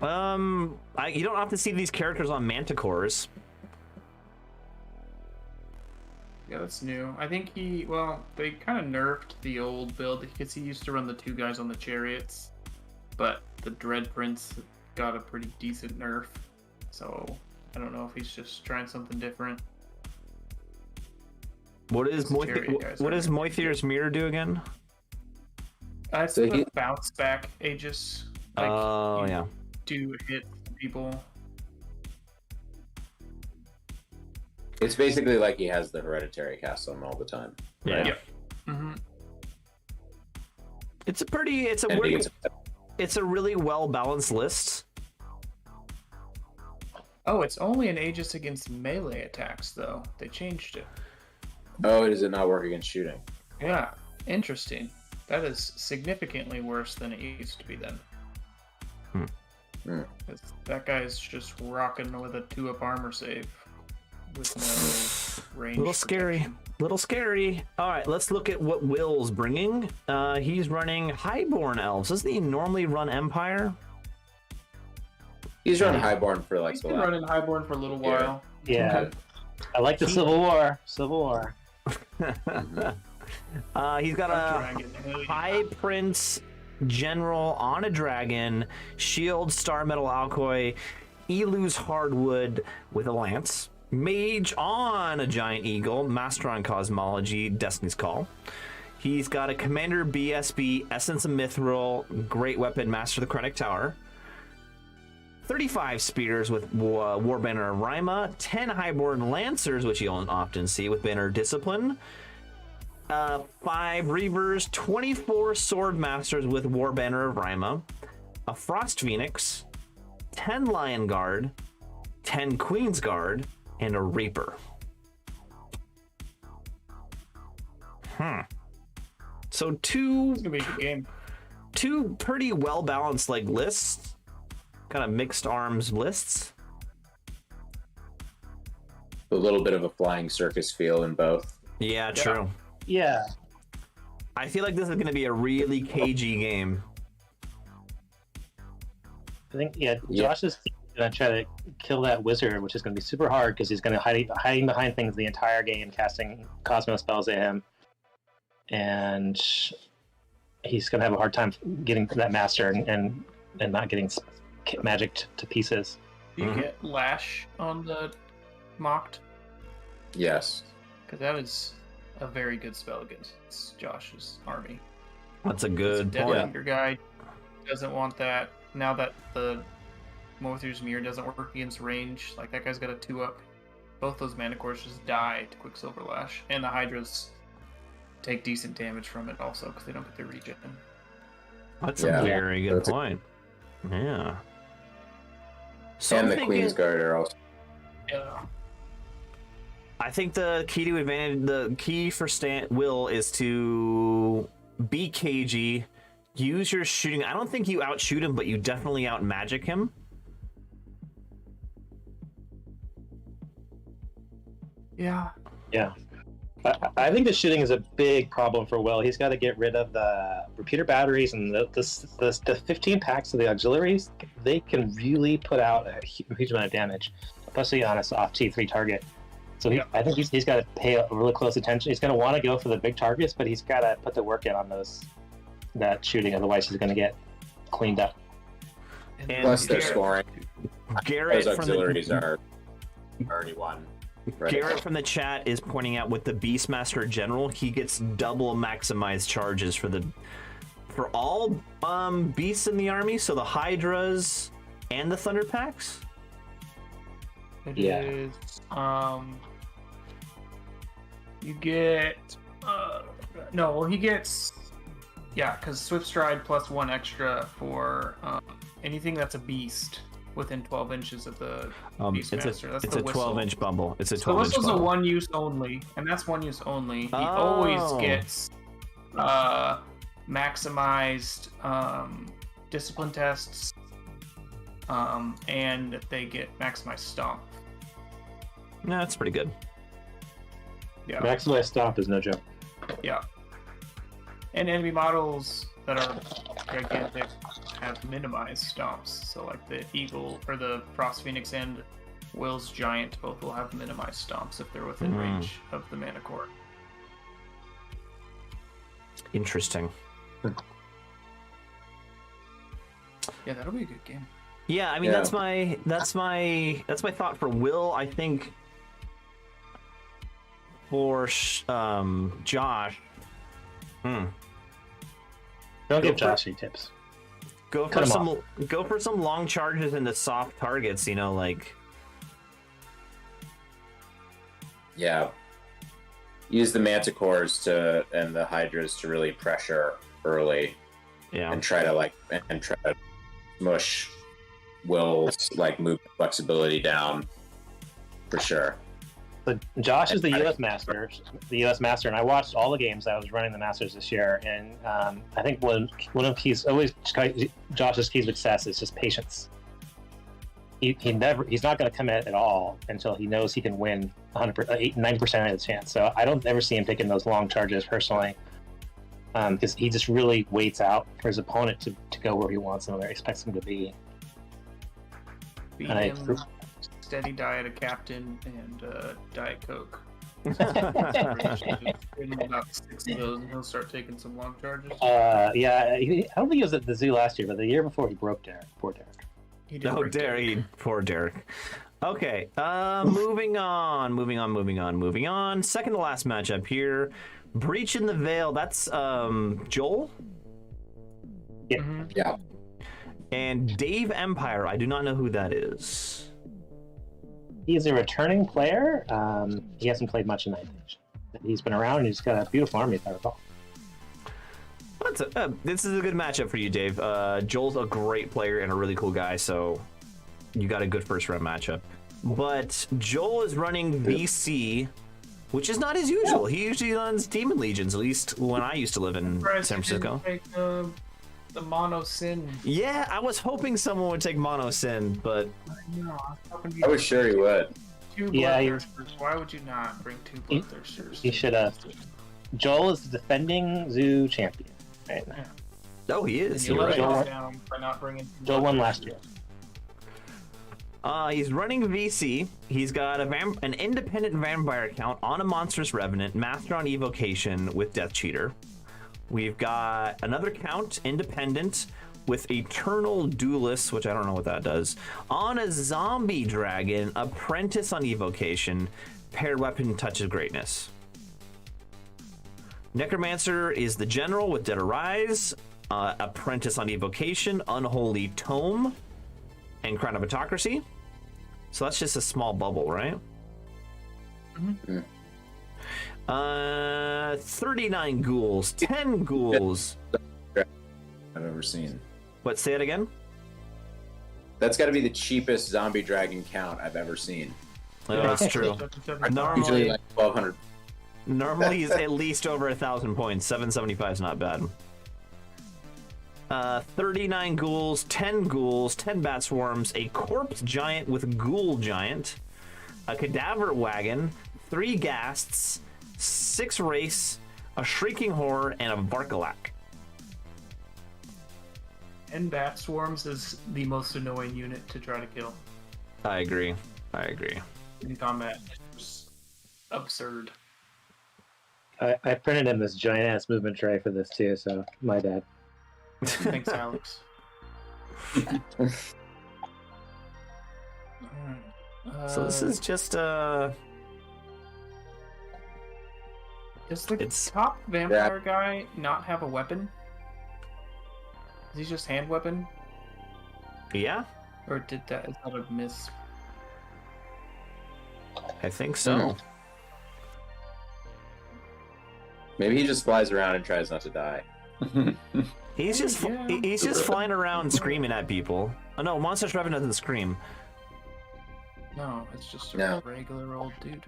You don't have to see these characters on manticores. Yeah, that's new. I think they kind of nerfed the old build because he used to run the 2 guys on the chariots, but the Dread Prince got a pretty decent nerf, so I don't know if he's just trying something different. What is Moithir's mirror do again? It's So the bounce back Aegis. Oh, yeah. Do hit people. It's basically like he has the hereditary cast on all the time. Yeah. Yep. Mm-hmm. It's a really well balanced list. Oh, it's only an Aegis against melee attacks, though. They changed it. Oh, does it not work against shooting? Yeah, interesting. That is significantly worse than it used to be then. Hmm. 'Cause that guy's just rocking with a 2-up armor save with no range. Little scary. All right, let's look at what Will's bringing. He's running Highborn Elves. Doesn't he normally run Empire? He's run Highborn for like He's the been last. running Highborn for a little while. Yeah. I like the Civil War. He's got a Dragon. Hell yeah. High Prince General on a dragon, shield, star metal alloy, Elu's hardwood with a lance, mage on a giant eagle, master on cosmology, Destiny's Call. He's got a commander BSB, essence of mithril, great weapon, master of the Chronic Tower. 35 spears with war banner of Rima, 10 highborn lancers, which you don't often see, with banner discipline. 5 Reavers, 24 Sword Masters with War Banner of Rima, a Frost Phoenix, 10 Lion Guard, 10 Queen's Guard, and a Reaper. So It's gonna be a good game. two pretty well balanced lists, kind of mixed arms lists. A little bit of a flying circus feel in both. Yeah, true. Yeah. I feel like this is going to be a really cagey game. I think, Josh is going to try to kill that wizard, which is going to be super hard because he's going to hiding behind things the entire game, casting Cosmo spells at him. And he's going to have a hard time getting that master and not getting magic to pieces. Do you get Lash on the mocked? Yes. Because that is a very good spell against Josh's army. That's a good Death point. Eater guy doesn't want that. Now that the Mothir's Mirror doesn't work against range, like that guy's got a 2-up. Both those mana cores just die to Quicksilver Lash. And the Hydras take decent damage from it also because they don't get their regen. That's a very good point. Yeah. So and I'm the thinking, Queen's Guard are also. Yeah. I think the key for Will is to be cagey, use your shooting. I don't think you outshoot him, but you definitely out magic him. Yeah. Yeah. I think the shooting is a big problem for Will. He's got to get rid of the repeater batteries and the 15 packs of the auxiliaries. They can really put out a huge amount of damage, especially on a soft T3 target. So I think he's got to pay really close attention. He's going to want to go for the big targets, but he's got to put the work in on that shooting. Otherwise, he's going to get cleaned up. And Plus, they're scoring. Garrett Those from auxiliaries are already won. Right. Garrett from the chat is pointing out with the Beastmaster General, he gets double maximized charges for all beasts in the army. So the Hydras and the Thunder Packs. It is. You get. He gets. Yeah, because Swift Stride plus 1 extra for anything that's a beast within 12 inches of the Beastmaster. It's a 12-inch bumble. It's a 12-inch the whistle's bumble. a one use only, and that's one use only. He always gets maximized discipline tests, and they get maximized stomp. No, that's pretty good. Yeah. Maximize stomp is no joke. Yeah. And enemy models that are gigantic have minimized stomps. So like the Eagle or the Frost Phoenix and Will's Giant both will have minimized stomps if they're within range of the mana core. Interesting. Yeah, that'll be a good game. Yeah, I mean Yeah. that's my thought for Will. I think for Josh, Don't give Josh any tips. go Cut for him some long charges into soft targets. You know, like Yeah. Use the manticores and the hydras to really pressure early yeah, and try to smush Will's like move flexibility down for sure. So Josh is the U.S. Master, and I watched all the games. I was running the Masters this year, and I think one of Josh's key success is just patience. He's not going to commit at all until he knows he can win 90% of the chance. So I don't ever see him taking those long charges personally, because he just really waits out for his opponent to go where he wants him, where he expects him to be. Beat And I- him, steady diet of Captain and Diet Coke. Give him about 6 of those, and he'll start taking some long charges. Yeah, I don't think he was at the zoo last year, but the year before he broke Derek. Poor Derek. He did oh, break Derek, poor Derek. Okay, moving on. Second to last matchup here, Breach in the Veil. That's Joel Yeah. and Dave Empire. I do not know who that is. He is a returning player. He hasn't played much in 9th Age. He's been around, and he's got a beautiful army, if I recall. This is a good matchup for you, Dave. Joel's a great player and a really cool guy, so you got a good first round matchup. But Joel is running VC, which is not his usual. He usually runs Demon Legions, at least when I used to live in San Francisco. Take, the Mono Sin. Yeah, I was hoping someone would take Mono Sin, but No, I was sure he would. Two Yeah, Bloodthirsters. Why would you not bring 2 Bloodthirsters? He should have. Joel is the defending zoo champion. Right? oh, he is. And you You're let right. him down for not bringing. Joel won last year. He's running VC. He's got an independent vampire account on a Monstrous Revenant, Master on Evocation with Death Cheater. We've got another count, independent, with Eternal Duelist, which I don't know what that does, on a Zombie Dragon, Apprentice on Evocation, paired weapon Touch of Greatness. Necromancer is the General with Dead Arise, Apprentice on Evocation, Unholy Tome, and Crown of Autocracy. So that's just a small bubble, right? Mhm. 39 ghouls, 10 ghouls. I've ever seen. What, say it again? That's got to be the cheapest zombie dragon count I've ever seen. Oh, that's true. Usually Normally, like 1,200. normally he's at least over 1,000 points. 775 is not bad. 39 ghouls, 10 bat swarms, a corpse giant with ghoul giant, a cadaver wagon, 3 ghasts, 6 race, a shrieking horror, and a Varkalak. And Bat Swarms is the most annoying unit to try to kill I agree. in combat. It's absurd. I printed him this giant ass movement tray for this too, so my bad. Thanks, Alex. So this is just Does the it's- top vampire guy not have a weapon? Is he just hand weapon? yeah, Or is that a miss? I think so. Maybe he just flies around and tries not to die. He's just Yeah. he's just flying around screaming at people. Oh no, Monstrous Revenant doesn't scream. No, it's just a No. regular old dude.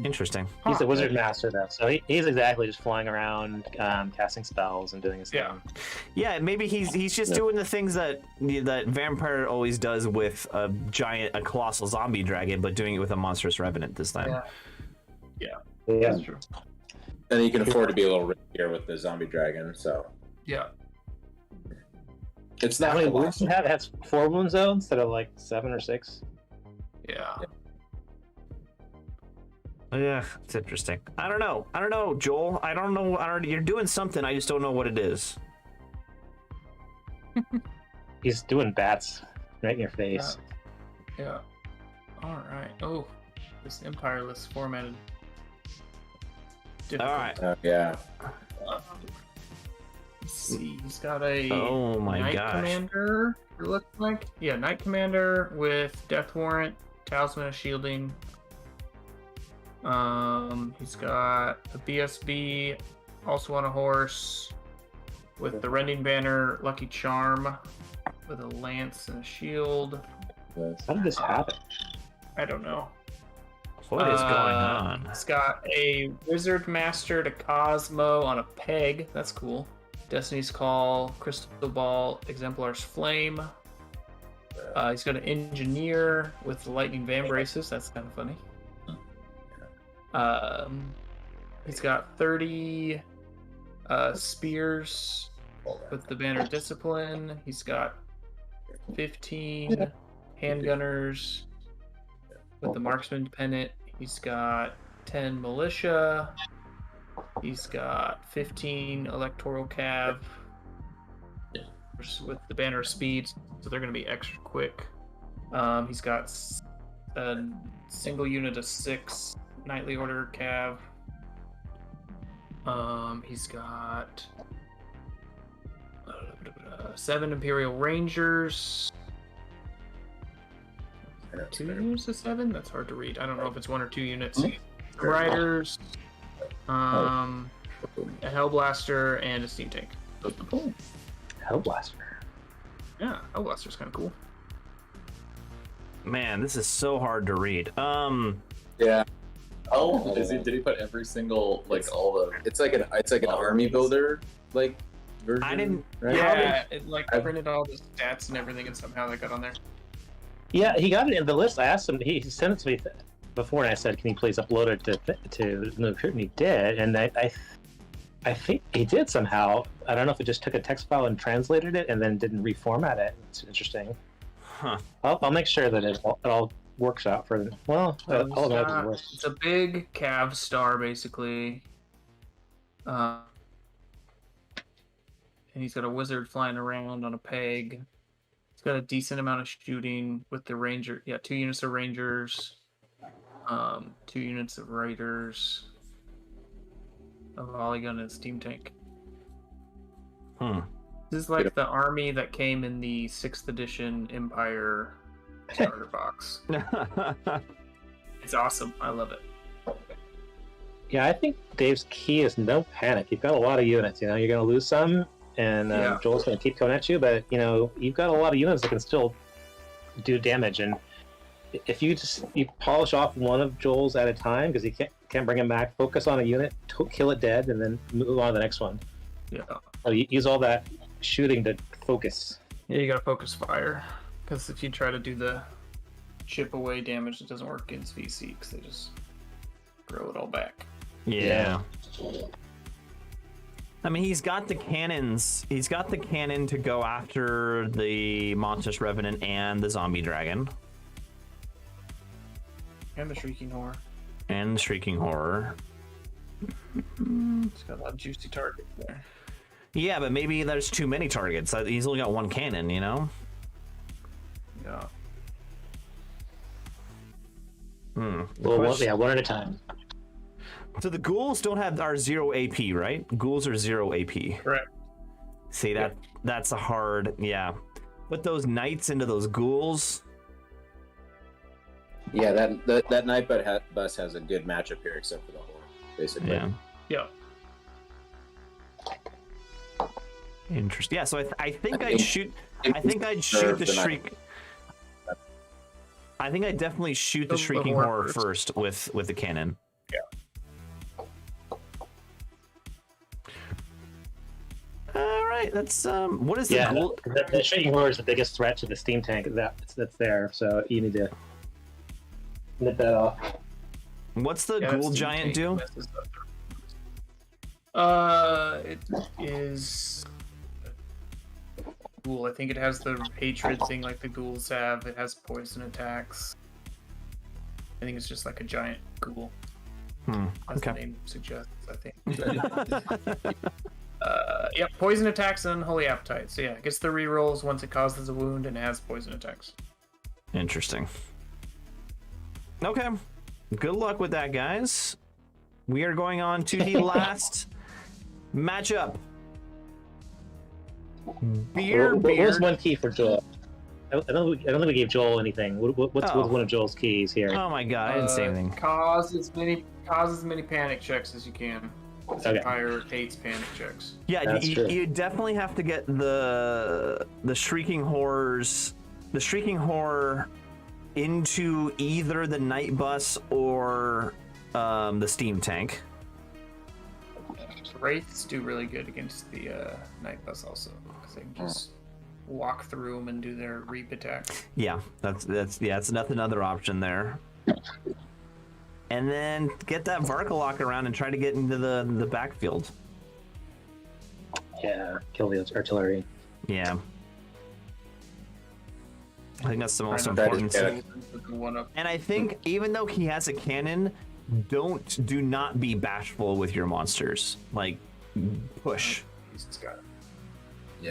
Interesting. He's a wizard master though, so he's exactly just flying around, casting spells and doing his thing. Yeah, maybe he's just doing the things that vampire always does with a colossal zombie dragon, but doing it with a monstrous revenant this time. Yeah, Yeah. that's true. And you can afford to be a little riskier with the zombie dragon, so Yeah. it's How not many wounds colossal. do you have? It has 4 wound zones instead of like 7 or 6. Yeah. Yeah, it's interesting. I don't know, Joel. I don't know. You're doing something. I just don't know what it is. He's doing bats right in your face. Yeah. All right. Oh, this Empire list formatted. All right. Yeah. Let's see. He's got a Oh my Knight gosh. Commander. It looks like Knight Commander with Death Warrant, Talisman of Shielding. He's got a BSB, also on a horse, with the Rending Banner, Lucky Charm, with a lance and a shield. How did this happen? I don't know. What is going on? It's got a Wizard Master to Cosmo on a peg. That's cool. Destiny's Call, Crystal Ball, Exemplar's Flame. He's got an Engineer with the Lightning Van Braces. That's kind of funny. He's got 30 spears with the Banner of Discipline. He's got 15 handgunners with the Marksman Pennant. He's got 10 militia. He's got 15 electoral cav with the Banner of Speed, so they're going to be extra quick. He's got a single unit of 6 Knightly Order cav. He's got 7 Imperial Rangers. 2 units of 7? That's hard to read. I don't know if it's 1 or 2 units. Riders, a Hellblaster, and a Steam Tank. Hellblaster. Yeah, Hellblaster's kind of cool. Man, this is so hard to read. Yeah. Oh, did he put every single all the? It's like an army builder version. I didn't. Right? Yeah, it printed all the stats and everything, and somehow they got on there. Yeah, he got it in the list. I asked him. He sent it to me before, and I said, "Can you please upload it to the and he did, and I think he did somehow. I don't know if it just took a text file and translated it, and then didn't reformat it. It's interesting. Huh. I'll make sure that it all works out for them. Well, all that works. It's a big cav star, basically. And he's got a wizard flying around on a peg. He's got a decent amount of shooting with the ranger. Yeah, 2 units of rangers, 2 units of raiders, a volley gun, and a steam tank. This is like the army that came in the 6th edition Empire starter box. It's awesome. I love it. Yeah, I think Dave's key is no panic. You've got a lot of units. You're going to lose some, and Joel's going to keep coming at you. But you've got a lot of units that can still do damage. And if you polish off one of Joel's at a time, because you can't bring him back, focus on a unit, kill it dead, and then move on to the next one. Yeah. So you use all that shooting to focus. Yeah, you gotta focus fire, because if you try to do the chip away damage, it doesn't work against VC, because they just throw it all back. Yeah. I mean, he's got the cannons. He's got the cannon to go after the monstrous revenant and the zombie dragon And the Shrieking Horror. It's got a lot of juicy targets there. Yeah, but maybe there's too many targets. He's only got 1 cannon, Yeah. Well, one at a time. So the ghouls are 0 AP, right? Ghouls are 0 AP. Correct. See, that's a hard, yeah. Put those knights into those ghouls. Yeah, that Night Bus has a good matchup here, except for the horror, basically. Yeah. Yeah. Interesting. Yeah, so I think I'd shoot the shriek. I think I'd definitely shoot the The shrieking horror horror first. first with the cannon. All right, that's what is the Yeah, ghoul? the Shrieking Horror is the biggest threat to the steam tank that's there, so you need to nip that off. What's the Yeah, ghoul Steam giant Tank do? messes It is ghoul. I think it has the hatred thing like the ghouls have. It has poison attacks. I think it's just like a giant ghoul. As Okay. the name suggests, I think. Yep, poison attacks and unholy appetite. So yeah, it gets the rerolls once it causes a wound and has poison attacks. Interesting. Okay. Good luck with that, guys. We are going on to the last matchup. What was one key for Joel? I don't think we gave Joel anything. What's one of Joel's keys here? Oh my god, I didn't say anything. Cause as many panic checks as you can. This Okay. Empire hates panic checks. Yeah, That's true. you definitely have to get the Shrieking Horrors, the Shrieking Horror into either the Night Bus or the Steam Tank. Wraiths do really good against the Night Bus also, because they can just walk through them and do their reap attack. Yeah, that's another option there. And then get that Varkalok around and try to get into the backfield. Yeah, kill the artillery. Yeah. I think that's the most Trying to important. get One up. And I think even though he has a cannon, do not be bashful with your monsters. Like, push. He's got,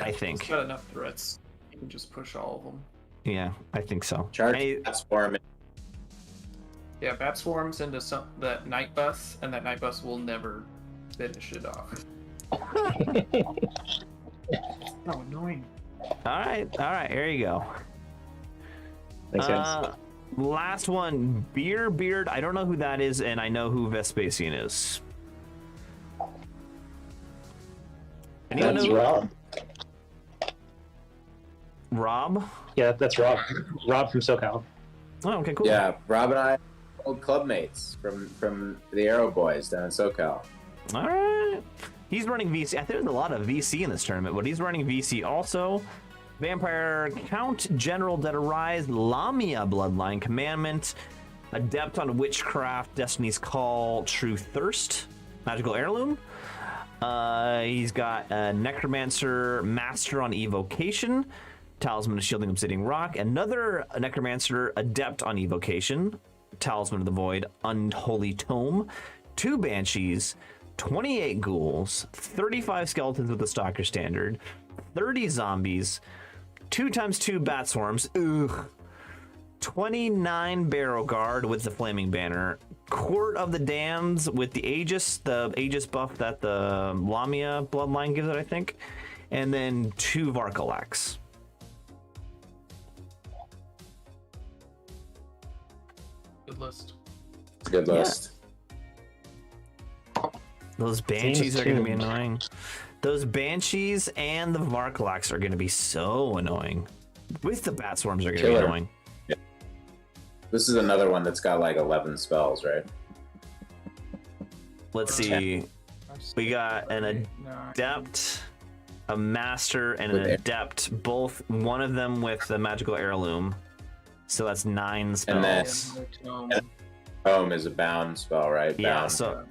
I think. he's got enough threats. You can just push all of them. Yeah, I think so. Charge Hey, that swarm. Yeah, Bat Swarms into that Night Bus, and that Night Bus will never finish it off. So annoying. all right, here you go. Makes sense. Last one, Beard. I don't know who that is, and I know who Vespasian is. Anyone That's know? Rob. Rob? Yeah, that's Rob. Rob from SoCal. Oh, okay, cool. Yeah, Rob and I are old clubmates from the Arrow Boys down in SoCal. All right. He's running VC. I think there's a lot of VC in this tournament, but he's running VC also. Vampire Count, General Dead Arise, Lamia Bloodline, Commandment, Adept on Witchcraft, Destiny's Call, True Thirst, Magical Heirloom. He's got a Necromancer, Master on Evocation, Talisman of Shielding Obsidian Rock, another Necromancer, Adept on Evocation, Talisman of the Void, Unholy Tome, 2 Banshees, 28 Ghouls, 35 Skeletons with the Stalker Standard, 30 Zombies, 2x2 Bat Swarms, 29 Barrow Guard with the Flaming Banner, Court of the Damned with the Aegis buff that the Lamia Bloodline gives it, I think, and then 2 Varkalaks. Good list. It's a good list. Those Banshees Seems are going to be tuned. annoying. Those Banshees and the Varkalaks are going to be so annoying. With the Bat Swarms are going to be Killer. annoying. This is another one that's got like 11 spells, right? Let's see. We got an Adept, a Master, and an With air- Adept. Both, one of them with the Magical Heirloom. So that's 9 And then- spells. Home is a bound spell, right? Yeah, Bound. so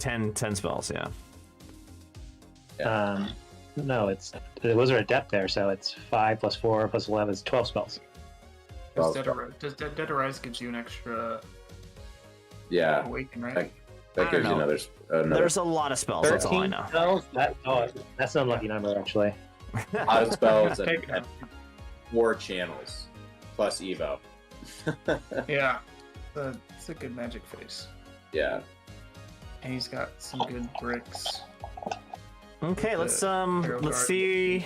10 spells, yeah. No, it was a depth there, so it's 5 plus 4 plus 11 is 12 spells. Does Dead Arise gives you an extra Yeah, awaken, right? Like- I that don't gives you know. another There's a lot of spells, that's all I know. spells? That's an unlucky number, actually. lot of spells and, Take it. and 4 channels plus Evo. Yeah. It's a good magic face. Yeah. And he's got some good bricks. Okay, let's Hero let's card. see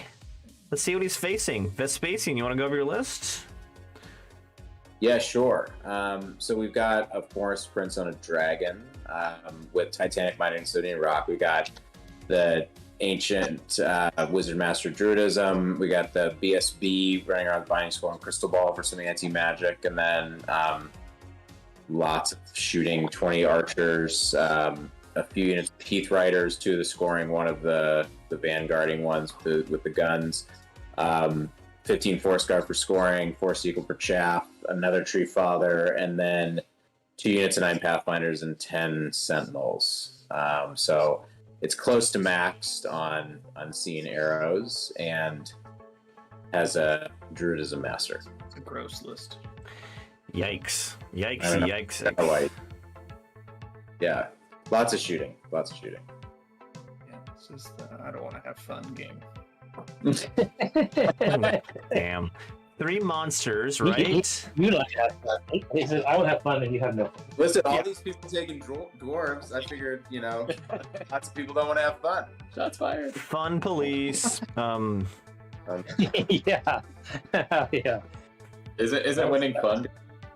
what he's facing. Vespasian, you want to go over your list? Yeah, sure. So we've got a Forest Prince on a Dragon with Titanic Mining and Sodium Rock. We got the Ancient Wizard Master Druidism. We got the BSB running around Binding Scroll and Crystal Ball for some anti-magic. And then lots of shooting, 20 archers, a few units of Heath Riders, 2 of the scoring, 1 of the vanguarding ones with the guns, 15 Force Guard for scoring, 4 Sequel for chaff, another Tree Father, and then 2 units of 9 Pathfinders and 10 Sentinels. So it's close to maxed on Unseen Arrows and has a Druidism Master. It's a gross list. Yikes! I don't know. Yikes! Yeah, lots of shooting. Yeah, it's just I don't want to have fun game. Damn. 3 monsters, right? You don't have fun. He says, I would have fun, and you have no fun. Listen, all these people taking dwarves, I figured, lots of people don't want to have fun. Shots fired. Fun police. Yeah. Yeah. Isn't winning fun?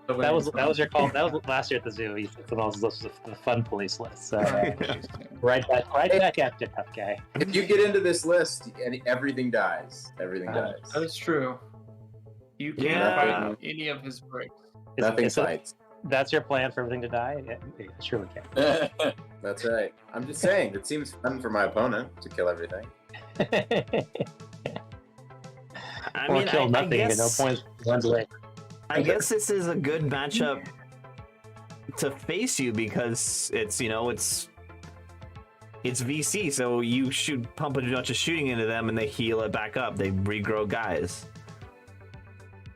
That was your call. That was last year at the zoo. He put all those the fun police list. So right back after tough guy. If you get into this list, everything dies. Everything dies. That is true. You can't Yeah. fight any of his breaks. Nothing fights. That's your plan for everything to die? Yeah, it surely can. That's right. I'm just saying, it seems fun for my opponent to kill everything. Or kill nothing. guess, No points. Runs away. I guess this is a good matchup to face you because it's VC, so you pump a bunch of shooting into them and they heal it back up. They regrow guys.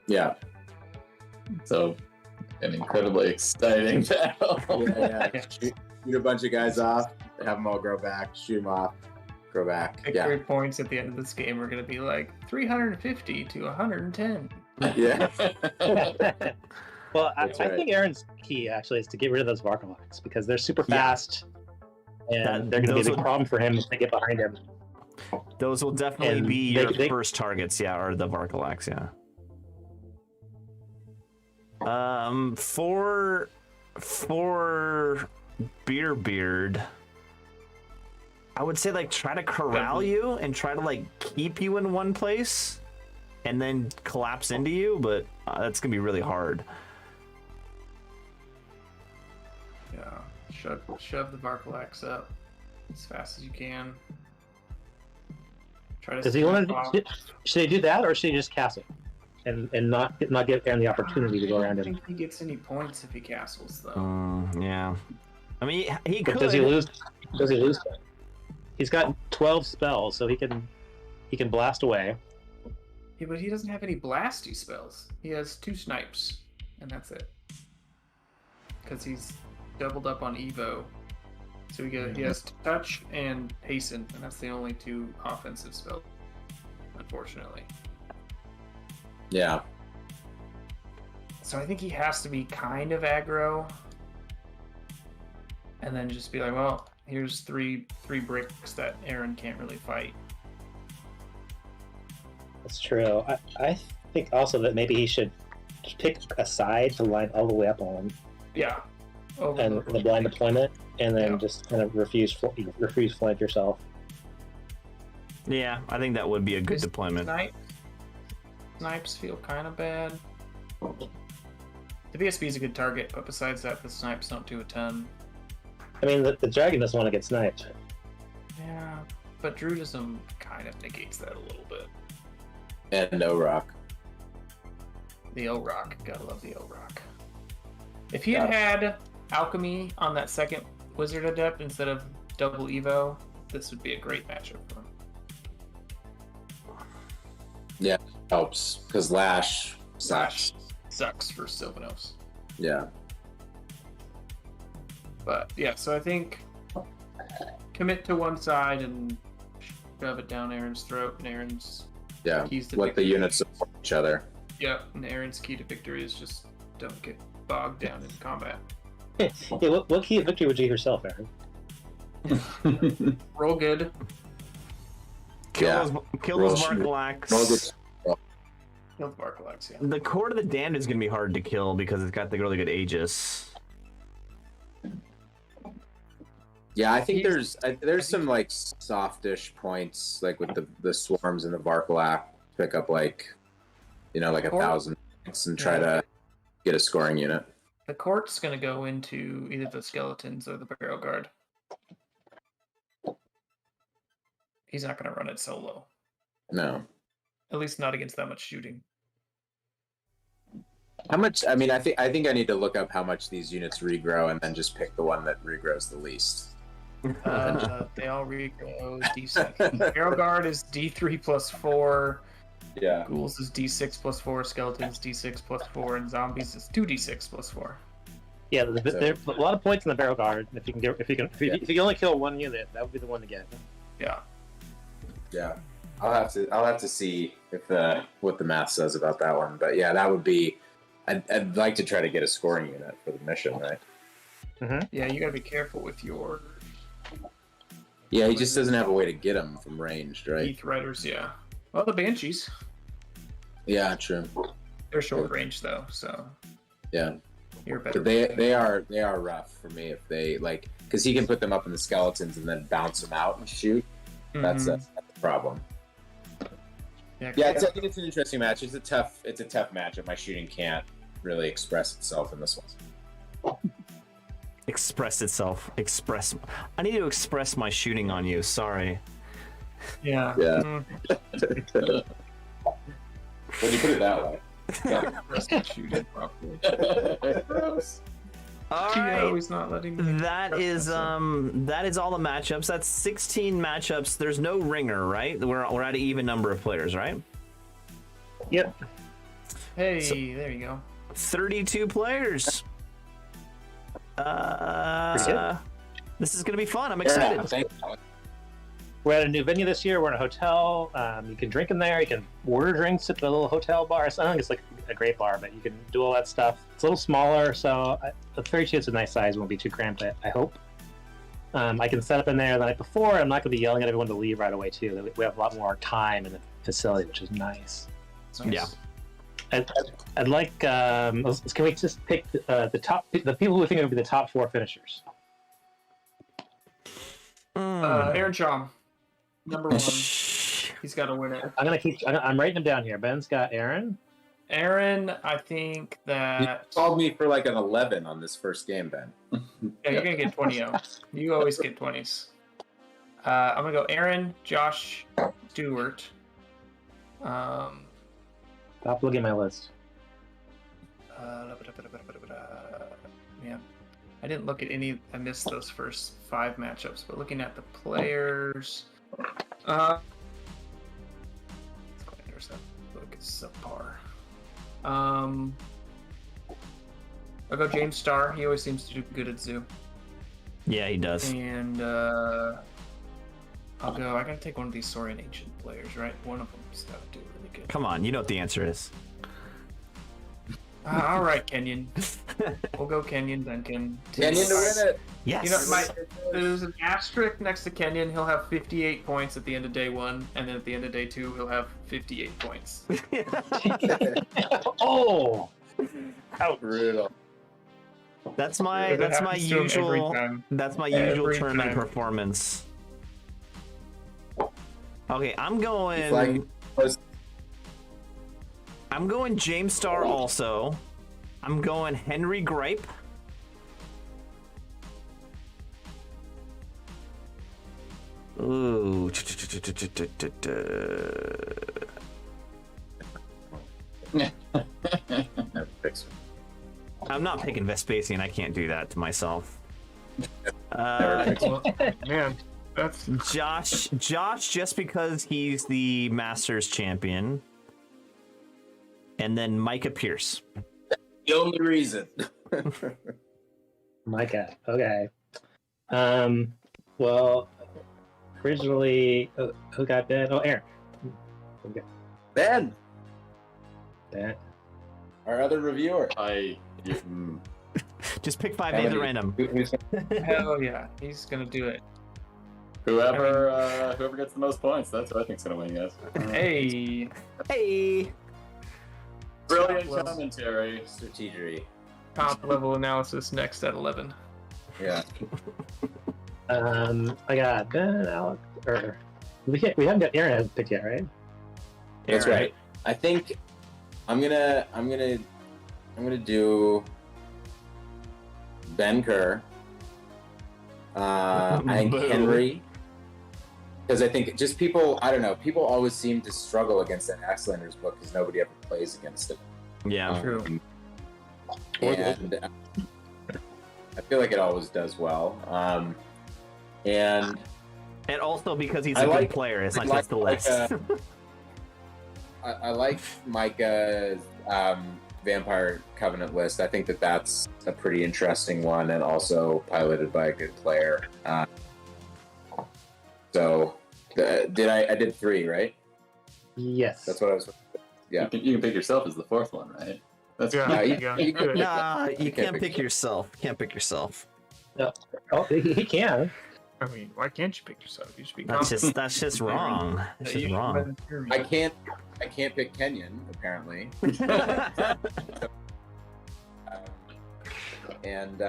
Yeah. So, an incredibly exciting battle. Yeah. Shoot a bunch of guys off, have them all grow back, shoot them off, grow back. Victory points at the end of this game are going to be like 350 to 110. Yeah. Well, I That's right. think Aaron's key actually is to get rid of those Varkaloks because they're super fast, and they're going to be a big problem for him if they get behind him. Those will definitely And be they- your first targets, or the Varkalax, for Beard, I would say try to corral you and try to keep you in one place and then collapse into you, but that's gonna be really hard. Yeah, shove the Varkalax up as fast as you can. Try to. Does he want to? Should they do that, or should he just cast it and not give Aaron the opportunity to go around I don't him? think he gets any points if he castles though. Yeah. I mean, he could. But does he lose? Does he lose? He's got 12 spells, so he can blast away. Yeah, but he doesn't have any blasty spells. He has 2 snipes, and that's it. Because he's doubled up on Evo. So he has touch and hasten, and that's the only 2 offensive spells, unfortunately. Yeah. So I think he has to be kind of aggro, and then just be like, well, here's three bricks that Aaron can't really fight. That's true. I think also that maybe he should pick a side to line all the way up on, Yeah. and the blind deployment, and then just kind of refuse flank yourself. Yeah, I think that would be a good His deployment. Snipes feel kind of bad. The VSB is a good target, but besides that, the snipes don't do a ton. I mean, the dragon doesn't want to get sniped. Yeah, but Druidism kind of negates that a little bit. And no rock. The O-Rock. Gotta love the O-Rock. If he had Alchemy on that second Wizard Adept instead of double Evo, this would be a great matchup for him. Yeah, helps because Lash sucks. Sucks for Sylvanos. Yeah. But yeah, so I think commit to one side and shove it down Aaron's throat, and Aaron's Yeah. keys to Let the victory. units support each other. Yeah, and Aaron's key to victory is just don't get bogged down in combat. Yeah, what key of victory would you give yourself, Aaron? Roll good. Yeah. Kill Roll those shoot. Varkalax. Roll good. Kill the Varkalax, yeah. The Court of the Damned is gonna be hard to kill because it's got the really good Aegis. Yeah, I think there's some softish points with the swarms and the Varkalak pick up 1,000 points and try to get a scoring unit. The court's going to go into either the skeletons or the barrel guard. He's not going to run it solo. No. At least not against that much shooting. How much? I mean, I think I need to look up how much these units regrow, and then just pick the one that regrows the least. They all regrow D6. Barrel guard is D3 plus 4. Yeah. Ghouls is D6 plus 4. Skeletons D6 plus 4, and zombies is 2D6 plus 4. Yeah, there's a lot of points in the barrel guard. If you can only kill one unit, that would be the one to get. Yeah. Yeah. I'll have to see if what the math says about that one. But yeah, that would be. I'd like to try to get a scoring unit for the mission, right? Mm-hmm. Yeah, you gotta be careful with your Yeah, he just doesn't have a way to get him from ranged, right? Heath Riders, yeah. Well, the Banshees. Yeah, true. They're short range though, so Yeah. you're better. But they are rough for me if they like because he can put them up in the skeletons and then bounce them out and shoot. That's the problem. Yeah, I think it's an interesting match. It's a tough matchup. My shooting can't really express itself in this one. Express itself. I need to express my shooting on you. Sorry. Yeah. Yeah. When you put it that way. Shooting properly. All Geo right. is not letting me. That is all the matchups. That's 16 matchups. There's no ringer, right? We're at an even number of players, right? Yep. Hey, there you go. 32 players. This is gonna be fun. I'm excited. Thanks, Alex. We're at a new venue this year. We're in a hotel. You can drink in there. You can order drinks at the little hotel bar. So I don't think it's like a great bar, but you can do all that stuff. It's a little smaller, so the 32 is a nice size. It won't be too cramped, I hope. I can set up in there the night before. I'm not going to be yelling at everyone to leave right away, too. We have a lot more time in the facility, which is nice. Yeah. I'd like. Can we just pick the people who think it would be the top 4 finishers? Aaron Chom, number 1. He's got to win it. I'm writing them down here. Ben's got Aaron. Aaron, I think You that. called me for like an 11 on this first game, Ben. Yeah, you're gonna get 20. You always get 20s. I'm gonna go Aaron, Josh, Stewart. Stop looking at my list. Yeah, I didn't look at any. I missed those first 5 matchups, but looking at the players, that look is subpar. I'll go James Starr. He always seems to do good at zoo. Yeah, he does. And I'll go. I gotta take one of these Saurian ancient players, right? One of them's gotta do really good. Come on, you know what the answer is. All right, Kenyon. We'll go Kenyon, Duncan. Kenyon to win it. Yes. You know, there's an asterisk next to Kenyon. He'll have 58 points at the end of day 1, and then at the end of day 2, he'll have 58 points. Oh, How brutal. That's my That happens to him every usual time. tournament time. performance. Okay, I'm going James Starr also. I'm going Henry Gripe. Ooh. I'm not picking Vespasian. I can't do that to myself. Man, that's Josh, just because he's the Masters champion. And then Micah Pierce. The only reason. Micah. Okay. Well, originally, who got Ben? Oh, Aaron. Okay. Ben, Ben. our other reviewer. Just pick 5 names at random. hell yeah. He's gonna do it. Whoever gets the most points, that's who I think's gonna win, guys. Hey, Hey. Brilliant Well- commentary. Strategery. top level analysis next at 11. Yeah. I got Ben, Alex, or we haven't got Aaron hasn't picked yet, right? That's Aaron. right. I think I'm gonna do Ben Kerr. I think Boo. Henry. Because I think just people, I don't know, people always seem to struggle against that Axelanders book because nobody ever plays against it. Yeah. True. And I feel like it always does well. And also because he's I a like- good player, it's I not just the like, list. I like Micah's Vampire Covenant list. I think that that's a pretty interesting one and also piloted by a good player. So I did 3, right? Yes. That's what I was. Yeah. You can pick yourself as the 4th one, right? That's Yeah. No, you go. Nah, you can't can't pick pick yourself. Can't pick yourself. Oh, he can. I mean, why can't you pick yourself? You should be That's confident. just wrong. That's that just you should wrong. volunteer me. I can't pick Kenyon apparently. And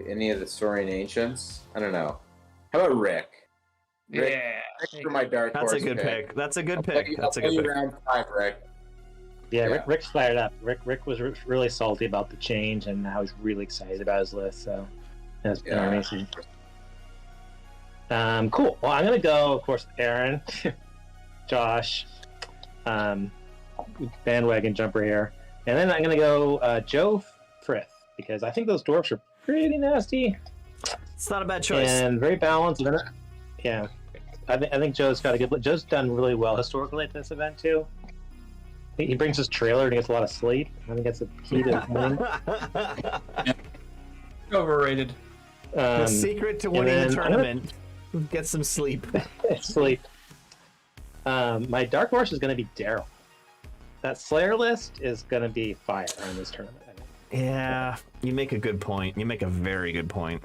any of the Saurian Ancients? I don't know. How about Rick? Rick, Yeah. Rick for my dark That's horse a good pick. That's a good pick. That's a I'll good play you pick. round 5, Rick. Yeah, Yeah. Rick's fired up. Rick was really salty about the change, and now he's really excited about his list. So that's been Yeah. amazing. Cool. Well, I'm gonna go, of course, Aaron, Josh, bandwagon jumper here, and then I'm gonna go Joe Frith because I think those dwarfs are pretty nasty It's not a bad choice. and very balanced. Yeah, I think Joe's got a good. Joe's done really well historically at this event too. He brings his trailer and he gets a lot of sleep. I think that's the key to winning. Overrated. The secret to winning the then I'm gonna- tournament: get some sleep. Sleep. My dark horse is going to be Darrell. That Slayer list is going to be fire in this tournament. I think. Yeah, you make a good point. You make a very good point.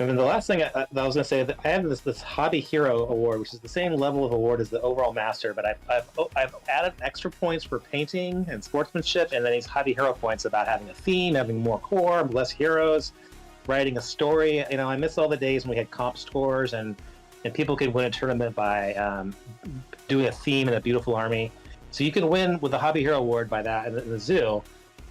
And then the last thing I was going to say, that I have this Hobby Hero award, which is the same level of award as the overall master, but I've added extra points for painting and sportsmanship, and then these Hobby Hero points about having a theme, having more core, less heroes, writing a story. You know, I miss all the days when we had comp scores and people could win a tournament by doing a theme and a beautiful army. So you can win with the Hobby Hero award by that in the zoo,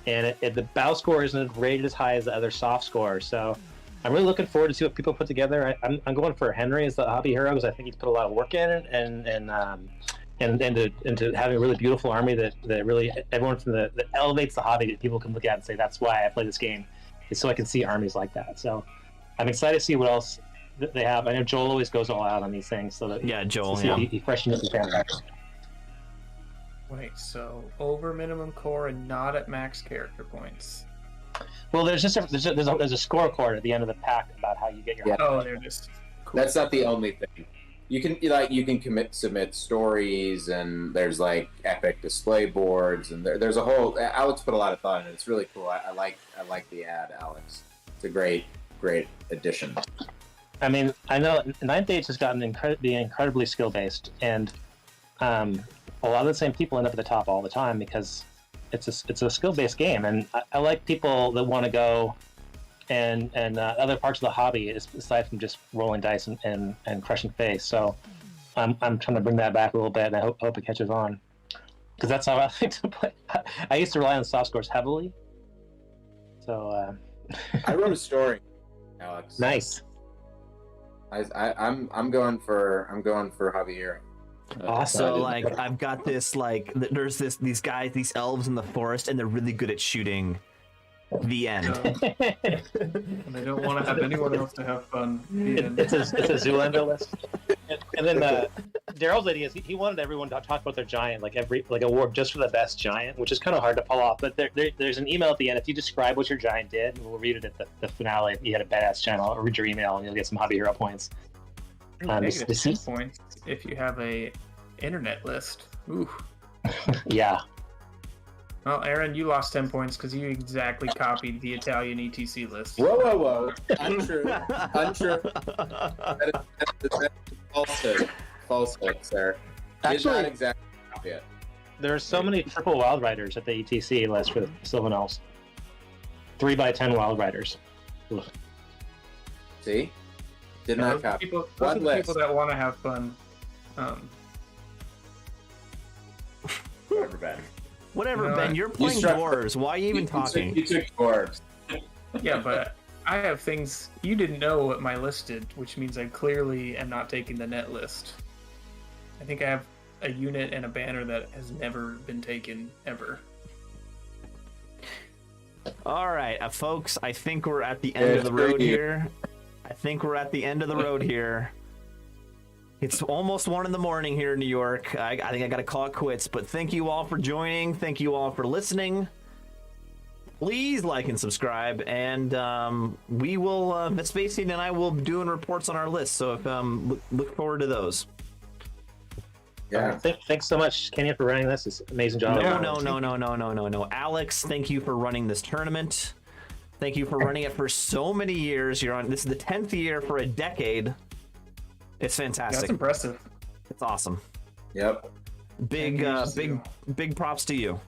and the bow score isn't rated as high as the other soft scores. So I'm really looking forward to see what people put together. I'm going for Henry as the Hobby Hero because I think he's put a lot of work in and into having a really beautiful army that really everyone from that elevates the hobby that people can look at and say that's why I play this game, is so I can see armies like that. So I'm excited to see what else they have. I know Joel always goes all out on these things, so that Yeah, Joel. so Yeah. he freshens up the fan base. Wait, so over minimum core and not at max character points. Well, there's a scorecard at the end of the pack about how you get your. Yeah. Oh, there it is. Cool. That's not the only thing. You can submit stories, and there's like epic display boards, and there's a whole. Alex put a lot of thought in it. It's really cool. I like the ad, Alex. It's a great addition. I mean, I know Ninth Age has gotten incredibly skill based, and a lot of the same people end up at the top all the time because it's a skill based game, and I like people that want to go and other parts of the hobby aside from just rolling dice and crushing face. So I'm trying to bring that back a little bit, and I hope it catches on because that's how I like to play. I used to rely on soft scores heavily, so I wrote a story, Alex. nice. I'm going for Hobby Hero. Awesome. So like I've got this like there's these guys, these elves in the forest, and they're really good at shooting. The end. And I don't want to have anyone else to have fun. The end. It's a Zoolander list. And then Darrell's idea is he wanted everyone to talk about their giant, like award just for the best giant, which is kind of hard to pull off. But there's an email at the end. If you describe what your giant did, we'll read it at the finale. If you had a badass channel, or read your email, and you'll get some Hobby Hero points. Negative this 10 is- points if you have a internet list. Ooh. Yeah. Oh, Well, Aaron, you lost 10 points because you exactly copied the Italian ETC list. Whoa. Untrue. That is falsehood, sir. Actually- Did not exactly copy it. There's so many triple Wild Riders at the ETC list for the Sylvan Elves. 3x10 Wild Riders. Ugh. See? Did Yeah, not those are copy. people, those One are the list. people that want to have fun. Whatever, Ben. Whatever, No, Ben. You're playing struck- dwarves. Why are you even talking? You took dwarves. Yeah, but I have things you didn't know what my list did, which means I clearly am not taking the net list. I think I have a unit and a banner that has never been taken ever. All right, folks. I think we're at the end of the road here. It's almost 1 a.m. here in New York. I think I got to call it quits. But thank you all for joining. Thank you all for listening. Please like and subscribe, and we will. Miss Spacey and I will be doing reports on our list. So if, look forward to those. Yeah. Thanks so much, Kenyon, for running this. It's an amazing job. No. Alex, thank you for running this tournament. Thank you for running it for so many years. This is the 10th year for a decade. It's fantastic. That's impressive. It's awesome. Yep. Big props to you.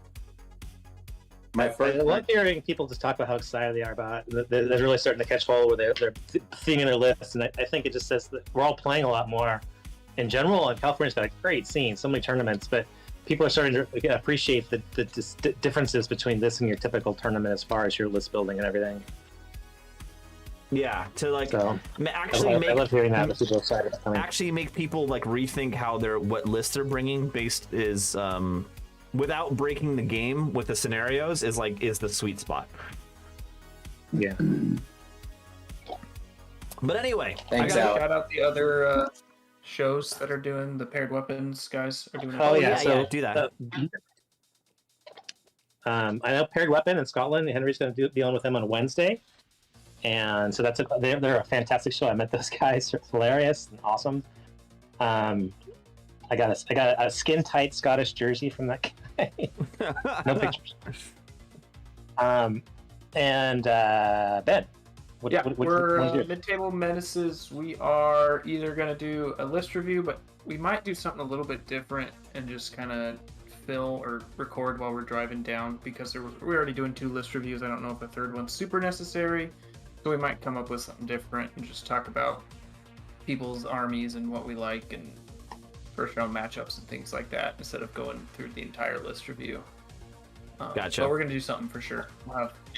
My I first. love hearing people just talk about how excited they are about it. They're really starting to catch hold where they're seeing their lists, and I think it just says that we're all playing a lot more. In general, and California's got a great scene, so many tournaments, but people are starting to appreciate the differences between this and your typical tournament as far as your list building and everything. Yeah, to like So, actually I love hearing that. People are excited about coming. actually make people like rethink how what lists they're bringing based is without breaking the game with the scenarios is the sweet spot. Yeah. But anyway, Thanks, I got Al. Shout out the other shows that are doing the paired weapons guys are doing. Oh yeah, yeah, so do that. I know Paired Weapon in Scotland. Henry's going to be on with them on Wednesday, and so they're a fantastic show. I met those guys; they're hilarious and awesome. I got a skin tight Scottish jersey from that guy. No pictures. And Ben. We're Mid-Table Menaces. We are either going to do a list review, but we might do something a little bit different and just kind of fill or record while we're driving down because we're already doing 2 list reviews. I don't know if a third one's super necessary, so we might come up with something different and just talk about people's armies and what we like and first round matchups and things like that instead of going through the entire list review. Gotcha. But we're going to do something for sure. We'll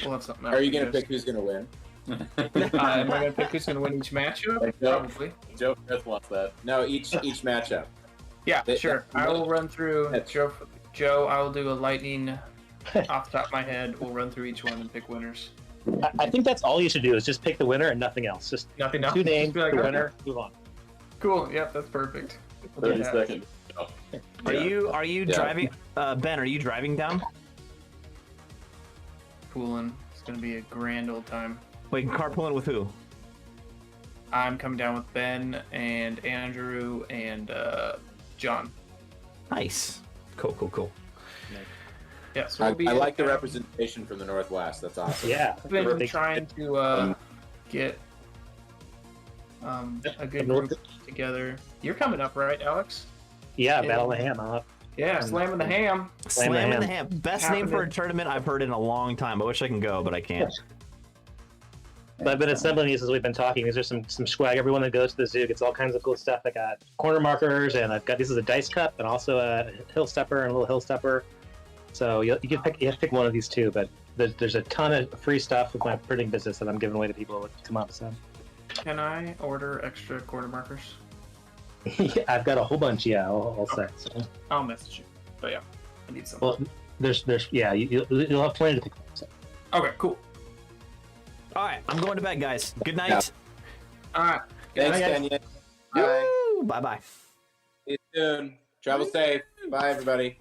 have something. Are you going to pick who's going to win? Am I going to pick who's going to win each matchup? Probably. Joe Smith wants that. No, each matchup. Yeah, sure. I will run through Joe. I will do a lightning off the top of my head. We'll run through each one and pick winners. I think that's all you should do is just pick the winner and nothing else. Just Nothing else. 2 names, Just be like, the okay. winner, move on. Cool. Yep, that's perfect. We'll do 30 that. seconds. Oh. Are you driving? Ben, are you driving down? Cooling. It's going to be a grand old time. Wait, carpooling with who? I'm coming down with Ben and Andrew and John. Nice. Cool. Yeah, so we'll be I like the representation from the Northwest. That's awesome. Yeah. I've been trying to get a good group together. You're coming up, right, Alex? Yeah, Battle of the Ham. I'm up. Yeah, slamming the ham. Slamming the ham. Best name for a Happening. tournament I've heard in a long time. I wish I can go, but I can't. But I've been assembling these as we've been talking. These are some swag. Everyone that goes to the zoo gets all kinds of cool stuff. I got corner markers, and I've got this is a dice cup, and also a hill stepper and a little hill stepper. So you have to pick one of these two. But there's a ton of free stuff with my printing business that I'm giving away to people that come up. So Can I order extra quarter markers? yeah, I've got a whole bunch. Yeah, all set. So, I'll message you. But yeah, I need some. well, there's yeah, you'll have plenty to pick from. So. Okay, cool. All right, I'm going to bed, guys. Good night. Yeah. All right. Thanks, Good night, Kenyon. Bye. Woo! Bye-bye. See you soon. Travel safe. Bye, everybody.